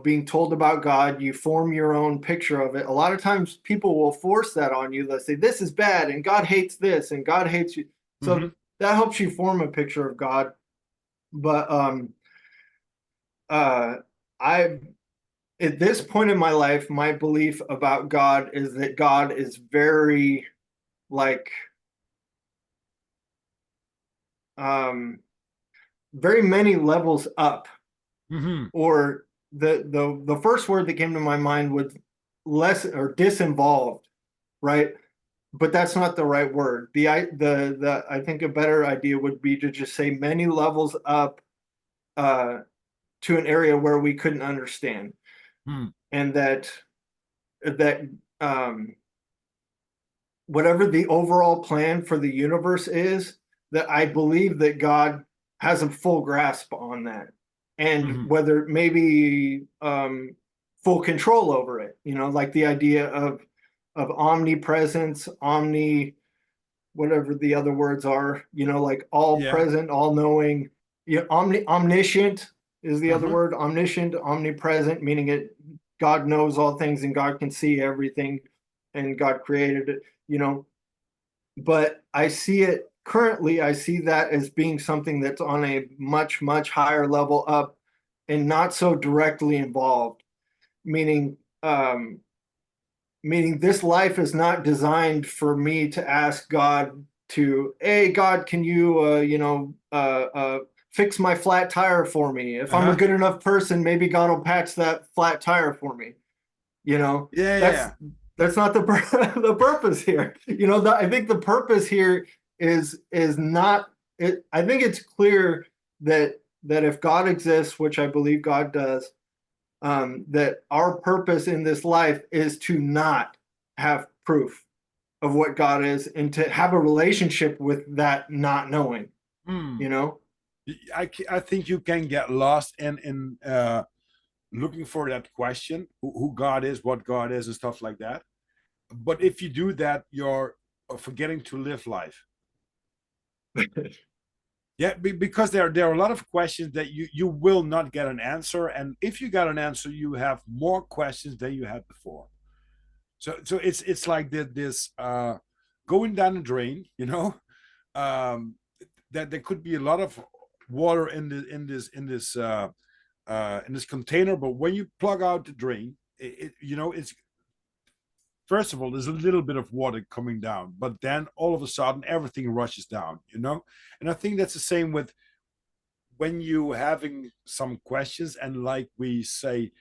being told about God, you form your own picture of it. A lot of times people will force that on you. They'll say this is bad and God hates this and God hates you. Hmm. So that helps you form a picture of God. But uh I at this point in my life, my belief about God is that God is very like um very many levels up, Hmm. or the first word that came to my mind was less or disinvolved, right? But that's not the right word. The I think a better idea would be to just say many levels up, uh, to an area where we couldn't understand, Hmm. and that um, whatever the overall plan for the universe is, that I believe that God has a full grasp on that. And Hmm. whether maybe full control over it. You know, like the idea of omnipresence, whatever the other words are, you know, like all Yeah. present, all knowing, you know, omniscient is the other Mm-hmm. word, omniscient, omnipresent, meaning it God knows all things and God can see everything and God created it, you know. But I see it currently, I see that as being something that's on a much, much higher level up and not so directly involved, meaning meaning this life is not designed for me to ask God to, hey, God, can you, fix my flat tire for me? If I'm a Uh-huh. good enough person, maybe God will patch that flat tire for me. You know, Yeah, that's yeah. that's not the the purpose here. You know, I think the purpose here is not it. I think it's clear that if God exists, which I believe God does, that our purpose in this life is to not have proof of what God is and to have a relationship with that not knowing, Hmm. you know? I think you can get lost in looking for that question, who God is, what God is, and stuff like that. But if you do that, you're forgetting to live life. Yeah, because there are a lot of questions that you will not get an answer, and if you got an answer, you have more questions than you had before. So it's like this going down a drain, you know, um, that there could be a lot of water in this container, but when you plug out the drain, you know, it's first of all, there's a little bit of water coming down, but then all of a sudden everything rushes down, you know. And I think that's the same with when you having some questions, and like we say,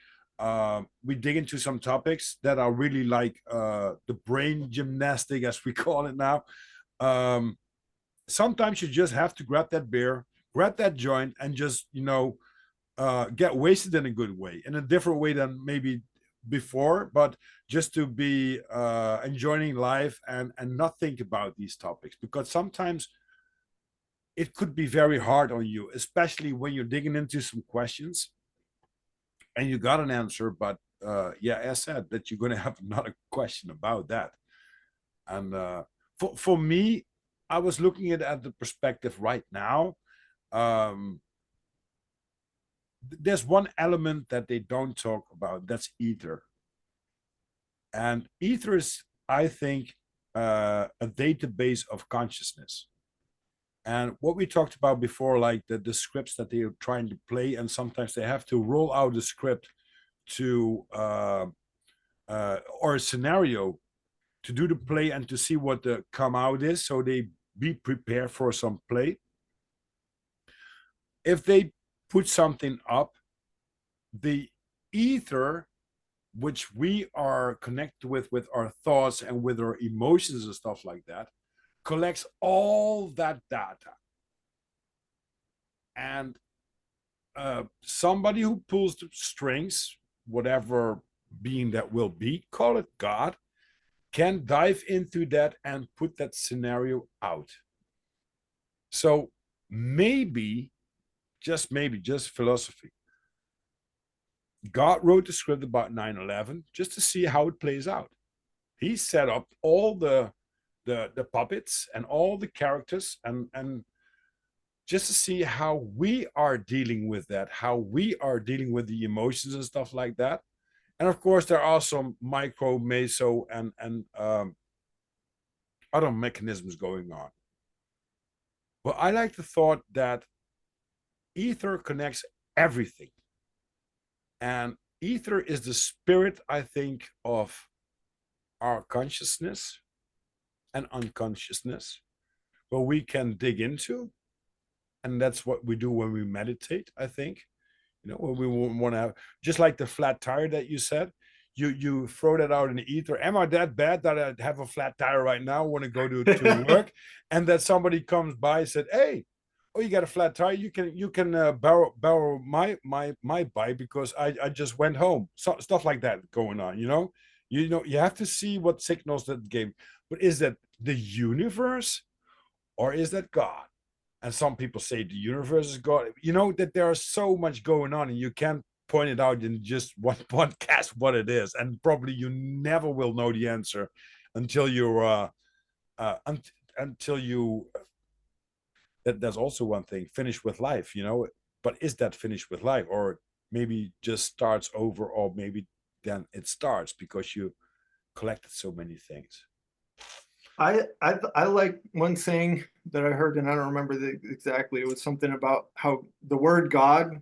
we dig into some topics that are really like the brain gymnastic, as we call it now. um, Sometimes you just have to grab that beer, grab that joint, and just, you know, get wasted in a good way, in a different way than maybe before, but just to be enjoying life and not think about these topics, because sometimes it could be very hard on you, especially when you're digging into some questions and you got an answer, but yeah, as said, that you're going to have another question about that. And for me, I was looking at the perspective right now. um, there's one element that they don't talk about, that's ether. And ether is, I think, a database of consciousness. And what we talked about before, like the scripts that they are trying to play, and sometimes they have to roll out a script to or a scenario to do the play and to see what the come out is, so they be prepared for some play. If they put something up, the ether, which we are connected with our thoughts and with our emotions and stuff like that, collects all that data. And somebody who pulls the strings, whatever being that will be, call it God, can dive into that and put that scenario out. So maybe, just maybe, just philosophy, God wrote the script about 9/11 just to see how it plays out. He set up all the puppets and all the characters, and just to see how we are dealing with that, how we are dealing with the emotions and stuff like that. And of course, there are some micro, meso, and other mechanisms going on. But I like the thought that ether connects everything, and ether is the spirit, I think, of our consciousness and unconsciousness, where we can dig into, and that's what we do when we meditate, I think. You know, when we want to have, just like the flat tire that you said, you throw that out in the ether. Am I that bad that I have a flat tire right now, want to go to work, and that somebody comes by and said, hey, oh, you got a flat tire, you can borrow my bike because I just went home. So, stuff like that going on, you know. You have to see what signals that game. But is that the universe, or is that God? And some people say the universe is God. You know that there is so much going on, and you can't pointed out in just one podcast what it is, and probably you never will know the answer until you're uh, un- until you. That's also one thing. Finish with life, But is that finished with life, or maybe just starts over, or maybe then it starts because you collected so many things. I like one saying that I heard, and I don't remember exactly. It was something about how the word God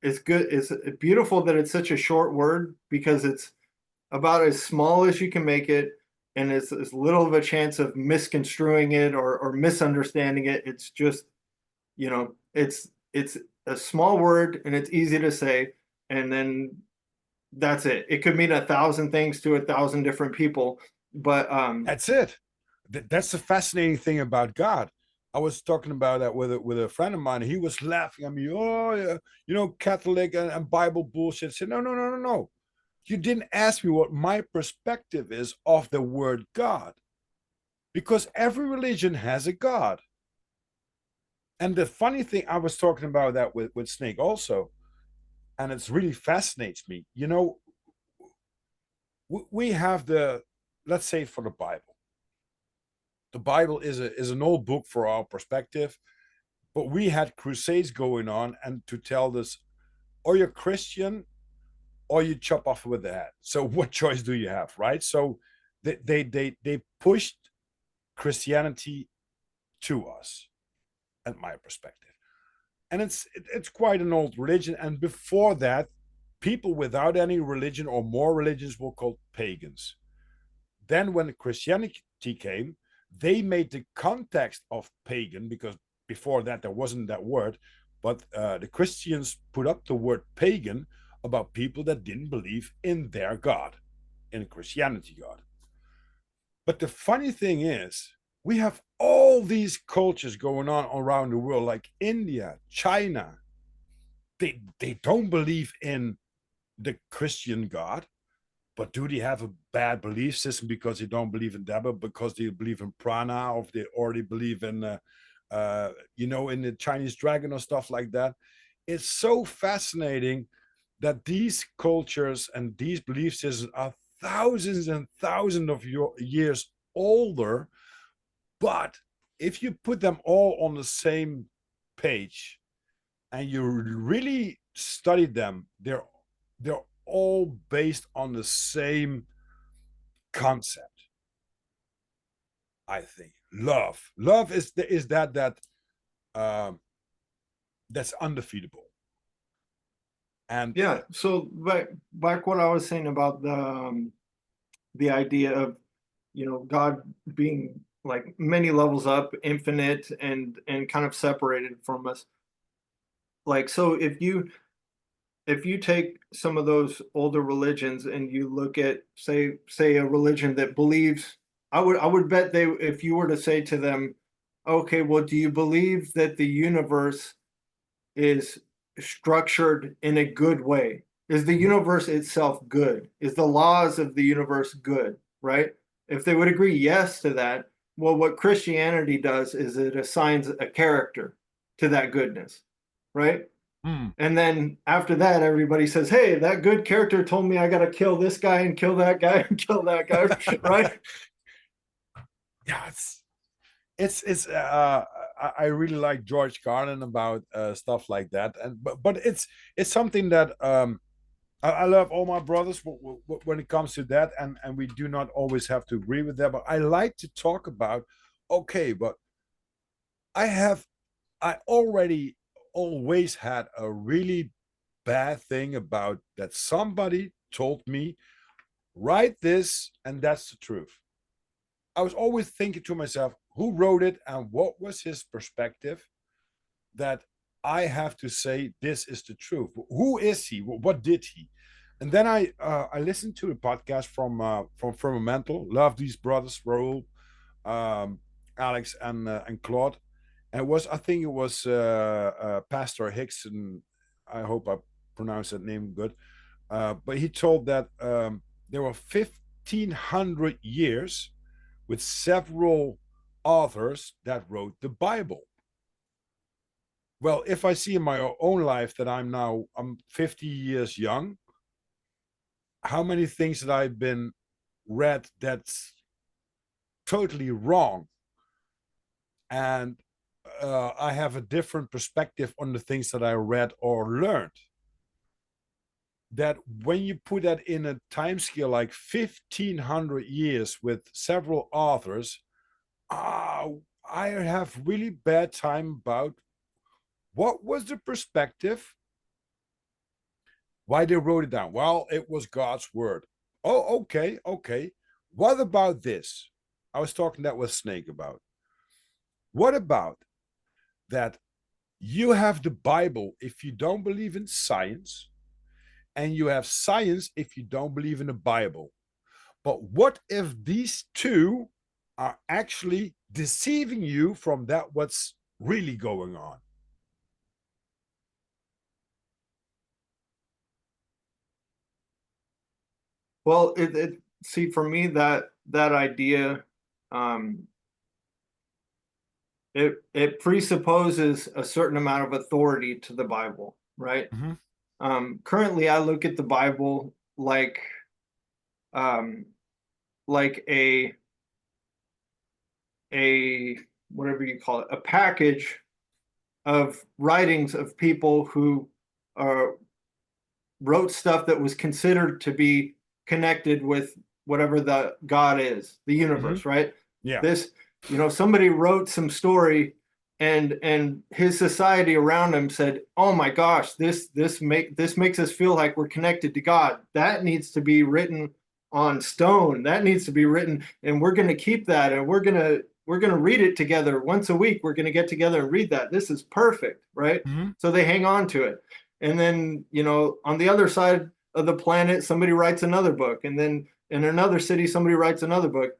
is good. It's beautiful that it's such a short word because it's about as small as you can make it, and it's as little of a chance of misconstruing it or misunderstanding it. It's just, it's a small word and it's easy to say, and then that's it. It could mean 1,000 things to 1,000 different people, but That's it. That's the fascinating thing about God. I was talking about that with a friend of mine. He was laughing at me. Oh, yeah, Catholic and Bible bullshit. I said, no, no, no, no, no. You didn't ask me what my perspective is of the word God, because every religion has a God. And the funny thing, I was talking about that with Snake also, and it's really fascinates me. We have let's say for the Bible is an old book for our perspective, but we had crusades going on and to tell us, or you're Christian or you chop off with the head. So what choice do you have, right? So they pushed Christianity to us, at my perspective, and it's quite an old religion. And before that, people without any religion or more religions were called pagans. Then when Christianity came, they made the context of pagan, because before that there wasn't that word, but the Christians put up the word pagan about people that didn't believe in their God, in Christianity God. But the funny thing is, we have all these cultures going on around the world, like India, China. They don't believe in the Christian God. But do they have a bad belief system because they don't believe in Deva, because they believe in prana, or they already believe in, in the Chinese dragon or stuff like that? It's so fascinating that these cultures and these belief systems are thousands and thousands of years older. But if you put them all on the same page and you really study them, they're all based on the same concept. I think love is um, that's undefeatable. And yeah. So back what I was saying about the idea of God being like many levels up, infinite, and kind of separated from us. Like, so if you take some of those older religions and you look at, say a religion that believes, I would bet they, if you were to say to them, okay, well, do you believe that the universe is structured in a good way? Is the universe itself good? Is the laws of the universe good? Right? If they would agree yes to that, well, what Christianity does is it assigns a character to that goodness, right? mm, And then after that, everybody says, "Hey, that good character told me I got to kill this guy and kill that guy and kill that guy," right? yeah, it's I really like George Carlin about stuff like that. And but it's something that I love all my brothers when it comes to that, and we do not always have to agree with that. But I like to talk about, okay, but I have I already always had a really bad thing about that somebody told me, write this and that's the truth. I was always thinking to myself, who wrote it and what was his perspective, that I have to say this is the truth. Who is he? What did he? And then I listened to a podcast from Firmamental. Love these brothers, Raul, um, Alex, and Claude. And I think it was Pastor Hickson. I hope I pronounced that name good. But he told that there were 1,500 years with several authors that wrote the Bible. Well, if I see in my own life that I'm 50 years young, how many things that I've been read that's totally wrong, and I have a different perspective on the things that I read or learned. That when you put that in a time scale like 1500 years with several authors, I have really bad time about what was the perspective, why they wrote it down. Well, it was God's word. Oh, okay, okay. What about this? I was talking that with Snake about. What about that you have the Bible if you don't believe in science, and you have science if you don't believe in the Bible? But what if these two are actually deceiving you from that what's really going on? Well, it see for me that idea, um, it presupposes a certain amount of authority to the Bible, right? Mm-hmm. Currently, I look at the Bible um, like a whatever you call it, a package of writings of people who uh, wrote stuff that was considered to be connected with whatever the God is, the Mm-hmm. universe, right? Yeah. This, somebody wrote some story, and his society around him said, "Oh my gosh, this makes us feel like we're connected to God. That needs to be written on stone. That needs to be written, and we're going to keep that, and we're going to read it together once a week. We're going to get together and read that. This is perfect, right?" Mm-hmm. So they hang on to it. And then, on the other side of the planet, somebody writes another book. And then in another city, somebody writes another book.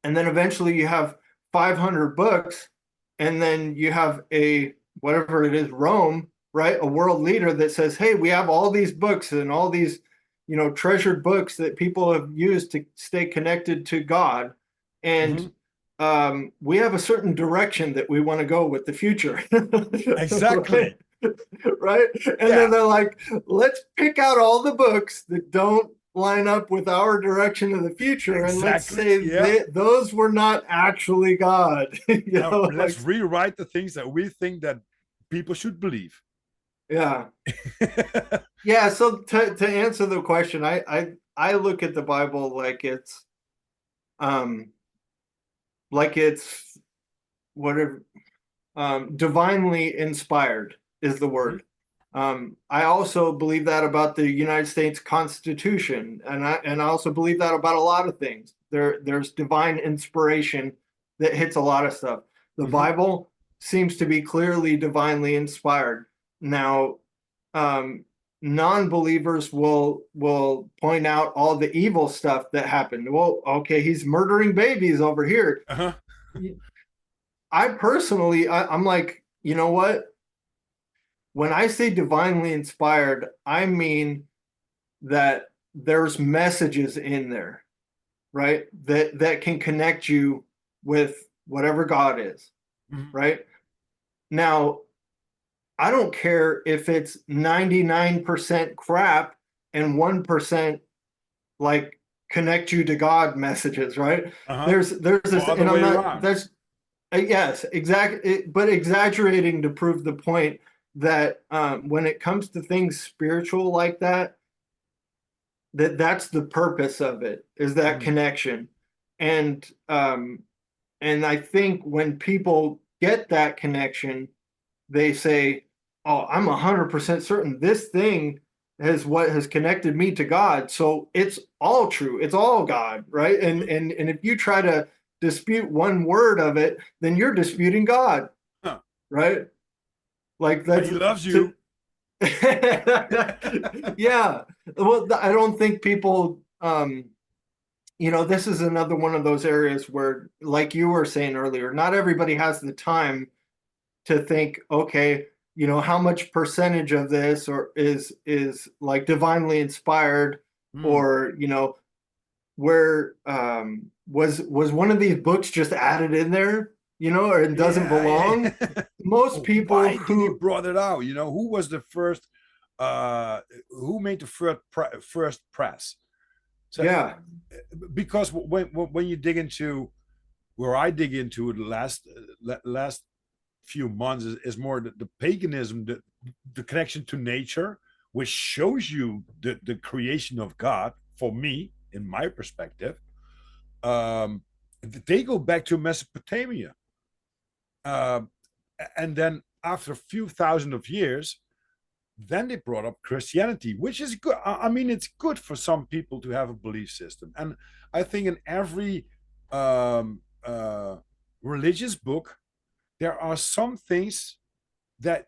And then eventually you have 500 books. And then you have whatever it is, Rome, right? A world leader that says, hey, we have all these books and all these, treasured books that people have used to stay connected to God. And Mm-hmm. we have a certain direction that we want to go with the future. Right? Exactly. Right? And Yeah. then they're like, let's pick out all the books that don't line up with our direction of the future, and let's Exactly. say Yeah. those were not actually God. Now Like, let's rewrite the things that we think that people should believe. yeah. Yeah, so to answer the question, I look at the Bible um like it's whatever, divinely inspired is the Mhm. word. I also believe that about the United States Constitution, and I also believe that about a lot of things. There's divine inspiration that hits a lot of stuff. The Mhm. Bible seems to be clearly divinely inspired. Now, um, non-believers will point out all the evil stuff that happened. Well, okay, he's murdering babies over here. Uh-huh. I personally, I'm like, you know what? When I say divinely inspired, I mean that there's messages in there, right? That can connect you with whatever God is, Mhm. right? Now, I don't care if it's 99% crap and 1% like connect you to God messages, right? Uh-huh. There's Or this, other and I'm way not, around. that's yes, exactly, but exaggerating to prove the point that when it comes to things spiritual like that, that's the purpose of it, is that Mm. connection. And and I think when people get that connection, they say, "Oh, I'm 100% certain this thing is what has connected me to God. So it's all true. It's all God, right?" And Mhm. and if you try to dispute one word of it, then you're disputing God, Huh. right? Like But that's he loves to you. yeah. Well, I don't think people this is another one of those areas where, like you were saying earlier, not everybody has the time to think, okay, how much percentage of this or is like divinely inspired, Mm. or where was one of these books just added in there, you know, or it doesn't Yeah. belong. Most people Why did he who, brought it out? You know, who was the first? Who made the first press? So yeah, because when you dig into where I dig into it last few months is more the paganism, the connection to nature, which shows you the creation of God. For me, in my perspective, um, they go back to Mesopotamia, uh, and then after a few thousand of years, then they brought up Christianity, which is good. I mean, it's good for some people to have a belief system, and I think in every um, uh, religious book there are some things that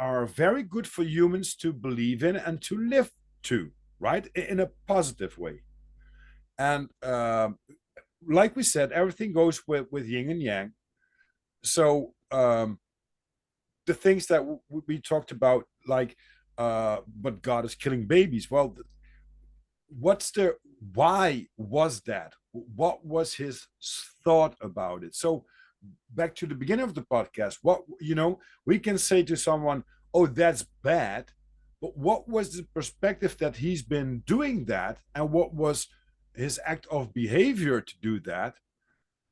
are very good for humans to believe in and to live to, right, in a positive way. And like we said, everything goes with yin and yang. So the things that we talked about, like but God is killing babies. Well, what's the why was that? What was his thought about it? So back to the beginning of the podcast, what, you know, we can say to someone, oh, that's bad, but what was the perspective that he's been doing that, and what was his act of behavior to do that,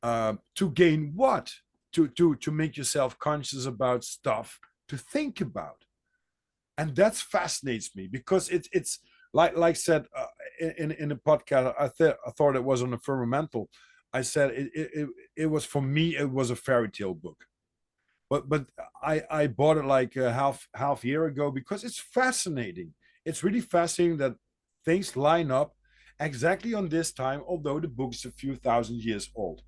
to gain what, to make yourself conscious about stuff to think about. And that fascinates me because it's like said in the podcast. I thought it was on a firmamental. I said it was, for me it was a fairy tale book, but I bought it like a half year ago because it's fascinating. It's really fascinating that things line up exactly on this time, although the book is a few thousand years old.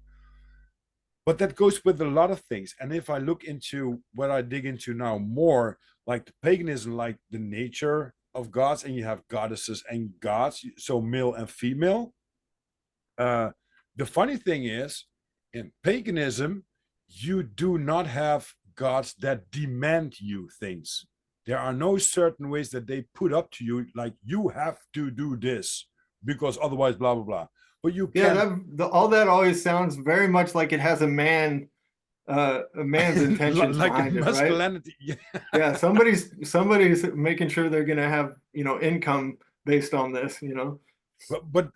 But that goes with a lot of things. And if I look into what I dig into now more, like the paganism, like the nature of gods, and you have goddesses and gods, so male and female. Uh, the funny thing is, in paganism, you do not have gods that demand you things. There are no certain ways that they put up to you, like you have to do this because otherwise, blah blah blah. But you yeah, can all that always sounds very much like it has a man's intentions like a behind it, right? masculinity. Yeah. Yeah, somebody's making sure they're gonna have, you know, income based on this, you know. But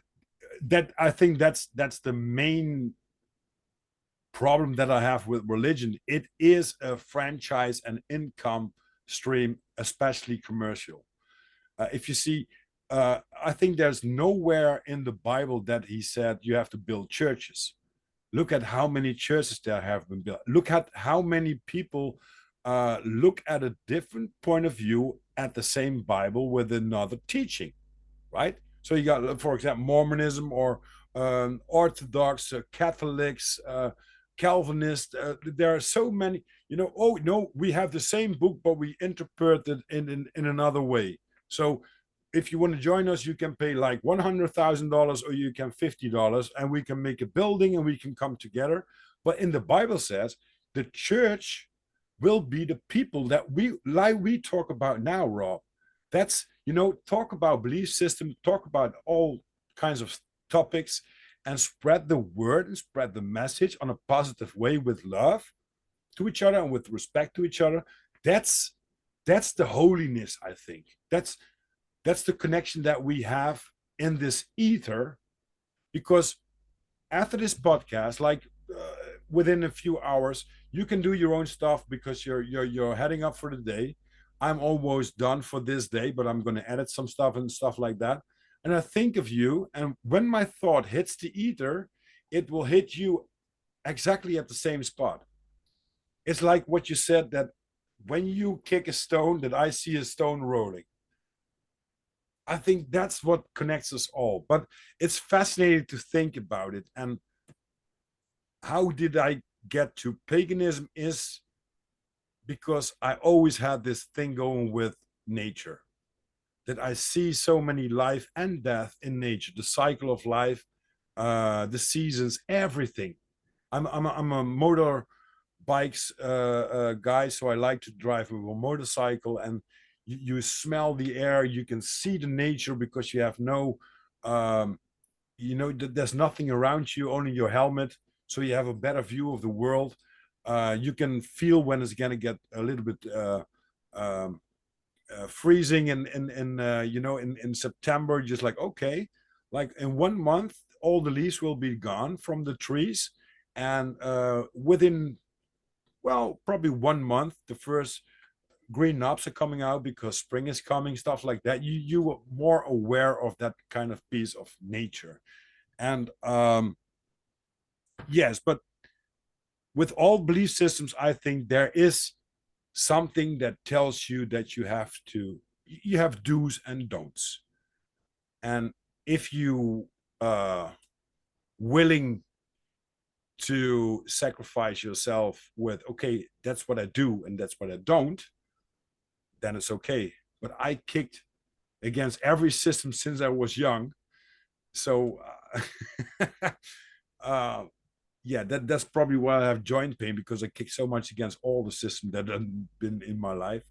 that, I think that's the main problem that I have with religion. It is a franchise and income stream, especially commercial. If you see, I think there's nowhere in the Bible that he said you have to build churches. Look at how many churches there have been built. Look at how many people look at a different point of view at the same Bible with another teaching, right? So you got, for example, Mormonism or Orthodox, Catholics, Calvinists. There are so many. You know, oh no, we have the same book, but we interpret it in another way. So if you want to join us, you can pay like $100,000 or you can $50, and we can make a building and we can come together. But in the Bible says the church will be the people that we talk about now, Rob. That's, you know, talk about belief system, talk about all kinds of topics, and spread the word and spread the message on a positive way with love to each other and with respect to each other. That's that's the holiness, I think. That's the connection that we have in this ether, because after this podcast, like within a few hours, you can do your own stuff because you're heading up for the day. I'm almost done for this day, but I'm going to edit some stuff and stuff like that. And I think of you, and when my thought hits the ether, it will hit you exactly at the same spot. It's like what you said, that when you kick a stone, that I see a stone rolling. I think that's what connects us all. But it's fascinating to think about it. And how did I get to paganism is because I always had this thing going with nature, that I see so many life and death in nature, the cycle of life, the seasons, everything. I'm a motor bikes guy, so I like to drive with a motorcycle, and you smell the air, you can see the nature because you have no, um, you know, there's nothing around you, only your helmet, so you have a better view of the world. You can feel when it's gonna get a little bit um, freezing in September. Just like, okay, like in 1 month, all the leaves will be gone from the trees, and within, well, probably 1 month, the first green knobs are coming out because spring is coming, stuff like that. You are more aware of that kind of piece of nature. And yes, but with all belief systems, I think there is something that tells you that you have do's and don'ts. And if you willing to sacrifice yourself with, okay, that's what I do and that's what I don't, then it's okay. But I kicked against every system since I was young. So uh, yeah, that's probably why I have joint pain, because I kicked so much against all the systems that have been in my life.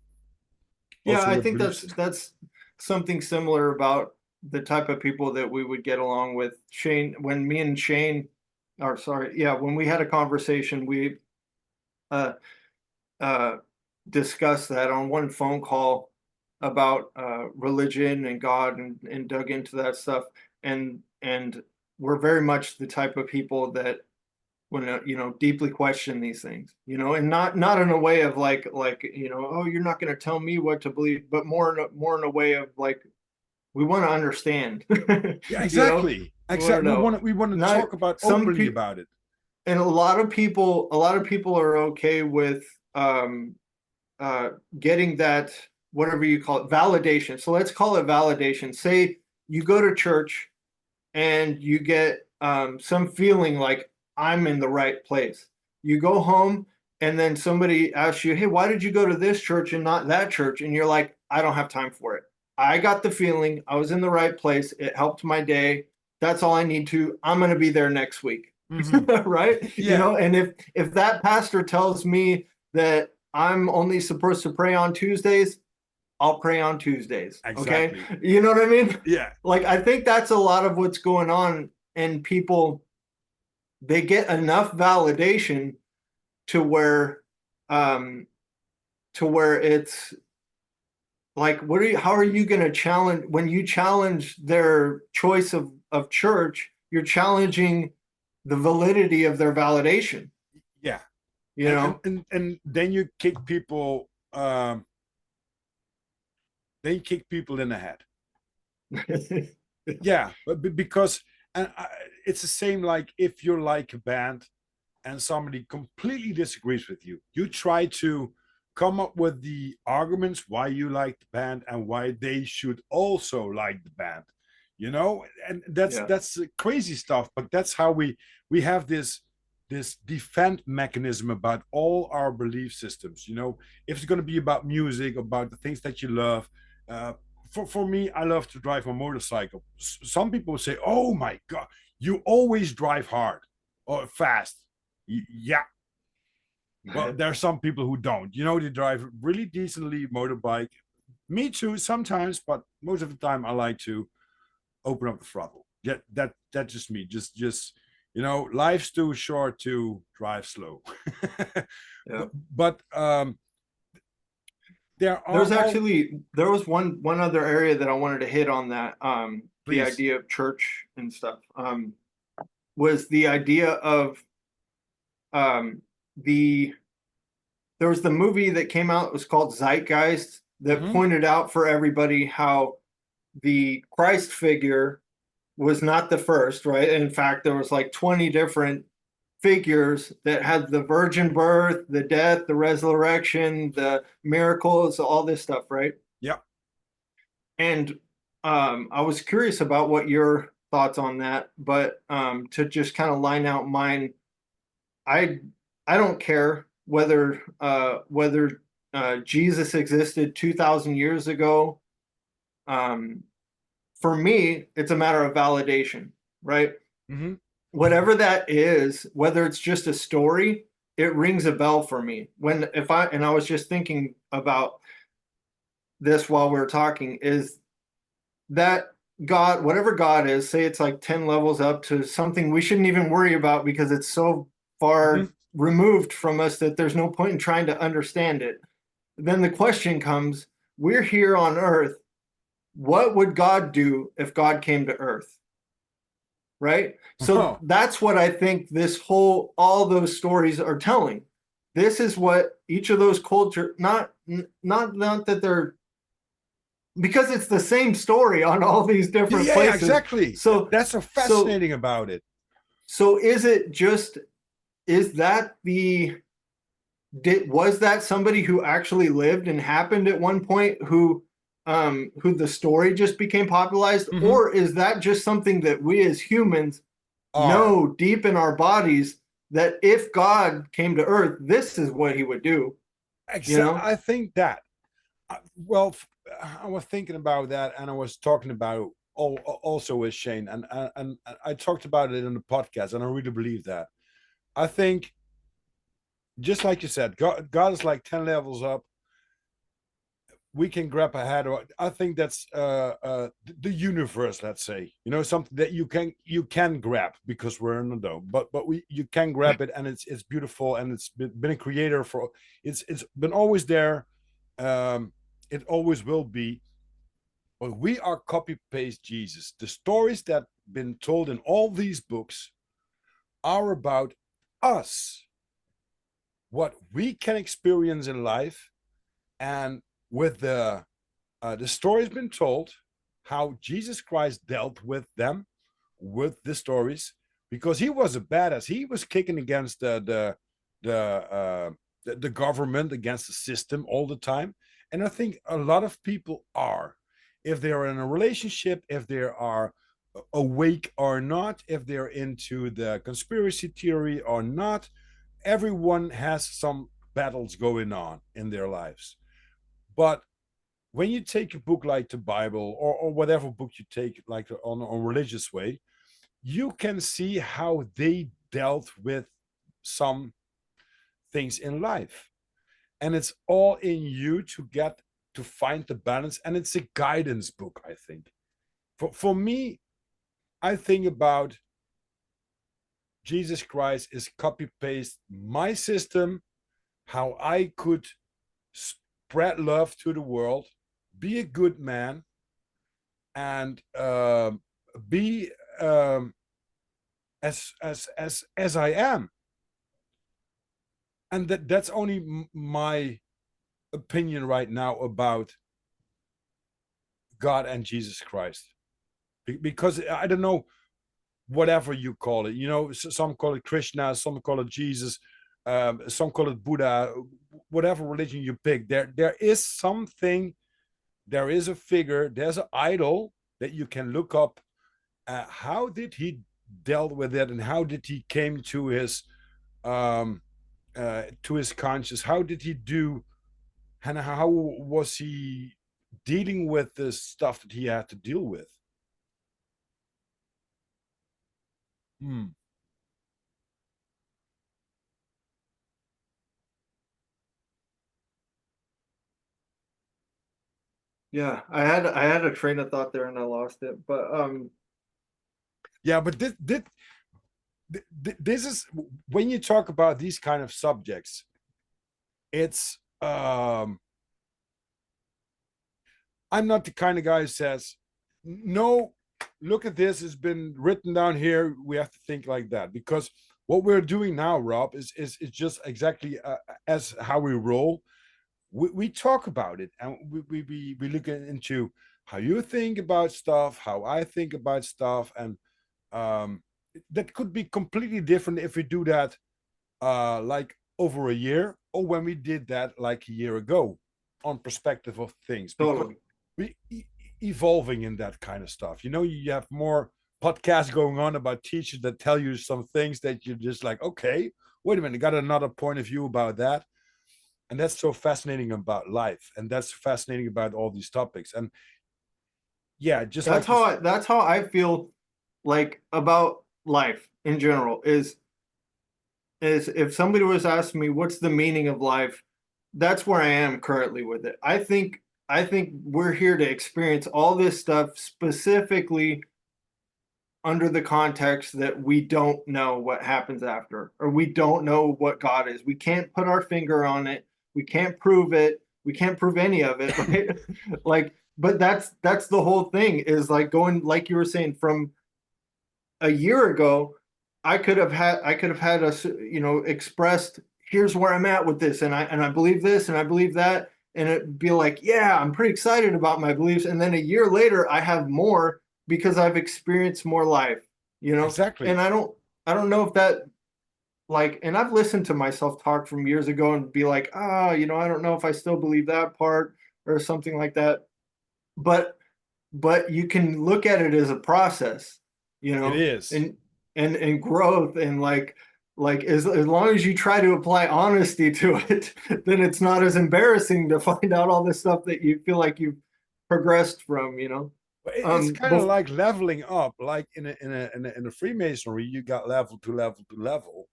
Yeah, Also I with think beliefs. that's something similar about the type of people that we would get along with. Shane, when me and Shane, or sorry, yeah, when we had a conversation, we uh uh discussed that on one phone call about religion and God, and dug into that stuff. And we're very much the type of people that when deeply question these things, and not in a way of like oh, you're not going to tell me what to believe, but more in a way of like, we want to understand. Yeah, you know exactly. we want to Exactly. We know. want to we want to Not talk about some openly people, about it. and a lot of people are okay with um uh getting that, whatever you call it, validation. So let's call it validation. Say you go to church and you get some feeling like, I'm in the right place. You go home and then somebody asks you, hey, why did you go to this church and not that church? And you're like, I don't have time for it. I got the feeling I was in the right place. It helped my day. That's all I need to. I'm going to be there next week. Mm-hmm. Right? Yeah, And if that pastor tells me that I'm only supposed to pray on Tuesdays, I'll pray on Tuesdays. Okay. exactly. You know what I mean? Yeah, Like, I think that's a lot of what's going on. And people, they get enough validation to where, um, it's like, how are you going to challenge, when you challenge their choice of church, you're challenging the validity of their validation, yeah. you And and know? and, and then you kick people. Then you kick people in the head. Yeah, but because it's the same like if you're like a band and somebody completely disagrees with you, you try to come up with the arguments why you like the band and why they should also like the band, and that's Yeah. that's crazy stuff, but that's how we have this defend mechanism about all our belief systems. If it's going to be about music, about the things that you love. uh, for me, I love to drive a motorcycle. Some people say, oh my god, you always drive hard or fast. Yeah. Well, there are some people who don't. They drive really decently motorbike. Me too, sometimes, but most of the time I like to open up the throttle. Yeah, that's just me. Just life's too short to drive slow. Yeah. but there are all. There was one other area that I wanted to hit on, that the Please. idea of church and stuff, was the idea of um the there was the movie that came out. It was called Zeitgeist, that Mm-hmm. pointed out for everybody how the Christ figure was not the first, right? In fact, there was like 20 different figures that had the virgin birth, the death, the resurrection, the miracles, all this stuff, right? Yeah. And I was curious about what your thoughts on that, but to just kind of line out mine, I I don't care whether Jesus existed 2,000 years ago. Um, for me, it's a matter of validation, right? Mm-hmm. Whatever that is, whether it's just a story, it rings a bell for me. I was just thinking about this while we were talking, is that God, whatever God is, say it's like 10 levels up to something we shouldn't even worry about because it's so Mm-hmm. far removed from us that there's no point in trying to understand it. Then the question comes, we're here on earth. What would God do if God came to earth? Right? So Oh, that's what I think all those stories are telling. This is what each of those culture, not that they're, because it's the same story on all these yeah, different yeah, yeah, places. exactly. So, That's so so, fascinating about it. so is it just, is that was that somebody who actually lived and happened at one point who the story just became popularized, Hmm. or is that just something that we as humans Are know deep in our bodies that if God came to earth, this is what he would do, you know? I think that. Well, I was thinking about that, and I was talking about it also with Shane, and I talked about it in the podcast, and I really believe that. I think, just like you said, God is like 10 levels up. We can grab a head. Or I think that's the universe. Let's say, something that you can grab because we're in the dome. But you can grab it, and it's beautiful, and it's been a creator for. It's been always there. Um, it always will be. But we are copy paste Jesus. The stories that been told in all these books are about us, what we can experience in life, and with the story's been told, how Jesus Christ dealt with them, with the stories, because he was a badass. He was kicking against the government, against the system all the time. And I think a lot of people are, if they are in a relationship, if they are awake or not, if they're into the conspiracy theory or not, everyone has some battles going on in their lives. But when you take a book like the Bible, or whatever book you take, like on a religious way, you can see how they dealt with some things in life. And it's all in you to get to find the balance. And it's a guidance book, I think. For me, I think about Jesus Christ is copy paste my system, how I could spread love to the world, be a good man, and be as I am. And that's only my opinion right now about God and Jesus Christ, because I don't know, whatever you call it. Some call it Krishna, some call it Jesus, some call it Buddha. Whatever religion you pick, there is something. There is a figure. There's an idol that you can look up. How did he dealt with it, and how did he came um, to his conscience? How did he do, and how was he dealing with the stuff that he had to deal with? Hmm. Yeah, I had a train of thought there and I lost it. But Yeah, but this is, when you talk about these kind of subjects, it's I'm not the kind of guy who says, no, look at this, it's been written down here, we have to think like that. Because what we're doing now, Rob, is just exactly as how we roll. We talk about it, and we look into how you think about stuff, how I think about stuff, and um, that could be completely different if we do that like over a year, or when we did that like a year ago, on perspective of things, because totally. we evolving in that kind of stuff. You have more podcasts going on about teachers that tell you some things that you're just like, okay, wait a minute, got another point of view about that. And that's so fascinating about life, and that's fascinating about all these topics. And yeah, just like this. That's how I feel like about life in general is if somebody was asking me what's the meaning of life, that's where I am currently with it. I think we're here to experience all this stuff specifically under the context that we don't know what happens after, or we don't know what God is. We can't put our finger on it. We can't prove it. We can't prove any of it, right? Like, but that's the whole thing, is like going, like you were saying, from a year ago, I could have had us, expressed, here's where I'm at with this, and I believe this, and I believe that, and it'd be like, yeah, I'm pretty excited about my beliefs, and then a year later, I have more because I've experienced more life, Exactly. and I don't know if that, like, and I've listened to myself talk from years ago and be like, I don't know if I still believe that part or something like that, but you can look at it as a process, It is. and growth, and like as long as you try to apply honesty to it, then it's not as embarrassing to find out all this stuff that you feel like you've progressed from, But it's kind of bef- like leveling up. Like in a Freemasonry, you got level to level to level,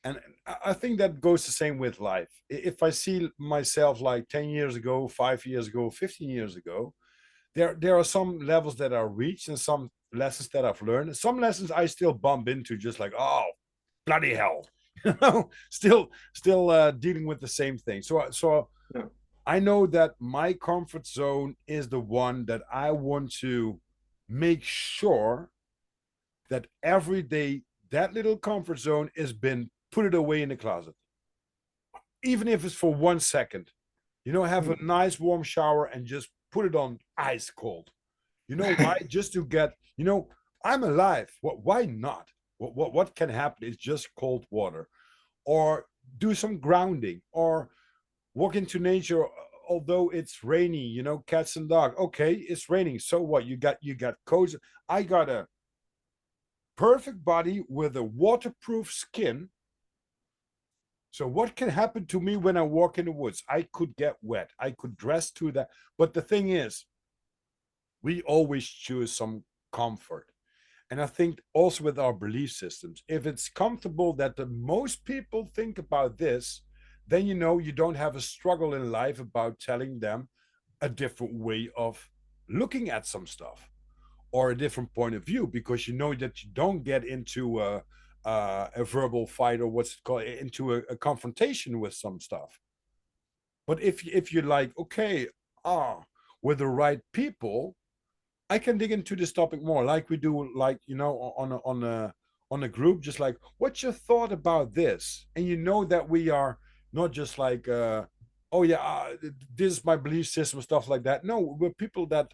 and I think that goes the same with life. If I see myself like 10 years ago, 5 years ago, 15 years ago, there are some levels that are reached and some lessons that I've learned. Some lessons I still bump into, just like, oh, bloody hell, still dealing with the same thing. So yeah. I know that my comfort zone is the one that I want to make sure that every day that little comfort zone has been put it away in the closet, even if it's for 1 second. Have a nice warm shower and just put it on ice cold. You know why? Just to get, I'm alive. Why not? What can happen? It's just cold water, or do some grounding, or walk into nature. Although it's rainy, cats and dog. Okay, it's raining. So what? You got coats. I got a perfect body with a waterproof skin. So what can happen to me when I walk in the woods? I could get wet. I could dress to that. But the thing is, we always choose some comfort. And I think also with our belief systems, if it's comfortable that the most people think about this, then you don't have a struggle in life about telling them a different way of looking at some stuff or a different point of view, because you know that you don't get into a verbal fight, or what's it called, into a confrontation with some stuff. But if you're like, okay, ah, with the right people, I can dig into this topic more, like we do, like on a group, just like, what's your thought about this? And that we are not just like, oh yeah, this is my belief system, stuff like that. No, we're people that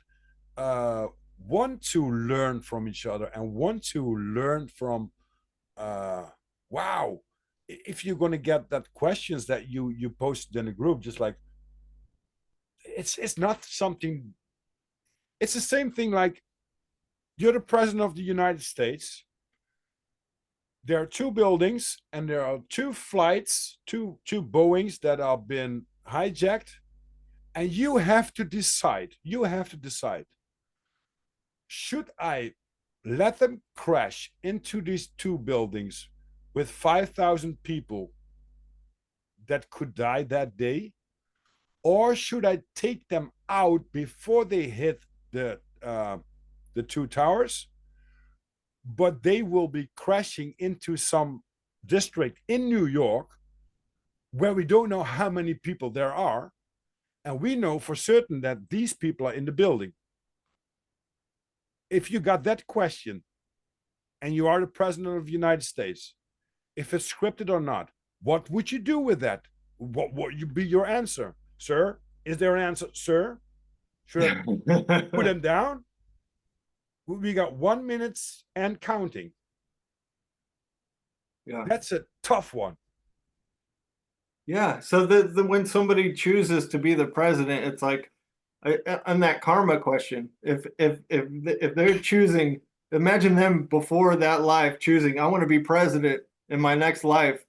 uh, want to learn from each other and want to learn from. Uh, wow, if you're gonna get that questions that you posted in a group, just like, it's not something. It's the same thing like, you're the president of the United States. There are two buildings and there are two flights, two Boeings that have been hijacked, and you have to decide. You have to decide. Should I let them crash into these two buildings with 5,000 people that could die that day, or should I take them out before they hit the two towers, but they will be crashing into some district in New York where we don't know how many people there are, and we know for certain that these people are in the building. If you got that question and you are the president of the United States, if it's scripted or not, what would you do with that? What would be your answer, sir? Is there an answer, sir? Should I put them down? We got 1 minute and counting. Yeah. That's a tough one. Yeah. So the when somebody chooses to be the president, it's like, on that karma question. If they're choosing, imagine them before that life choosing, I want to be president in my next life.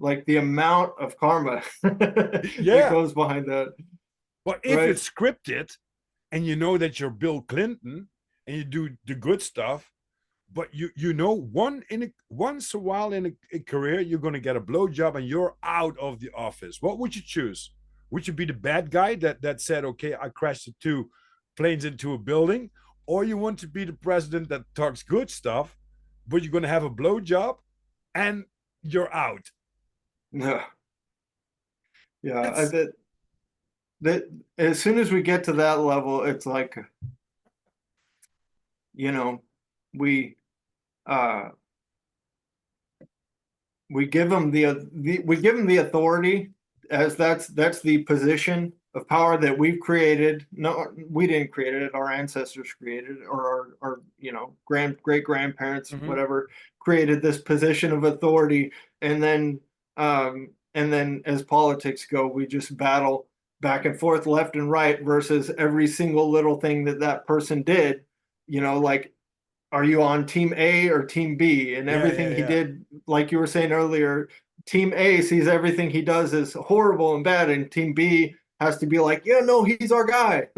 Like the amount of karma that Yeah. goes behind that, But if right? it's scripted and you know that you're Bill Clinton and you do the good stuff, but once a while in a career you're going to get a blowjob and you're out of the office. What would you choose? Would you be the bad guy that said, okay, I crashed the two planes into a building, or you want to be the president that talks good stuff, but you're going to have a blowjob and you're out. Yeah. Yeah. That's That as soon as we get to that level, it's like, you know, we uh we give them we give them the authority, as that's the position of power that we've created. No, we didn't create it, our ancestors created it, or our great grandparents, mm-hmm. whatever, created this position of authority. And then as politics go, we just battle back and forth, left and right, versus every single little thing that that person did, like, are you on team A or team B? And Yeah, yeah, everything he yeah. did, like you were saying earlier, team A sees everything he does as horrible and bad, and team B has to be like, yeah, no, he's our guy.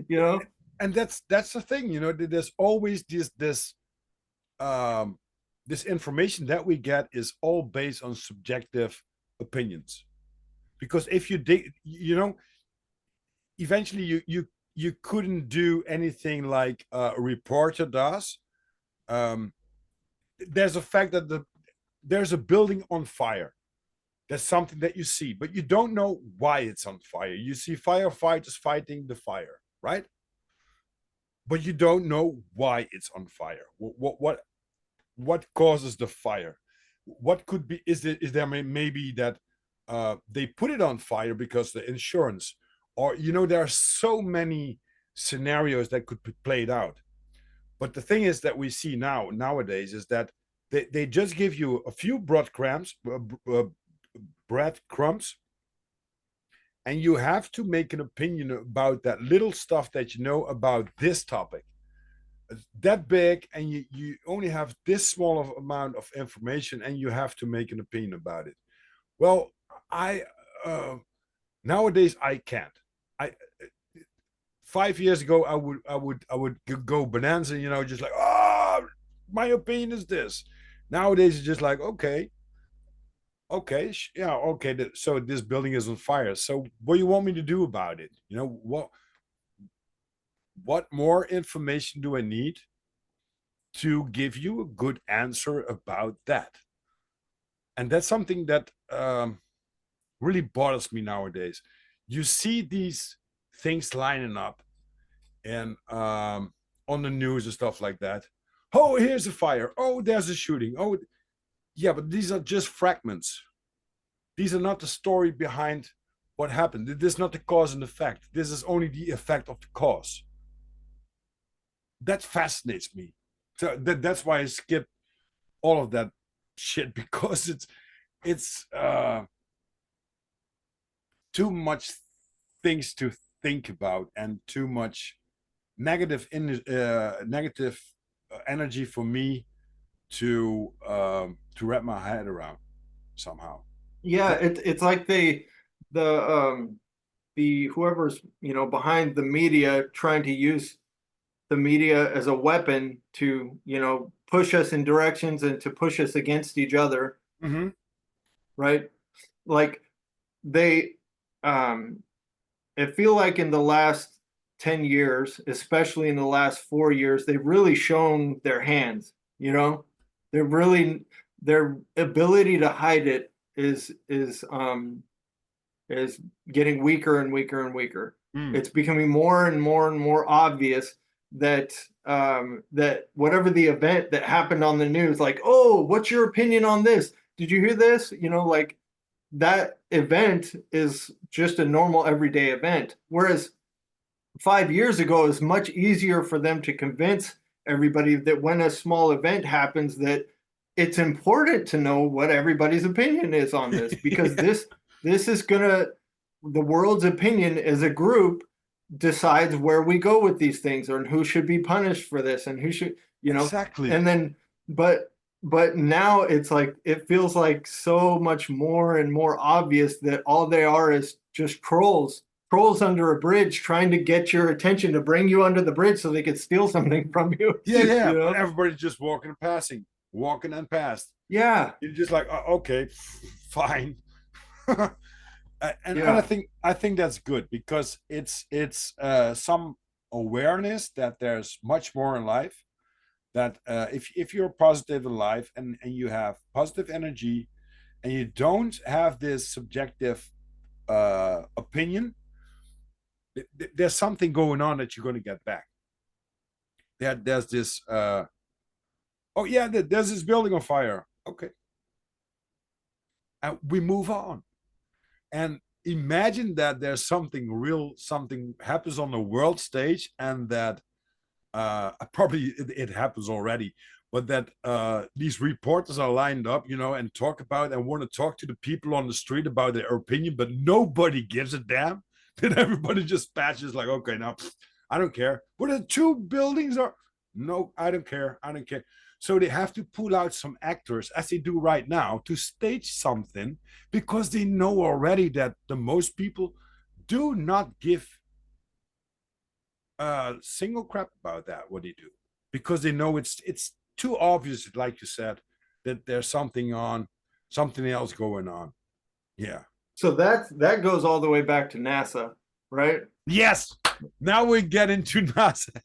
you know? And that's the thing, there's always um this information that we get is all based on subjective opinions. Because if you dig, eventually you couldn't do anything like a reporter does. um there's a fact that there's a building on fire. That's something that you see, but you don't know why it's on fire. You see firefighters fighting the fire, right? But you don't know why it's on fire. What causes the fire? What could be? Is there maybe that they put it on fire because the insurance, or there are so many scenarios that could be played out. But the thing is that we see nowadays is that they just give you a few breadcrumbs, and you have to make an opinion about that little stuff that you know about this topic. It's that big, and you only have this small of amount of information, and you have to make an opinion about it. Well, I nowadays I can't. I 5 years ago I would go bonanza, just like, oh, my opinion is this. Nowadays it's just like, okay, yeah, okay. So this building is on fire. So what do you want me to do about it? What more information do I need to give you a good answer about that? And that's something that really bothers me nowadays. You see these things lining up, and on the news and stuff like that. Oh, here's a fire. Oh, there's a shooting. Oh, yeah, but these are just fragments. These are not the story behind what happened. This is not the cause and effect. This is only the effect of the cause. That fascinates me. So that's why I skip all of that shit, because it's too much things to think about, and too much negative energy for me to wrap my head around somehow. Yeah, That it's like the whoever's behind the media, trying to use the media as a weapon to push us in directions and to push us against each other, mm-hmm. right? Like, they I feel like in the last 10 years, especially in the last 4 years, they've really shown their hands, they're really, their ability to hide it is getting weaker and weaker and weaker. Mm. It's becoming more and more and more obvious that that whatever the event that happened on the news, like, oh, what's your opinion on this? Did you hear this? Like, that event is just a normal everyday event. Whereas 5 years ago, it was much easier for them to convince everybody that when a small event happens, that it's important to know what everybody's opinion is on this, because Yeah, this is gonna, the world's opinion as a group decides where we go with these things, or who should be punished for this, and who should, exactly. and then, but now it's like, it feels like so much more and more obvious that all they are is just trolls under a bridge, trying to get your attention, to bring you under the bridge so they could steal something from you. Yeah, yeah. you But know everybody's just walking and passing, walking and past. yeah, You're just like, okay, fine. And I yeah, think that's good, because it's some awareness that there's much more in life. That if you're positive in life, and you have positive energy, and you don't have this subjective opinion, there's something going on that you're going to get back. There's this. Oh yeah, there's this building on fire. Okay, and we move on. And imagine that there's something real, something happens on the world stage, and that probably it happens already, but that these reporters are lined up, and talk about and want to talk to the people on the street about their opinion, but nobody gives a damn. Then everybody just patches like, okay, now I don't care. What the two buildings are? No, I don't care. I don't care. So they have to pull out some actors, as they do right now, to stage something, because they know already that the most people do not give single crap about that, what they do, because they know it's too obvious, like you said, that there's something else going on. Yeah. So that goes all the way back to NASA, right? Yes. Now we get into NASA.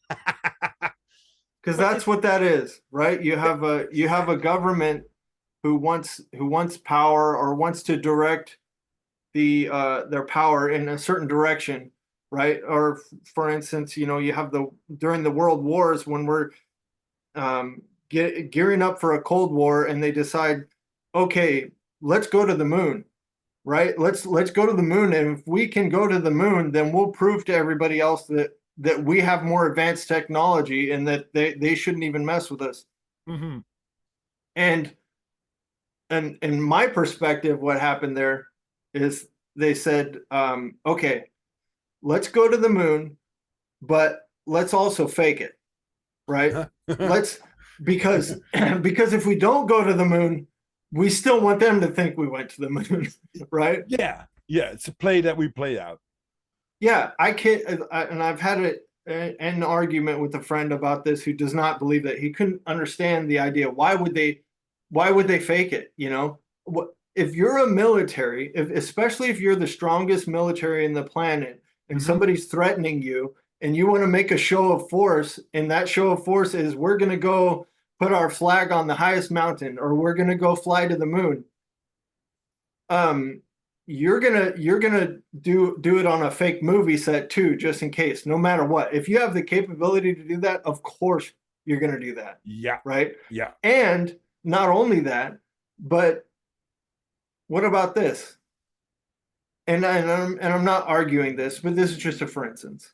Because But that's what that is, right? You have a government who wants power or wants to direct their power in a certain direction, right? Or for instance, you have during the world wars when we're gearing up for a Cold War, and they decide, okay, let's go to the moon, right? Let's go to the moon, and if we can go to the moon, then we'll prove to everybody else that we have more advanced technology and that they shouldn't even mess with us. mm-hmm. And in my perspective, what happened there is they said, okay, let's go to the moon, but let's also fake it, right? Let's because because if we don't go to the moon, we still want them to think we went to the moon, right? Yeah, it's a play that we play out. Yeah, I can't, and I've had an argument with a friend about this who does not believe that. He couldn't understand the idea. Why would they fake it? If you're a military, especially if you're the strongest military in the planet, and Mm-hmm. somebody's threatening you, and you want to make a show of force, and that show of force is we're going to go put our flag on the highest mountain, or we're going to go fly to the moon. Um, you're gonna do it on a fake movie set too, just in case, no matter what. If you have the capability to do that, of course you're gonna do that, Yeah. right? Yeah. And not only that, but what about this? And I'm not arguing this, but this is just a for instance.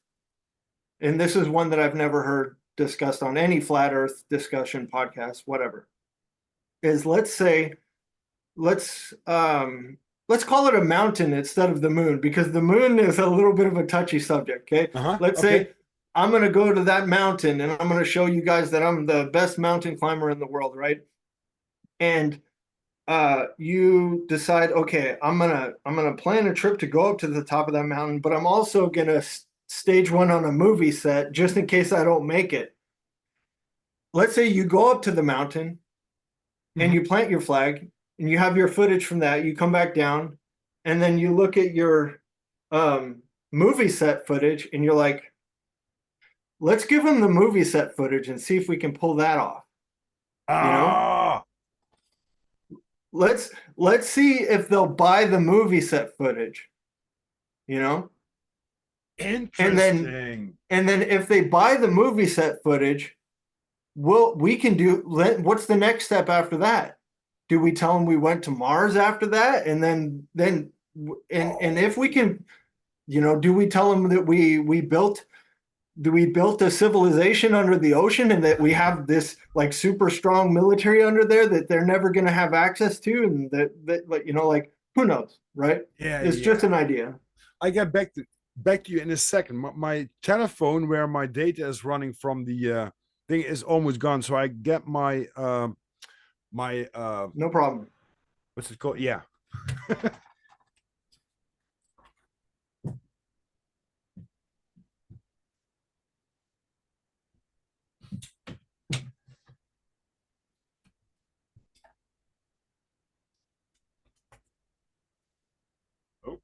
And this is one that I've never heard discussed on any flat Earth discussion podcast, whatever. Is let's let's call it a mountain instead of the moon, because the moon is a little bit of a touchy subject. Okay, Uh-huh. let's Okay. say I'm going to go to that mountain and I'm going to show you guys that I'm the best mountain climber in the world, right? And you decide, okay, I'm gonna plan a trip to go up to the top of that mountain, but I'm also gonna stage one on a movie set just in case I don't make it. Let's say you go up to the mountain and Mm-hmm. you plant your flag and you have your footage from that. You come back down and then you look at your um, movie set footage and you're like, let's give them the movie set footage and see if we can pull that off. You know, Ah, let's see if they'll buy the movie set footage. You know, and then interesting. if they buy the movie set footage, we can do. What's the next step after that? Do we tell them we went to Mars after that, and and if we Oh, can, do we tell them that we built a civilization under the ocean, and that we have this like super strong military under there that they're never going to have access to, and that like who knows, right? yeah, It's just yeah. an idea. I get back to you in a second. My telephone, where my data is running from the thing, is almost gone. So I get my No problem. what's it called? Yeah. Oh,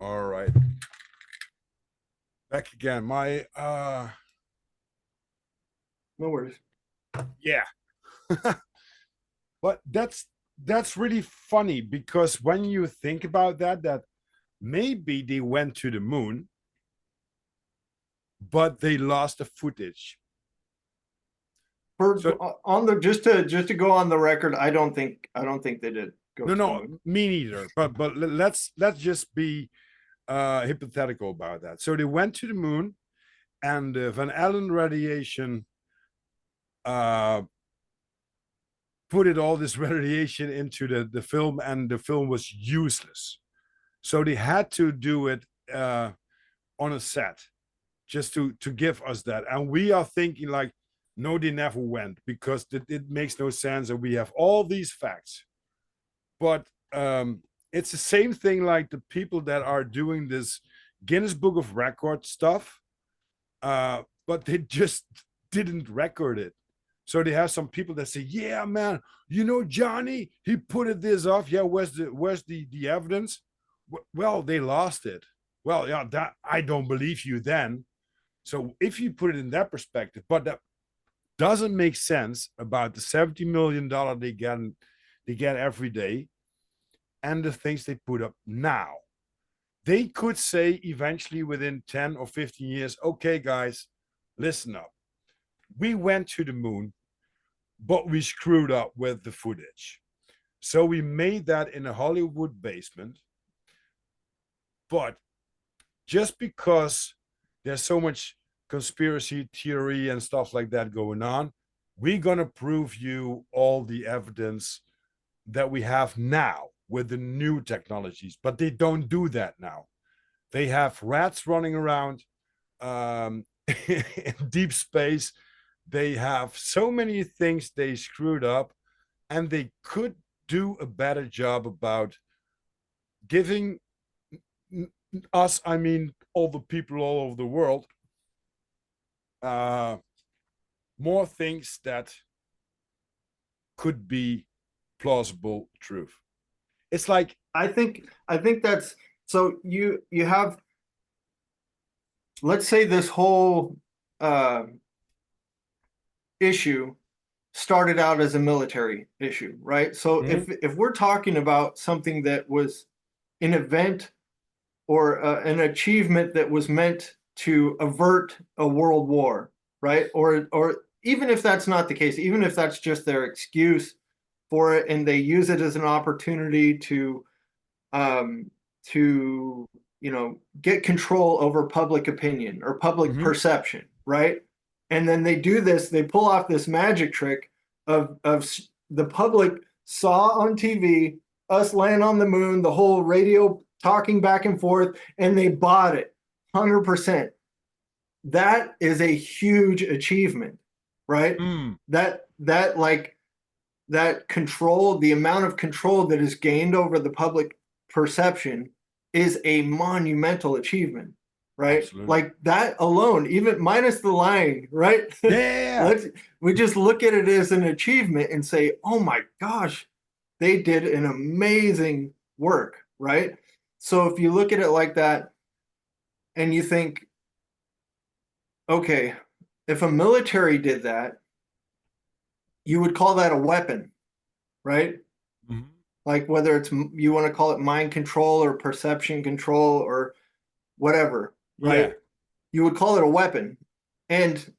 All right. Back again. My No worries. yeah. But that's really funny because when you think about that, that maybe they went to the moon, but they lost the footage. For So on the just to go on the record, I don't think they did go no, to the no, moon. me neither. But let's just be hypothetical about that. So they went to the moon, and the Van Allen radiation uh, put it all this radiation into the film, and the film was useless. So they had to do it on a set just to give us that. And we are thinking like, no, they never went because it makes no sense, and we have all these facts. But it's the same thing like the people that are doing this Guinness Book of Record stuff, but they just didn't record it. So they have some people that say, "Yeah, man, you know Johnny, he put it this off. Yeah, where's the evidence?" Well, they lost it. Well, yeah, that I don't believe you then. So if you put it in that perspective, but that doesn't make sense about the $70 million they get every day and the things they put up now. They could say eventually within 10 or 15 years, okay, guys, listen up. We went to the moon, but we screwed up with the footage. So we made that in a Hollywood basement. But just because there's so much conspiracy theory and stuff like that going on, we're going to prove you all the evidence that we have now with the new technologies. But they don't do that now. They have rats running around in deep space. They have so many things they screwed up, and they could do a better job about giving us, I mean, all the people all over the world, uh, more things that could be plausible truth. It's like, I think that's so you have, let's say, this whole uh, issue started out as a military issue, right? So mm-hmm, if we're talking about something that was an event or an achievement that was meant to avert a world war, right? Or even if that's not the case, even if that's just their excuse for it, and they use it as an opportunity um, to get control over public opinion or public mm-hmm, perception, right? And then they do this, they pull off this magic trick of the public saw on TV us land on the moon, the whole radio talking back and forth, and they bought it 100%. That is a huge achievement, right? mm, That like that control, the amount of control that is gained over the public perception is a monumental achievement, right? absolutely. Like that alone, even minus the lying, right? Yeah. Let's we just look at it as an achievement and say, "Oh my gosh, they did an amazing work," right? So if you look at it like that and you think, okay, if a military did that, you would call that a weapon, right? Mm-hmm. Like whether it's you want to call it mind control or perception control or whatever, Yeah. right? You would call it a weapon. And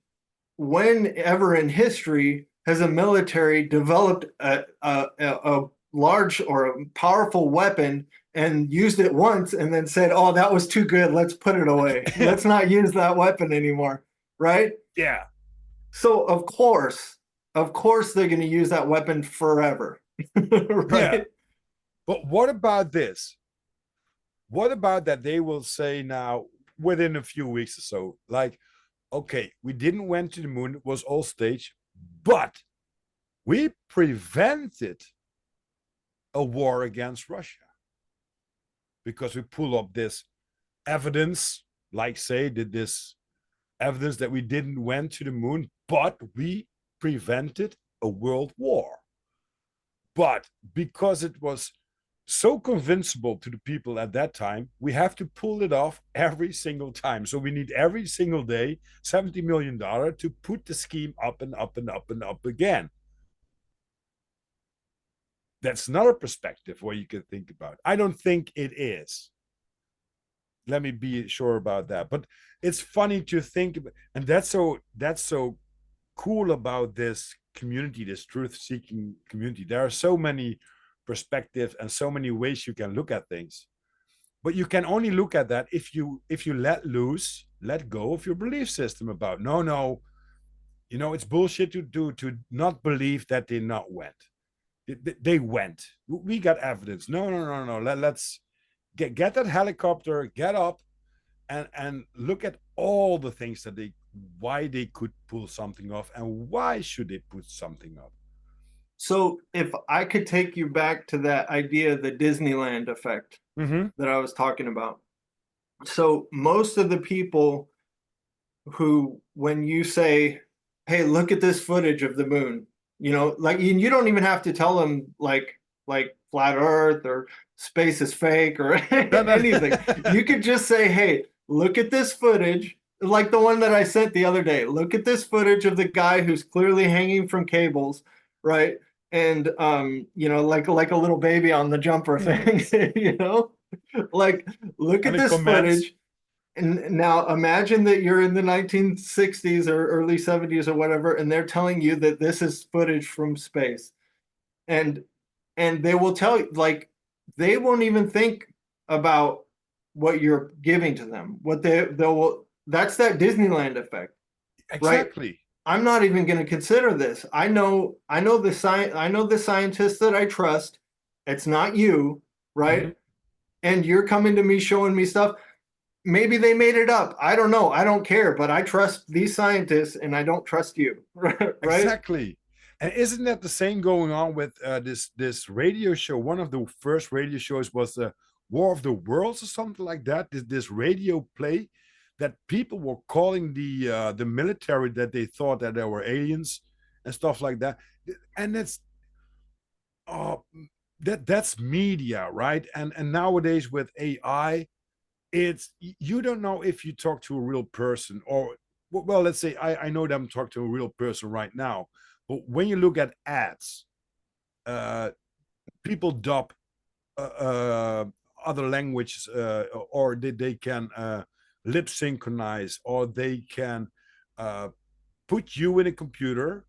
whenever in history has a military developed a large or a powerful weapon and used it once and then said, "Oh, that was too good. Let's put it away. Let's not use that weapon anymore." Right? Yeah. So of course, they're going to use that weapon forever. Yeah. Right? But what about this? What about that they will say now within a few weeks or so, like, okay, we didn't went to the moon, it was all staged, but we prevented a war against Russia because we pull up this evidence, like say, did this evidence that we didn't went to the moon, but we prevented a world war. But because it was so convincible to the people at that time, we have to pull it off every single time. So we need every single day $70 million to put the scheme up and up and up and up again. That's another perspective where you can think about. I don't think it is. Let me be sure about that. But it's funny to think, and that's so cool about this community, this truth-seeking community. There are so many perspectives and so many ways you can look at things. But you can only look at that if you let go of your belief system about no, it's bullshit to not believe that they not went. They went. We got evidence. No. Let's get that helicopter, get up, and look at all the things that why they could pull something off, and why should they put something up. So if I could take you back to that idea, the Disneyland effect Mm-hmm. that I was talking about. So most of the people who, when you say, "Hey, look at this footage of the moon," like you don't even have to tell them like flat Earth or space is fake or No, no. anything. You could just say, "Hey, look at this footage." Like the one that I sent the other day. Look at this footage of the guy who's clearly hanging from cables, right? And like a little baby on the jumper thing, like look And at it this comments. footage. And now imagine that you're in the 1960s or early 70s or whatever, and they're telling you that this is footage from space. And they will tell you, like, they won't even think about what you're giving to them. What they'll that's that Disneyland effect, right? Exactly. I'm not even going to consider this. I know the scientists that I trust. It's not you, Mm-hmm. right? And you're coming to me showing me stuff. Maybe they made it up. I don't know. I don't care, but I trust these scientists and I don't trust you. Right? Exactly. And isn't that the same going on with this radio show? One of the first radio shows was the War of the Worlds or something like that. This radio play that people were calling the military, that they thought that there were aliens and stuff like that. And oh, that's media, right? And nowadays with AI, it's, you don't know if you talk to a real person, or well, let's say I know that I'm talking to a real person right now, but when you look at ads, uh people dub uh, uh other languages, or they can lip synchronize, or they can uh put you in a computer,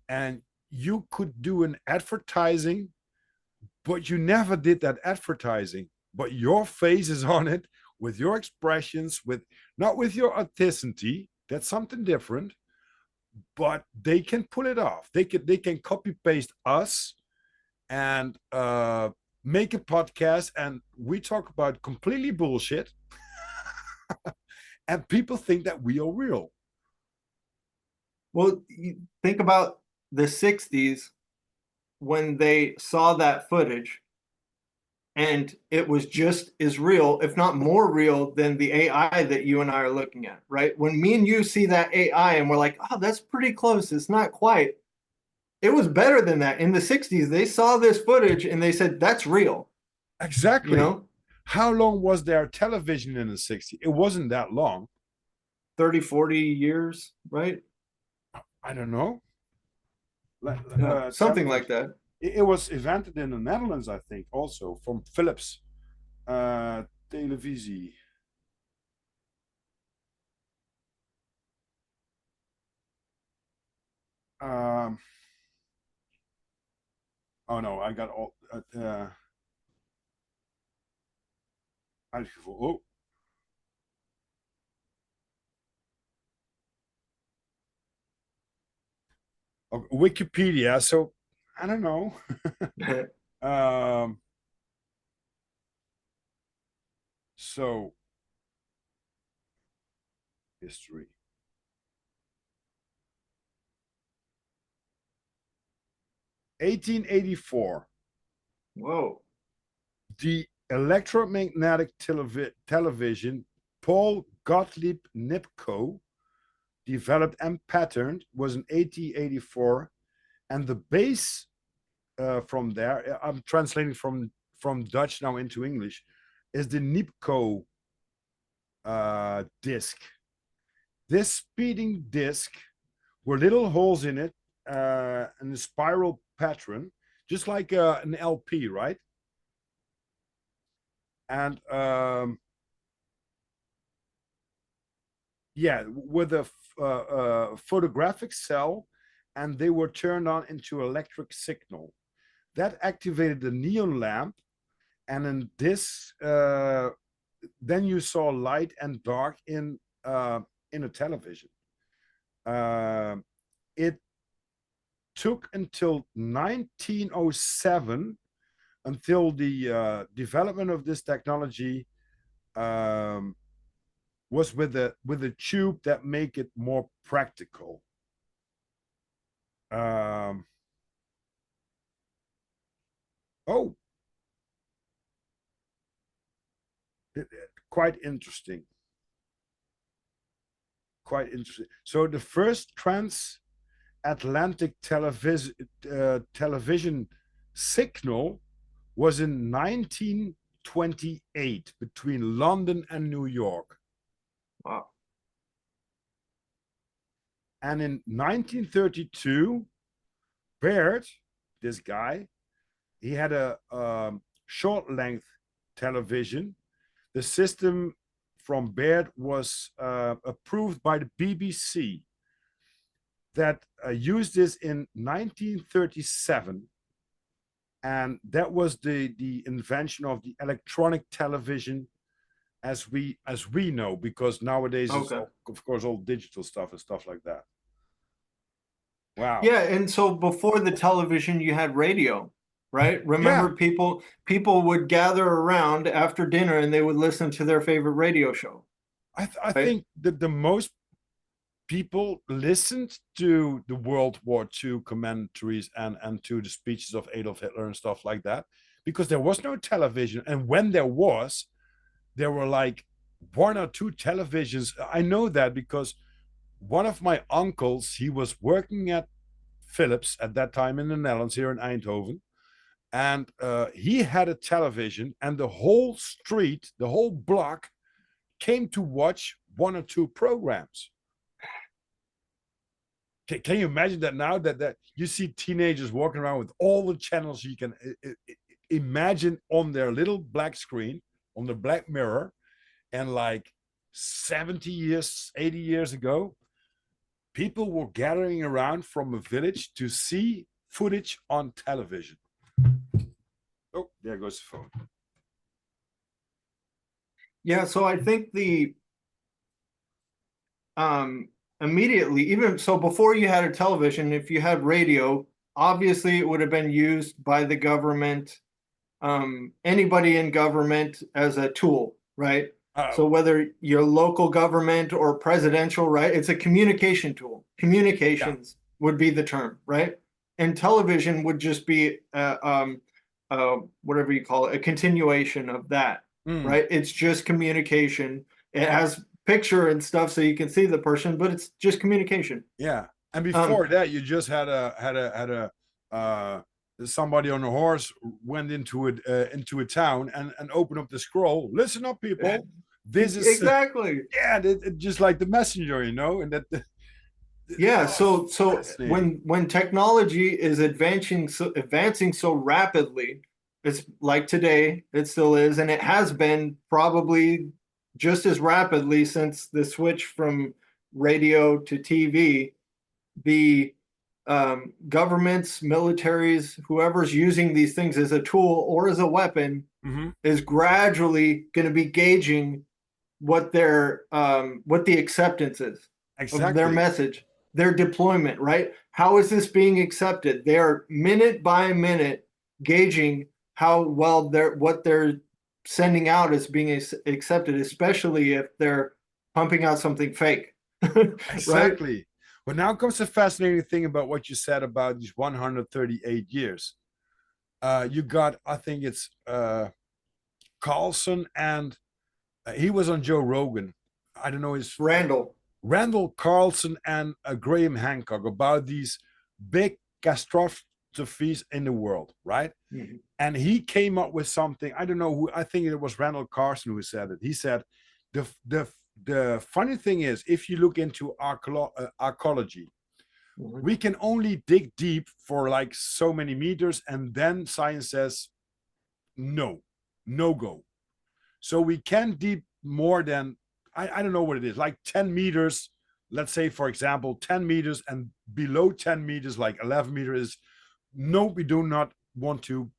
and you could do an advertising, but you never did that advertising, but your face is on it, with your expressions, with not with your authenticity. That's something different. But they can pull it off. They can copy paste us, and make a podcast, and we talk about completely bullshit, and people think that we are real. Well, you think about the 60s when they saw that footage and it was just as real, if not more real, than the AI that you and I are looking at, right? When me and you see that AI and we're like, oh, that's pretty close. It's not quite. It was better than that. In the 60s, they saw this footage and they said, that's real, you Exactly. know, How long was there television in the 60s? It wasn't that long. 30, 40 years, right? I don't know. Yeah, something like Television. that. It was invented in the Netherlands, I think, also from Philips televisie. Um, oh no, I got all uitgevoerd. Oh, Wikipedia. So I don't know. um, so history. 1884. Whoa. The electromagnetic television Paul Gottlieb Nipkow developed and patterned was in 1884, and the base from there, I'm translating from from Dutch now into English, is the Nipco disc. This speeding disc were little holes in it in a spiral pattern, just like an LP, right? And yeah, with a photographic cell, and they were turned on into electric signal that activated the neon lamp, and in this then you saw light and dark in a television. It took until 1907 until the development of this technology was with a tube that make it more practical. Oh, quite interesting. Quite interesting. So the first transatlantic television signal was in 1928 between London and New York. Wow. And in 1932, Baird, this guy, he had a short length television. The system from Baird was approved by the BBC that used this in 1937. And that was the invention of the electronic television as we know, because nowadays it's all, of course, all digital stuff and stuff like that. Wow. Yeah, and so before the television, you had radio, right? Remember, people would gather around after dinner and they would listen to their favorite radio show. I think that the most people listened to the World War II commentaries and to the speeches of Adolf Hitler and stuff like that, because there was no television. And when there was, there were like one or two televisions. I know that because one of my uncles, he was working at Philips at that time in the Netherlands, here in Eindhoven. And he had a television, and the whole street, the whole block came to watch one or two programs. Can you imagine that now, that you see teenagers walking around with all the channels you can imagine on their little black screen, on the black mirror, and like 70 years, 80 years ago, people were gathering around from a village to see footage on television. Oh, there goes the phone. Yeah, so I think immediately, even so, before you had a television, if you had radio, obviously it would have been used by the government, anybody in government, as a tool, right? So whether your local government or presidential, right? It's a communication tool. Communications would be the term, right? And television would just be whatever you call it, a continuation of that, right? It's just communication. It has picture and stuff so you can see the person, but it's just communication. Yeah, and before that, you just had a somebody on a horse went into a town and opened up the scroll. Listen up, people. This is exactly just like the messenger, you know, and that. Yeah, so when technology is advancing so rapidly, it's like today, it still is, and it has been probably just as rapidly since the switch from radio to TV. The governments, militaries, whoever's using these things as a tool or as a weapon is gradually going to be gauging what their what the acceptance is of their message, their deployment, right? How is this being accepted? They are minute by minute gauging how well what they're sending out is being accepted, especially if they're pumping out something fake. Exactly. Right? Well, now comes the fascinating thing about what you said about these 138 years. You got, I think it's Carlson, and he was on Joe Rogan. I don't know his Randall Carlson and Graham Hancock about these big philosophies in the world, right? Mhm. And he came up with something. I don't know who. I think it was Randall Carson who said it. He said, the the the funny thing is, if you look into archaeology, Mhm. we can only dig deep for like so many meters, and then science says no, no go. So we can deep more than I don't know what it is, like 10 meters. Let's say, for example, 10 meters, and below 10 meters, like 11 meters, no, we don't want to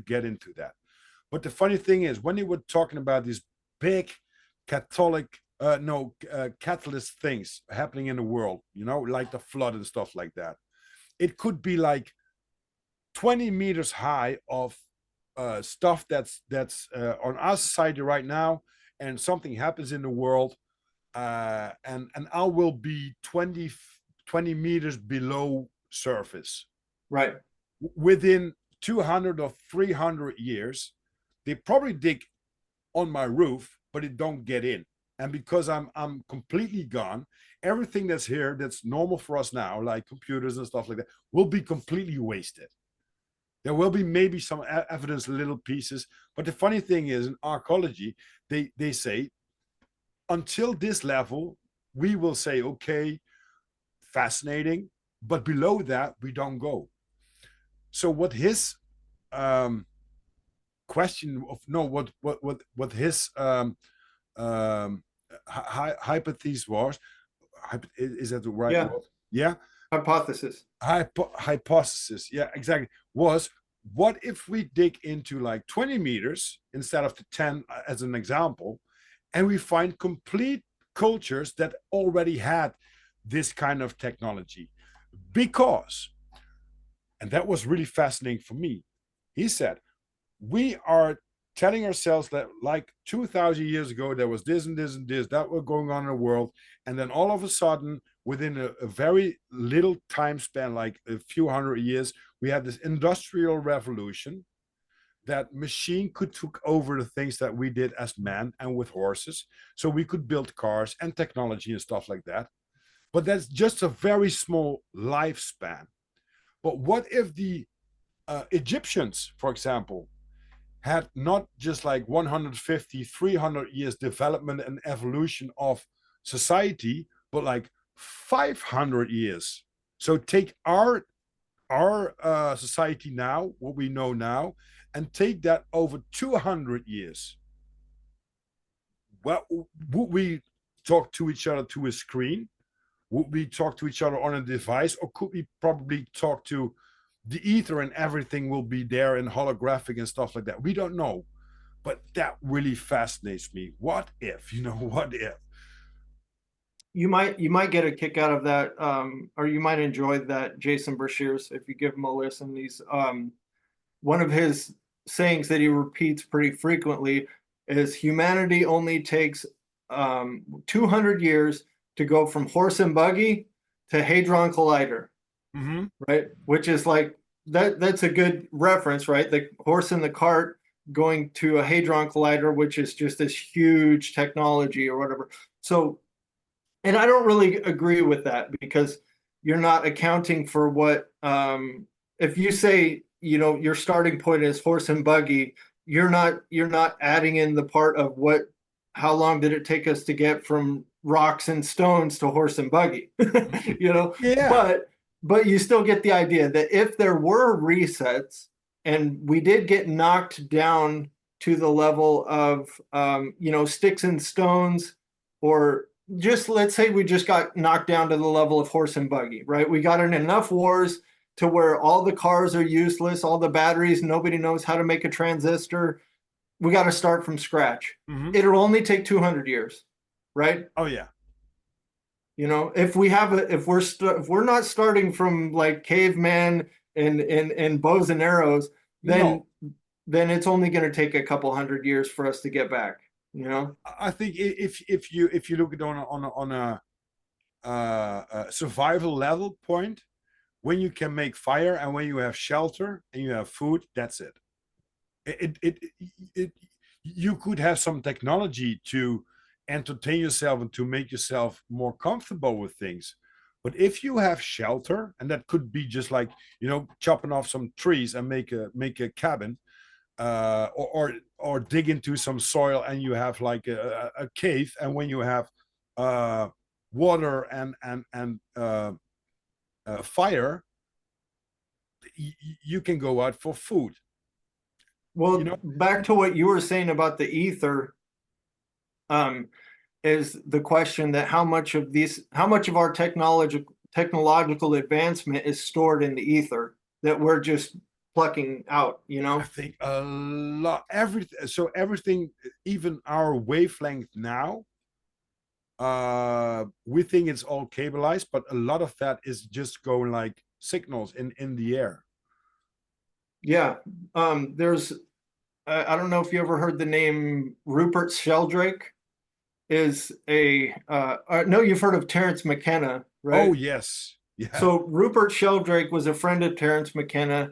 get into that. But the funny thing is, when they were talking about these big Catholic, no, catalyst things happening in the world, like the flood and stuff like that, it could be like 20 meters high of stuff that's on our society right now, and something happens in the world, and I will be 20 meters below surface Right. within 200 or 300 years. They probably dig on my roof, but it don't get in. And because I'm completely gone, everything that's here that's normal for us now, like computers and stuff like that, will be completely wasted. There will be maybe some evidence, little pieces. But the funny thing is, in archaeology, they say until this level, we will say, okay, fascinating, but below that, we don't go. So what his um, question of no, what his hypothesis was, is that the right Yeah. word? Yeah, Hypothesis. hypothesis. Yeah, exactly. Was, what if we dig into like 20 meters instead of the 10, as an example, and we find complete cultures that already had this kind of technology? Because, and that was really fascinating for me, he said, we are telling ourselves that like 2000 years ago there was this and this and this that were going on in the world, and then all of a sudden, within a very little time span, like a few hundred years, we had this industrial revolution, that machine could took over the things that we did as men and with horses, so we could build cars and technology and stuff like that. But that's just a very small lifespan. But what if the Egyptians, for example, had not just like 150, 300 years development and evolution of society, but like 500 years? So take our society now, what we know now, and take that over 200 years. Well, would we talk to each other to a screen? Would we talk to each other on a device, or could we probably talk to the ether and everything will be there in holographic and stuff like that? We don't know. But that really fascinates me. What if, what if? You might get a kick out of that, or you might enjoy that Jason Brashears if you give him a listen. He's one of his sayings that he repeats pretty frequently is humanity only takes 200 years to go from horse and buggy to hadron collider, Mm-hmm. right? Which is like that's a good reference, right? The horse and the cart going to a hadron collider, which is just this huge technology or whatever. So, and I don't really agree with that because you're not accounting for what if you say, your starting point is horse and buggy, you're not adding in the part of how long did it take us to get from rocks and stones to horse and buggy. you know Yeah. but you still get the idea that if there were resets and we did get knocked down to the level of sticks and stones, or just let's say we just got knocked down to the level of horse and buggy, right? We got in enough wars to where all the cars are useless, all the batteries, nobody knows how to make a transistor. We got to start from scratch. Mm-hmm. It'll only take 200 years, right? Oh yeah. If we have if we're not starting from like caveman and bows and arrows, then No, it's only going to take a couple hundred years for us to get back. I think if you look at on a survival level point, when you can make fire and when you have shelter and you have food, that's it. It you could have some technology to entertain yourself and to make yourself more comfortable with things, But if you have shelter, and that could be just like, chopping off some trees and make a cabin, or dig into some soil, and you have like a cave, and when you have uh, water and fire, you can go out for food. You Well, know, back to what you were saying about the ether, um, is the question that how much of our technological advancement is stored in the ether that we're just plucking out, you I know? think a lot, everything, even our wavelength now, we think it's all cableized, but a lot of that is just going like signals in the air. Yeah. There's I don't know if you ever heard the name Rupert Sheldrake. Is a no, you've heard of Terence McKenna, Oh right? yes, yeah. So Rupert Sheldrake was a friend of Terence McKenna.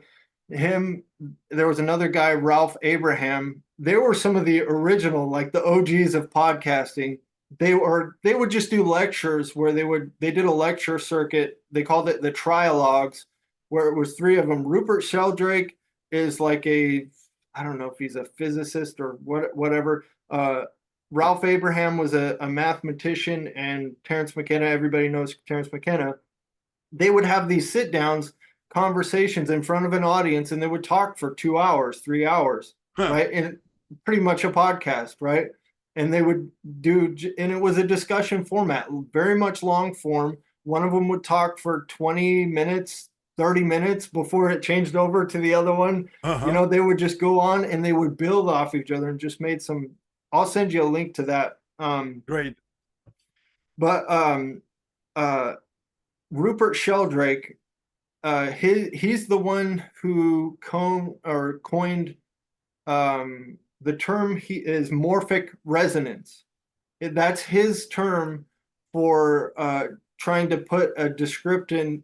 Him, there was another guy, Ralph Abraham. They were some of the original, like the OGs of podcasting. They would just do lectures where they did a lecture circuit. They called it the trialogues, where it was three of them. Rupert Sheldrake is like I don't know if he's a physicist or whatever. Ralph Abraham was a mathematician, and Terence McKenna, everybody knows Terence McKenna. They would have these sit downs conversations in front of an audience, and they would talk for 2 hours, 3 hours, Huh. right? And pretty much a podcast, right? And they would and it was a discussion format, very much long form. One of them would talk for 20 minutes, 30 minutes before it changed over to the other one. Uh-huh. They would just go on and they would build off each other and just made some. I'll send you a link to that. Great. But uh, Rupert Sheldrake, he's the one who coined the term. He is morphic resonance. That's his term for trying to put a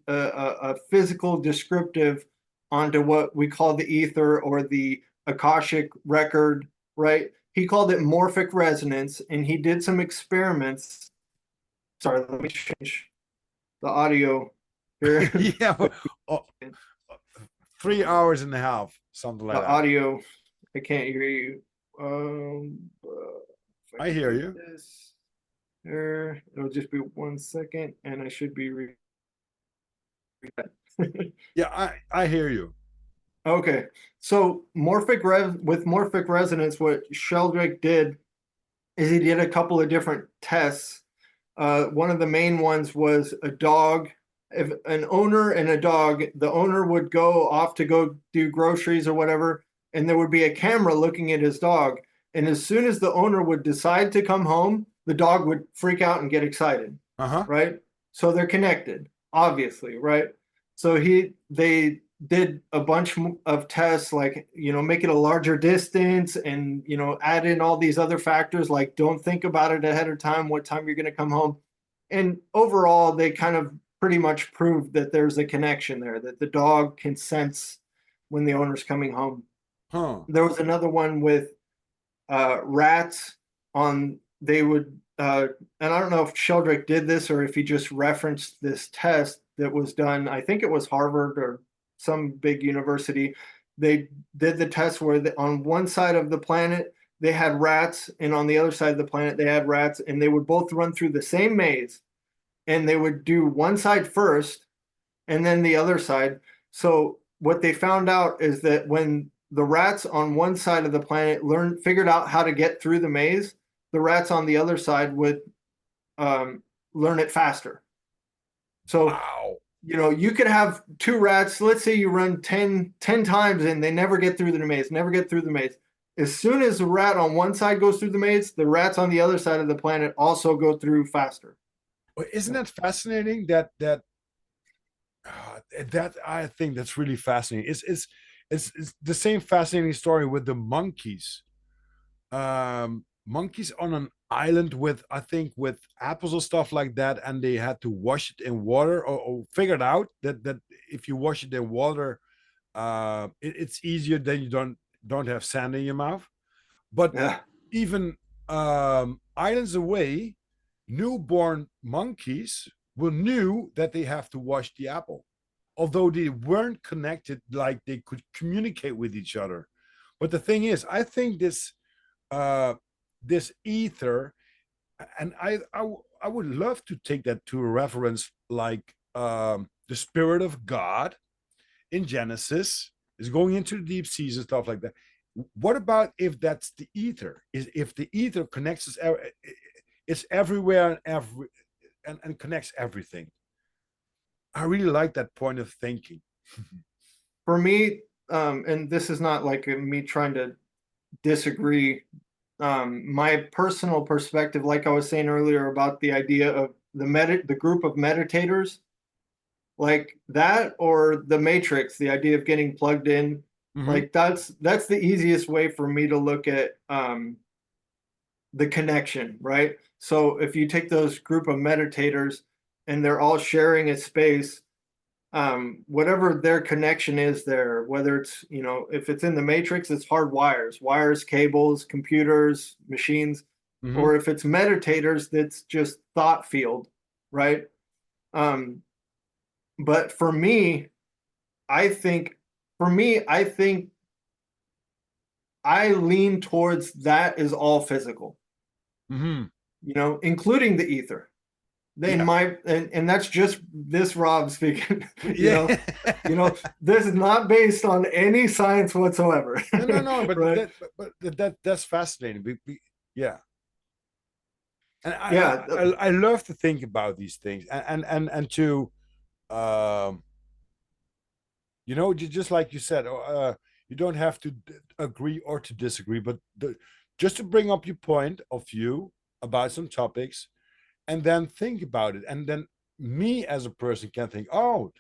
a physical descriptive onto what we call the ether or the Akashic record, right? He called it morphic resonance, and he did some experiments. Sorry, let me change the audio here. Yeah. Oh, 3 hours and a half, something The like that. audio, I can't hear you. If I I can hear get you. this there, it'll just be 1 second, and I should be Yeah, I hear you. okay. So with morphic resonance, what Sheldrake did is he did a couple of different tests. One of the main ones was a dog. If an owner and a dog, the owner would go off to go do groceries or whatever, and there would be a camera looking at his dog. And as soon as the owner would decide to come home, the dog would freak out and get excited, Uh-huh. right? So they're connected, obviously, right? So they did a bunch of tests, like, make it a larger distance and, add in all these other factors, like don't think about it ahead of time, what time you're going to come home. And overall, they kind of pretty much proved that there's a connection there, that the dog can sense when the owner's coming home. Huh. There was another one with rats on, they would, and I don't know if Sheldrake did this or if he just referenced this test that was done. I think it was Harvard or some big university. They did the test where on one side of the planet they had rats, and on the other side of the planet they had rats, and they would both run through the same maze, and they would do one side first and then the other side. So what they found out is that when the rats on one side of the planet figured out how to get through the maze, the rats on the other side would learn it faster. So, Wow. you could have two rats. Let's say you run 10 times and they never get through the maze, never get through the maze. As soon as the rat on one side goes through the maze, the rats on the other side of the planet also go through faster. Well, isn't that fascinating? That I think that's really fascinating. It's the same fascinating story with the monkeys. Monkeys on an island with, I think, with apples or stuff like that, and they had to wash it in water, or figured out that if you wash it in water, it's easier, then you don't have sand in your mouth. But Yeah. even islands away, newborn monkeys knew that they have to wash the apple, although they weren't connected like they could communicate with each other. But the thing is, I think uh, this ether, and I would love to take that to a reference like the spirit of God in Genesis is going into the deep seas and stuff like that. What about if that's the ether? Is if the ether connects us, it's everywhere and and connects everything. I really like that point of thinking. For me, and this is not like me trying to disagree. My personal perspective, like I was saying earlier about the idea of the group of meditators, like that, or the Matrix, the idea of getting plugged in, Mm-hmm. like that's the easiest way for me to look at the connection, right? So if you take those group of meditators and they're all sharing a space, whatever their connection is there, whether it's, if it's in the matrix, it's hard wires, cables, computers, machines, Mm-hmm. or if it's meditators, that's just thought field, right? Um, but I think, I think I lean towards that is all physical, Mm-hmm. including the ether. In Yeah. my and that's just this Rob speaking, Yeah. this is not based on any science whatsoever. No, no, no. But Right? that's fascinating. Yeah, and Yeah. I love to think about these things and to um just like you said, you don't have to agree or to disagree, but just to bring up your point of view about some topics, and then think about it, and then me as a person can think, oh,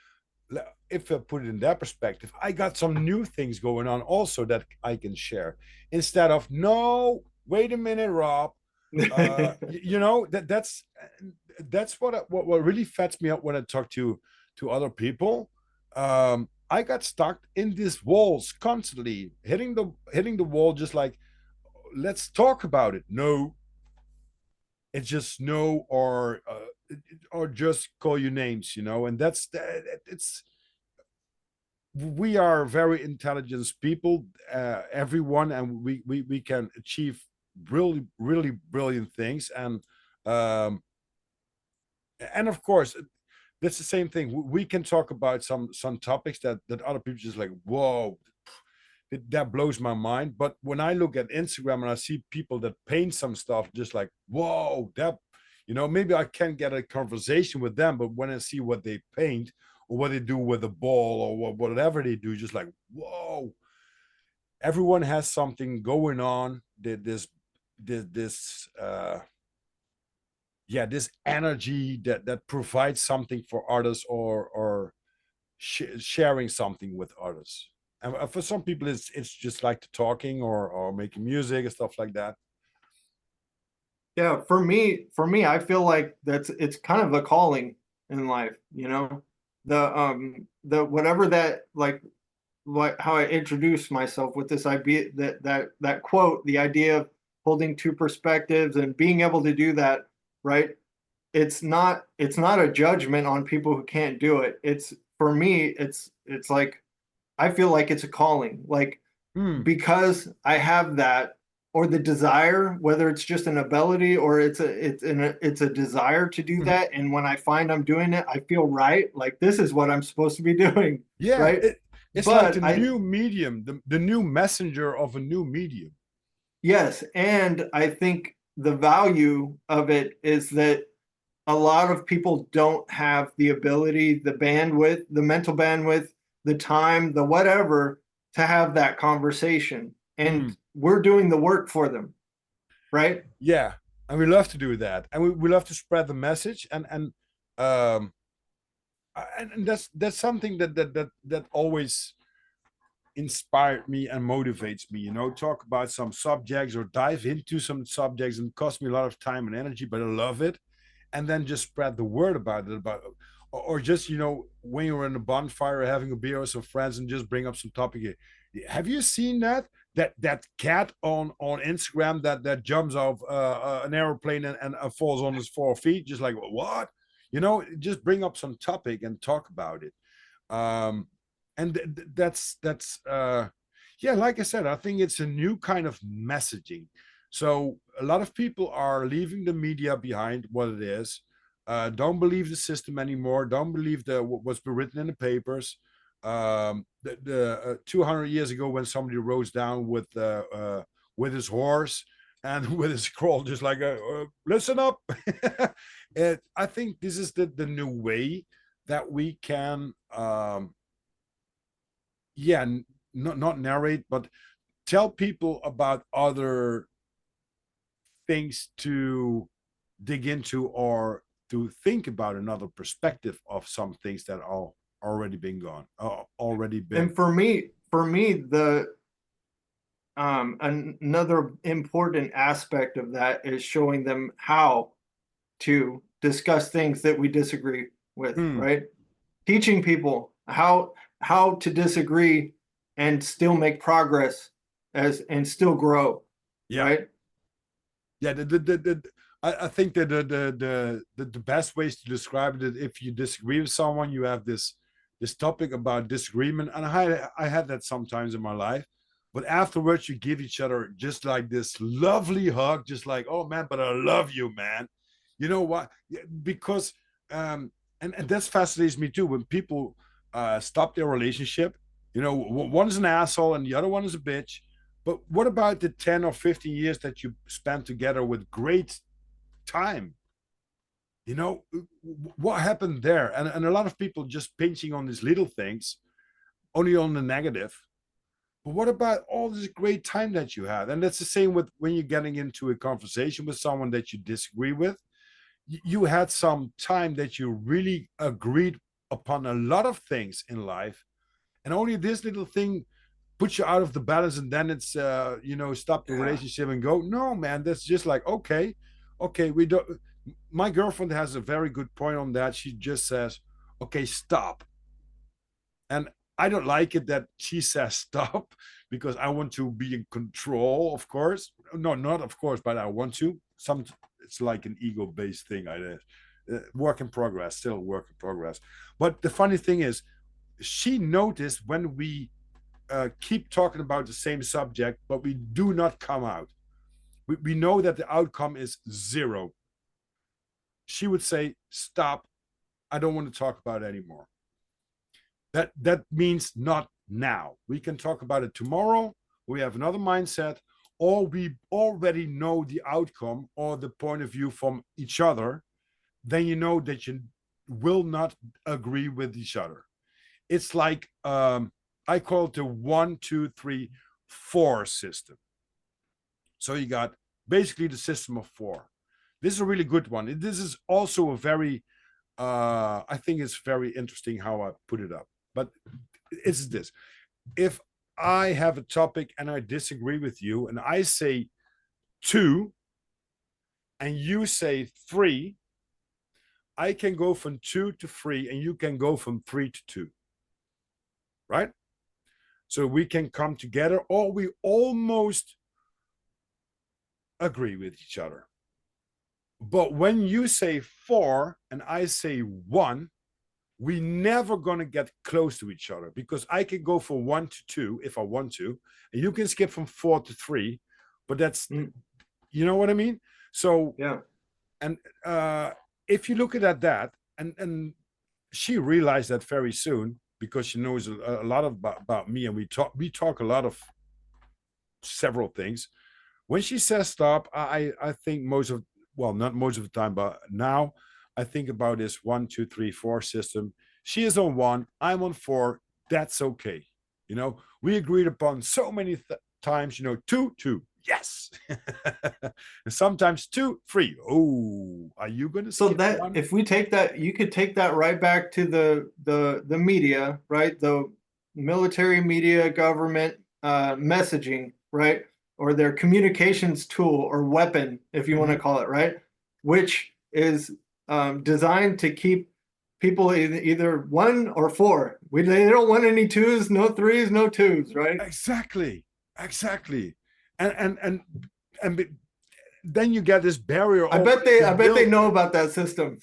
if I put it in that perspective, I got some new things going on also that I can share, instead of, no, wait a minute, Rob. That's what really fets me up when I talk to other people. I got stuck in these walls constantly, hitting the wall, just like, let's talk about it. No, it's just no, or just call you names, and it's we are very intelligent people, everyone, and we can achieve really really brilliant things, and of course that's the same thing. We can talk about some topics that other people just like, whoa, that blows my mind. But when I look at Instagram and I see people that paint some stuff, just like, whoa, that, maybe I can't get a conversation with them, but when I see what they paint or what they do with a ball or whatever they do, just like, whoa, everyone has something going on. This yeah, this energy that provides something for others, or sharing something with others. And for some people, it's just like the talking or making music and stuff like that. Yeah, for me, I feel like it's kind of a calling in life, the whatever that, like what how I introduce myself with this idea, that quote, the idea of holding two perspectives and being able to do that, right? It's not a judgment on people who can't do it. It's, for me, it's like I feel like it's a calling, like, Hmm. because I have that, or the desire, whether it's just an ability or it's a desire to do Mhm. that. And when I find I'm doing it, I feel right, like this is what I'm supposed to be doing, Yeah, right? it's like But the new medium, the new messenger of a new medium. yes, and I think the value of it is that a lot of people don't have the ability, the bandwidth, the mental bandwidth, the time, the whatever, to have that conversation. And Hmm. we're doing the work for them, right? Yeah, and we love to do that, and we love to spread the message, um and that's something that always inspired me and motivates me, talk about some subjects or dive into some subjects, and cost me a lot of time and energy, but I love it. And then just spread the word about it, or just, when you're in a bonfire having a beer with some friends, and just bring up some topic. Have you seen that cat on Instagram that jumps off an airplane and falls on his 4 feet, just like, what? just bring up some topic and talk about it. um and that's yeah, like I said, I think it's a new kind of messaging. So a lot of people are leaving the media behind, what it is. Don't believe the system anymore, don't believe what's been written in the papers. The 200 years ago, when somebody rose down with his horse and with his scroll, just like listen up. I think this is the new way that we can yeah, not narrate, but tell people about other things to dig into, or to think about another perspective of some things that are already been gone, already been. And for me, the another important aspect of that is showing them how to discuss things that we disagree with, Mm, right? Teaching people how to disagree and still make progress as and still grow, yeah, right? yeah. I think that the best ways to describe it, if you disagree with someone, you have this topic about disagreement, and I had that sometimes in my life. But afterwards, you give each other just like this lovely hug, just like, oh man, but I love you, man. You know what? Because and that fascinates me too, when people stop their relationship. One's an asshole and the other one is a bitch. But what about the 10 or 15 years that you spent together with great time? What happened there? And a lot of people just pinching on these little things, only on the negative. But what about all this great time that you had? And that's the same with when you're getting into a conversation with someone that you disagree with. You had some time that you really agreed upon a lot of things in life, and only this little thing puts you out of the balance, and then it's stop the Yeah. relationship and go. No, man, that's just like, okay, we don't. My girlfriend has a very good point on that. She just says, okay, stop. And I don't like it that she says stop, because I want to be in control, of course. No, not of course, but I want to. It's like an ego-based thing. Work in progress, still work in progress. But the funny thing is, she noticed when we keep talking about the same subject, but we do not come out. We know that the outcome is zero. She would say, stop. I don't want to talk about it anymore. That means not now. We can talk about it tomorrow. We have another mindset, or we already know the outcome or the point of view from each other. Then you know that you will not agree with each other. It's like I call it the 1, 2, 3, 4 system. So you got basically the system of four. This is a really good one. This is also a very, I think it's very interesting how I put it up. But it's this: if I have a topic and I disagree with you, and I say 2, and you say 3, I can go from 2 to 3, and you can go from 3 to 2. Right? So we can come together, or we almost agree with each other. But when you say 4 and I say 1, we never gonna get close to each other, because I can go from 1 to 2 if I want to, and you can skip from 4 to 3. But that's, you know what I mean? So Yeah. and if you look at that, and she realized that very soon, because she knows a lot about me, and we talk a lot of several things. When she says stop, I think not most of the time, but now I think about this 1, 2, 3, 4 system. She is on 1, I'm on 4. That's okay. We agreed upon so many times. 2, 2, yes. And sometimes 2, 3. Oh, are you going to So skip that one? if we take that, you could take that right back to the media, right? The military media, government messaging, right? Or their communications tool or weapon, if you want to Mhm. call it, right? Which is designed to keep people either 1 or 4. They don't want any 2s, no 3s, no 2s, right? Exactly. And then you get this barrier I already bet they I been bet they built. know about that system.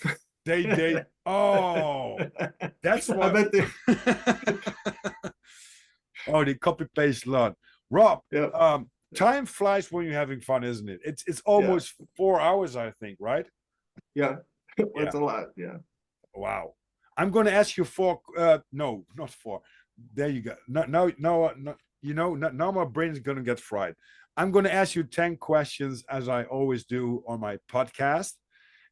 They oh, that's I what. bet they. Oh, they copy paste a lot. Rob, Yeah, time flies when you're having fun, isn't it? It's yeah, almost 4 hours, I think, right? yeah. Yeah. That's a lot. Yeah. Wow. I'm going to ask you four. No, not four. There you go. No, no, no, no. Now my brain is going to get fried. I'm going to ask you 10 questions as I always do on my podcast.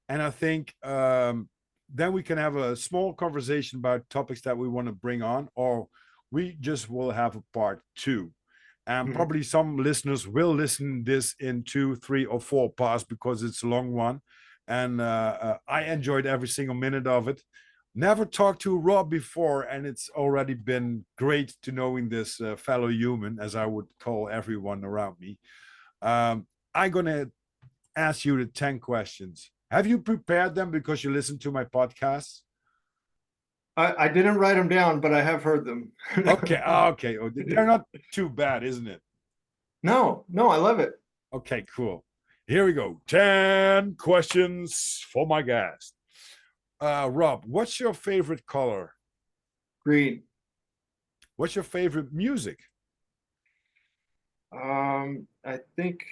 And I think then we can have a small conversation about topics that we want to bring on, or we just will have a part two. And Mhm. probably some listeners will listen this in 2, 3, or 4 parts because it's a long one. And I enjoyed every single minute of it. Never talked to Rob before, and it's already been great to knowing this fellow human, as I would call everyone around me. I'm gonna ask you the 10 questions. Have you prepared them because you listen to my podcasts? I didn't write them down, but I have heard them. Okay, okay. Oh, they're not too bad, isn't it? No, no, I love it. Okay, cool. Here we go. 10 questions for my guest. Rob, what's your favorite color? Green. What's your favorite music? I think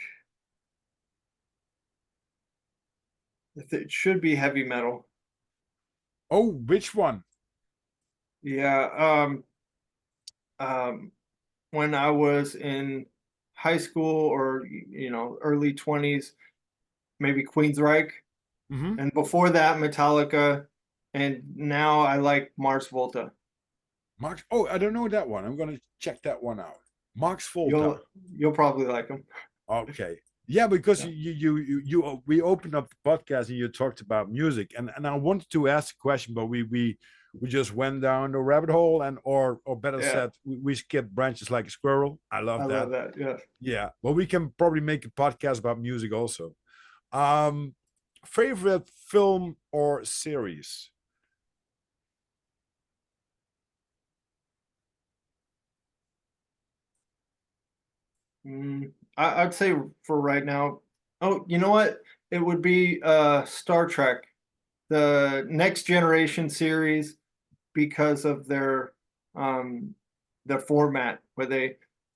it should be heavy metal. Oh, which one? Yeah. Um, when I was in high school or early 20s, maybe Queensryche, Mm-hmm. and before that Metallica, and now I like Mars Volta. Max. Oh, I don't know that one. I'm gonna check that one out. Max Volta. You'll you'll probably like them. Okay. Yeah, because Yeah. we opened up the podcast and you talked about music, and I wanted to ask a question, but we just went down the rabbit hole, and or better Yeah. said, we skipped branches like a squirrel. I I love that. love that. Yeah. Yeah, but we can probably make a podcast about music also. Um, Favorite film or series? I'd say for right now. Oh, you know what? It would be Star Trek, the Next Generation series, because of um their format where they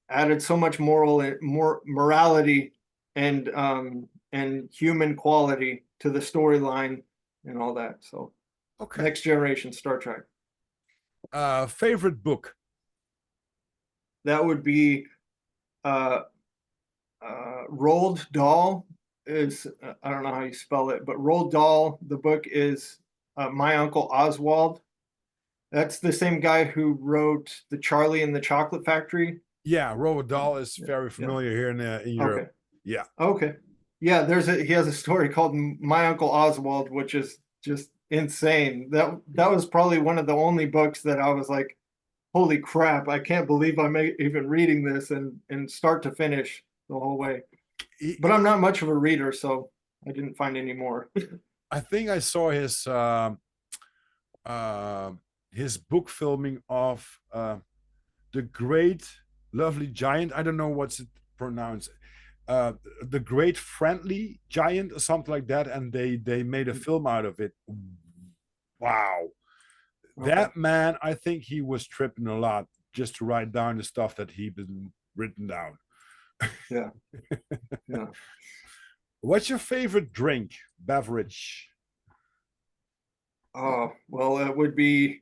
added so much more morality and human quality to the storyline and all that. So Okay. Next Generation Star Trek. Favorite book? That would be uh Roald Dahl is I don't know how you spell it, but Roald Dahl. The book is My Uncle Oswald. That's the same guy who wrote the Charlie and the Chocolate Factory. Yeah, Roald Dahl is Yeah, very yeah. familiar here in Europe. Okay, Yeah. okay. Yeah, he has a story called My Uncle Oswald, which is just insane. That was probably one of the only books that I was like, holy crap, I can't believe I'm even reading this and start to finish the whole way. But I'm not much of a reader, so I didn't find any more. I think I saw uh, his book filming of the Great Lovely Giant. I don't know what's it pronounced. The Great Friendly Giant or something like that, and they made a film out of it. Wow, Okay. that man! I think he was tripping a lot just to write down the stuff that he been written down. Yeah. Yeah. What's your favorite drink, beverage? Oh, well, it would be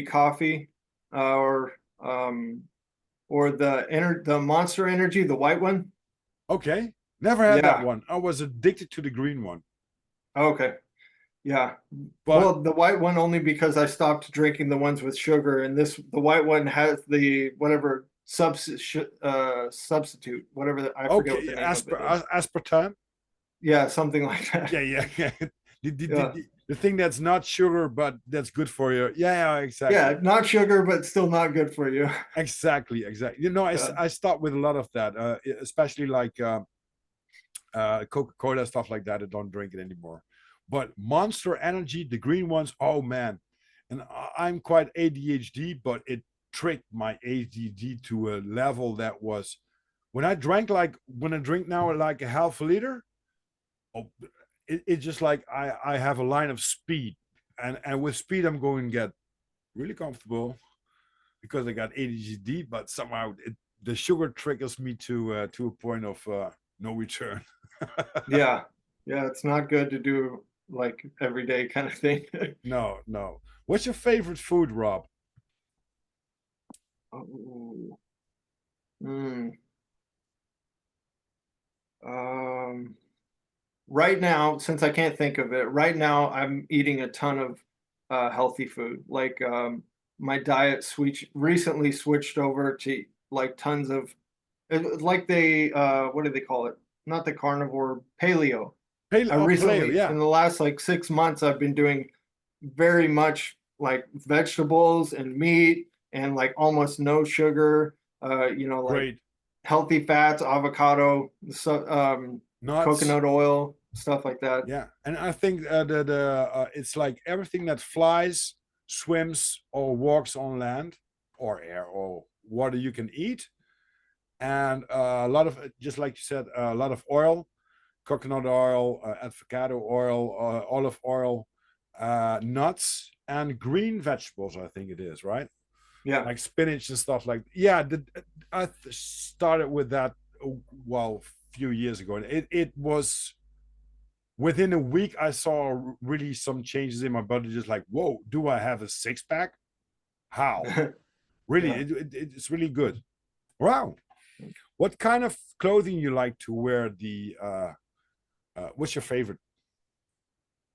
coffee, or the Monster Energy, the white one. Okay, never had that Yeah. one. I was addicted to the green one, Okay. Yeah. but Well, the white one only because I stopped drinking the ones with sugar, and the white one has the whatever substitute, I forget what okay, the name of it is. aspartame. Yeah, something like that. Yeah, yeah, yeah. Yeah. The thing that's not sugar, but that's good for you. Yeah, yeah, Yeah, exactly. not sugar, but still not good for you. Exactly, exactly. Yeah. I stopped with a lot of that, especially like Coca-Cola, stuff like that. I don't drink it anymore. But Monster Energy, the green ones, oh man. And I'm quite ADHD, but it tricked my ADD to a level that was when I drink now like a half a liter, oh, it's just like I have a line of speed, and with speed I'm going to get really comfortable because I got ADHD, but somehow the sugar triggers me to a point of no return. Yeah. Yeah, it's not good to do like everyday kind of thing. No, no. What's your favorite food, Rob? Oh, mm, um, right now, since I can't think of it, right now I'm eating a ton of healthy food. Like my diet switch recently switched over to like tons of like they what do they call it? Not the carnivore, paleo. I Paleo, recently yeah, in the last like 6 months I've been doing very much like vegetables and meat and like almost no sugar. Like great. healthy fats, avocado, so Nuts, coconut oil, stuff like that. yeah. And I think the it's like everything that flies, swims, or walks on land or air or water you can eat, and a lot of, just like you said, a lot of oil, coconut oil, avocado oil, olive oil, nuts, and green vegetables. I think it is right, Yeah. like spinach and stuff like. Yeah, started with that well a few years ago, and it was within a week I saw really some changes in my body. Just like, whoa, do I have a six pack? How? Really, Yeah. it's really good. Wow. What kind of clothing you like to wear? What's your favorite?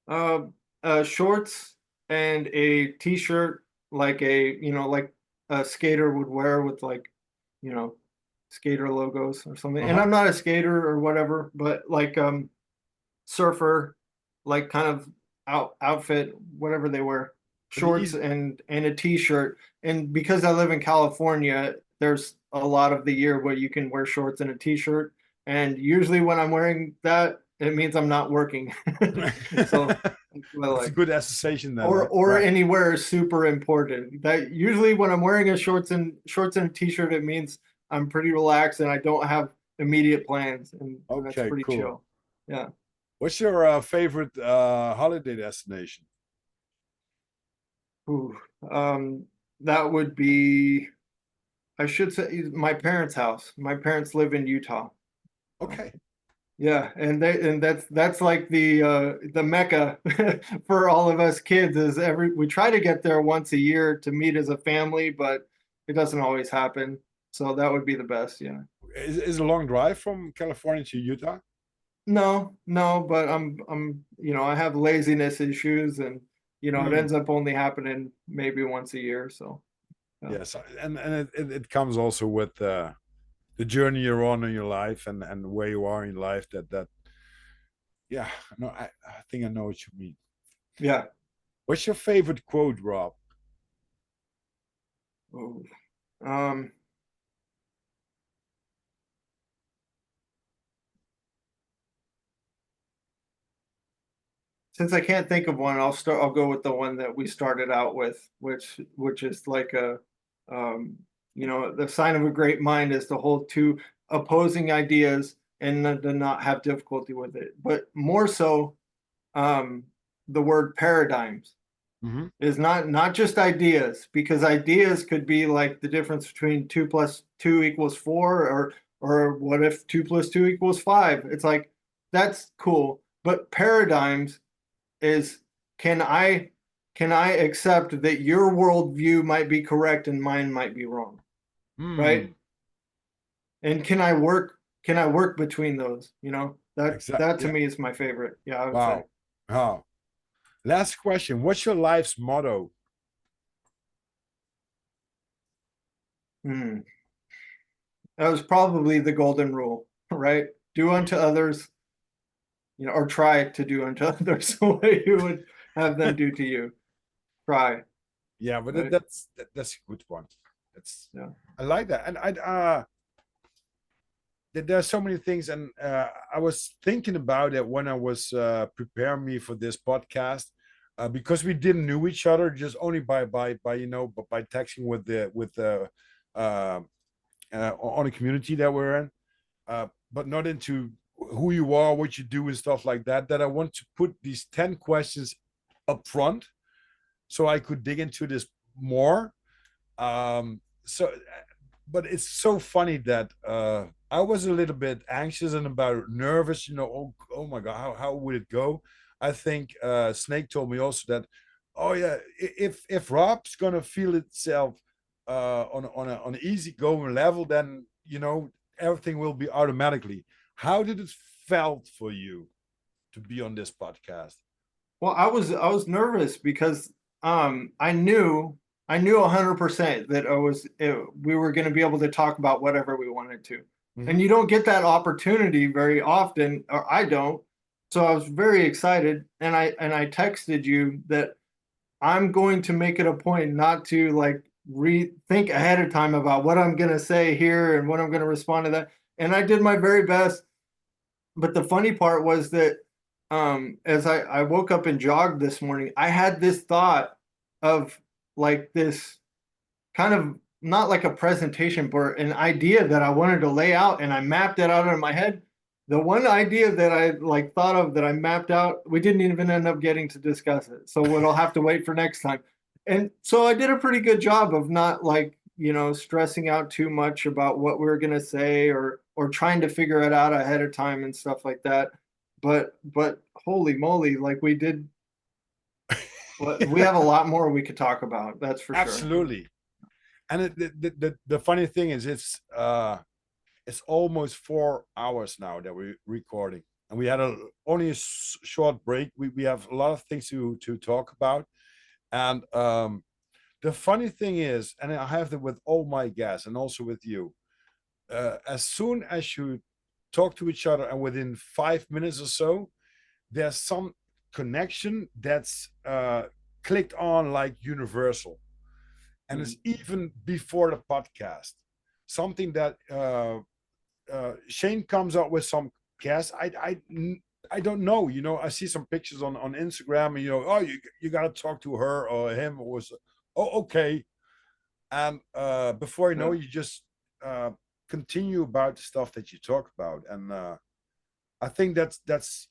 Uh, Shorts and a t-shirt, like like a skater would wear with like, you know, skater logos or something. And Uh-huh. I'm not a skater or whatever, but like surfer, like kind of outfit, whatever they wear, But the shorts easy, and a t-shirt. And because I live in California, there's a lot of the year where you can wear shorts and a t-shirt. And usually when I'm wearing that, it means I'm not working. So well, that's a like good association then, or right? anywhere is super important. That usually when I'm wearing a shorts and a t-shirt, it means I'm pretty relaxed and I don't have immediate plans, and that's Okay, pretty cool. chill. Yeah. What's your favorite holiday destination? Ooh, um, that would be, I should say, my parents' house. My parents live in Utah. So, Okay. yeah, and that's like the mecca for all of us kids. Is every we try to get there once a year to meet as a family, but it doesn't always happen. So that would be the best. Yeah. Is it a long drive from California to Utah? No, no, but I have laziness issues, and it Mm. ends up only happening maybe once a year. So yeah. Yes, and it comes also with the journey you're on in your life, and where you are in life. That yeah, no, I think I know what you mean. Yeah. What's your favorite quote, Rob? Ooh. Um, since I can't think of one, I'll go with the one that we started out with, which is like the sign of a great mind is to hold two opposing ideas and to not have difficulty with it. But more so, um, the word paradigms Hmm. is not just ideas, because ideas could be like the difference between 2 plus 2 equals 4, or what if 2 plus 2 equals 5. It's like that's cool, but paradigms is, can I accept that your worldview might be correct and mine might be wrong, right? Hmm. And can I work between those? That to Yeah. me is my favorite. Yeah, I would say. Wow. Wow. Last question. What's your life's motto? Hmm. That was probably the golden rule, right? Do unto others, or try to do unto others the way you would have them do to you. Try, Yeah, but right? that's a good one. That's Yeah. I like that, and there are so many things, and I was thinking about it when I was preparing me for this podcast, because we didn't know each other, just only by by texting with the uh, on a community that we're in, but not into who you are, what you do, and stuff like that, that I want to put these 10 questions up front so I could dig into this more. So, but it's so funny that I was a little bit anxious and about nervous. Oh my God, how would it go? I think Snake told me also that, oh yeah, if Rob's gonna feel itself on an easy going level, then everything will be automatically. How did it felt for you to be on this podcast? Well, I was nervous because I knew 100% that we were going to be able to talk about whatever we wanted to. And Mm-hmm. you don't get that opportunity very often, or I don't. So I was very excited, and I texted you that I'm going to make it a point not to like rethink ahead of time about what I'm going to say here and what I'm going to respond to that. And I did my very best. But the funny part was that as I woke up and jogged this morning, I had this thought of like this kind of not like a presentation, but an idea that I wanted to lay out, and I mapped it out in my head. The one idea that I like thought of that I mapped out, we didn't even end up getting to discuss it. So we'll have to wait for next time. And so I did a pretty good job of not like, stressing out too much about what we were gonna say or trying to figure it out ahead of time and stuff like that. But holy moly, like we did, we have a lot more we could talk about, that's for sure. Absolutely. And the funny thing is, it's almost 4 hours now that we're recording, and we had only a short break. We have a lot of things to talk about, and the funny thing is, and I have that with all my guests, and also with you, as soon as you talk to each other, and within 5 minutes or so, there's some connection that's clicked on like universal, and it's even before the podcast. Something that Shane comes up with some guests. I don't know. I see some pictures on Instagram, and oh, you got to talk to her or him, or was, oh, okay. And before you know, you just continue about the stuff that you talk about, and I think that's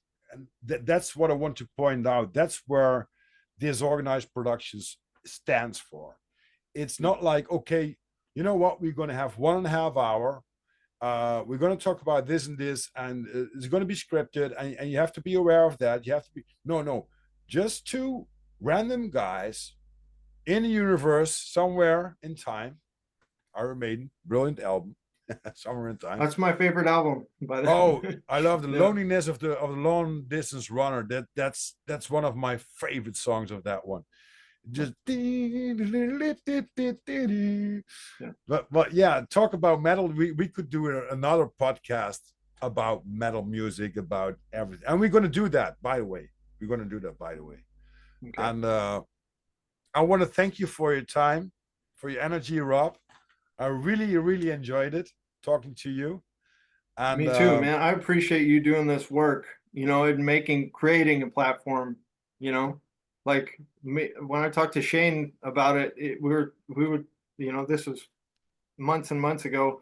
what I want to point out. That's where Disorganized Productions stands for. It's not like, okay, you know what, we're going to have 1.5 hour. We're going to talk about this and this, and it's going to be scripted, and you have to be aware of that. You have to be, no, just two random guys in the universe somewhere in time. Iron Maiden, brilliant album. Somewhere in time. That's my favorite album. By the Oh, I love the yeah. loneliness of the long distance runner. That's one of my favorite songs of that one. Just Yeah. but yeah, talk about metal. We could do another podcast about metal music, about everything, and we're going to do that. By the way, Okay. and I want to thank you for your time, for your energy, Rob. I really enjoyed it talking to you. And Me too, man. I appreciate you doing this work, and creating a platform, like me, when I talked to Shane about it, we were, this was months and months ago,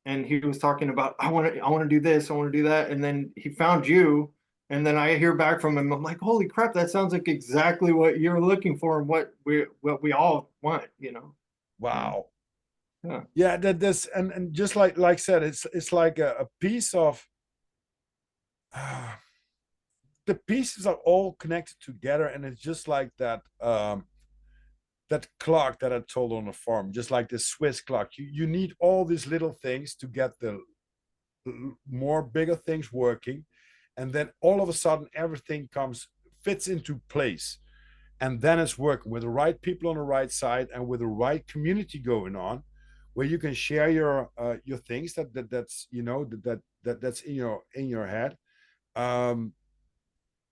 and he was talking about, I want to do this, I want to do that. And then he found you, and then I hear back from him. I'm like, holy crap, that sounds like exactly what you're looking for and what we all want. wow. Yeah. Yeah, that's and just like I said, it's like a piece of the pieces are all connected together, and it's just like that clock that I told on the farm, just like the Swiss clock. You need all these little things to get the more bigger things working, and then all of a sudden everything fits into place, and then it's working with the right people on the right side and with the right community going on, where you can share your things that's that's in your head. um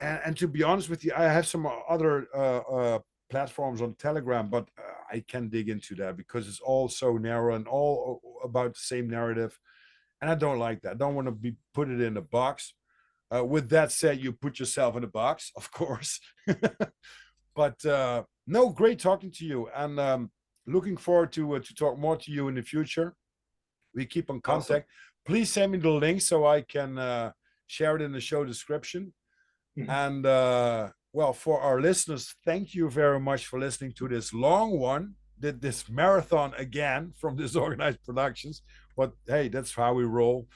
and to be honest with you, I have some other platforms on Telegram, but I can dig into that because it's all so narrow and all about the same narrative, and I don't like that. I don't want to be put it in a box. With that said, you put yourself in a box, of course. But no, great talking to you, and looking forward to talk more to you in the future. We keep on Awesome. contact. Please send me the link so I can share it in the show description. Mhm. And well, for our listeners, thank you very much for listening to this long one, this marathon again from Disorganized Productions. But hey, that's how we roll.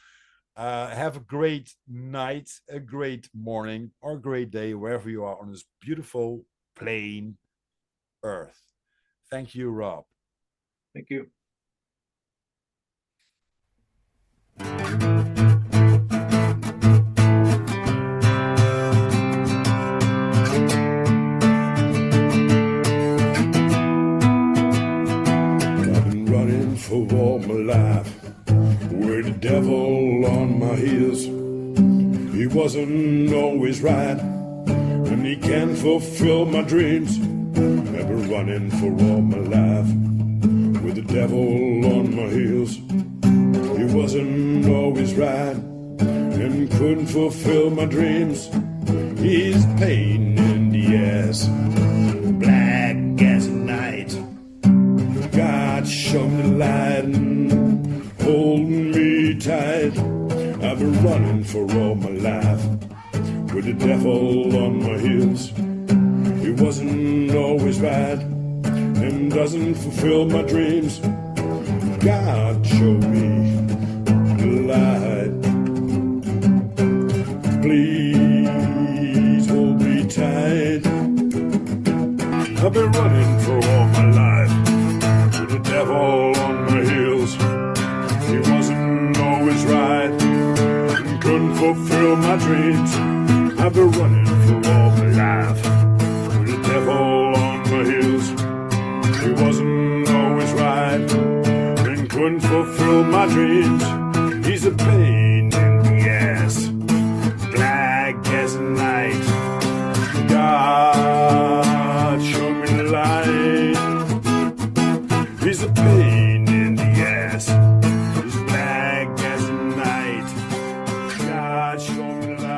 Have a great night, a great morning, or a great day, wherever you are on this beautiful, plain earth. Thank you, Rob. Thank you. I've been running for all my life with the devil on my heels. He wasn't always right, and he can't fulfill my dreams. I've been running for all my life with the devil on my heels. He wasn't always right, and couldn't fulfill my dreams. He's a pain in the ass, black as night. God, show me the light and hold me tight. I've been running for all my life with the devil on my heels. He wasn't always right and doesn't fulfill my dreams. God, show me the light. Please hold me tight. I've been running for all my life with the devil on my heels. He wasn't always right and couldn't fulfill my dreams. I've been running for all my life with the devil on my heels. He wasn't always right and couldn't fulfill my dreams. He's a pain in the ass, black as night. God, show me the light. He's a pain in the ass. He's black as night. God, show me the light.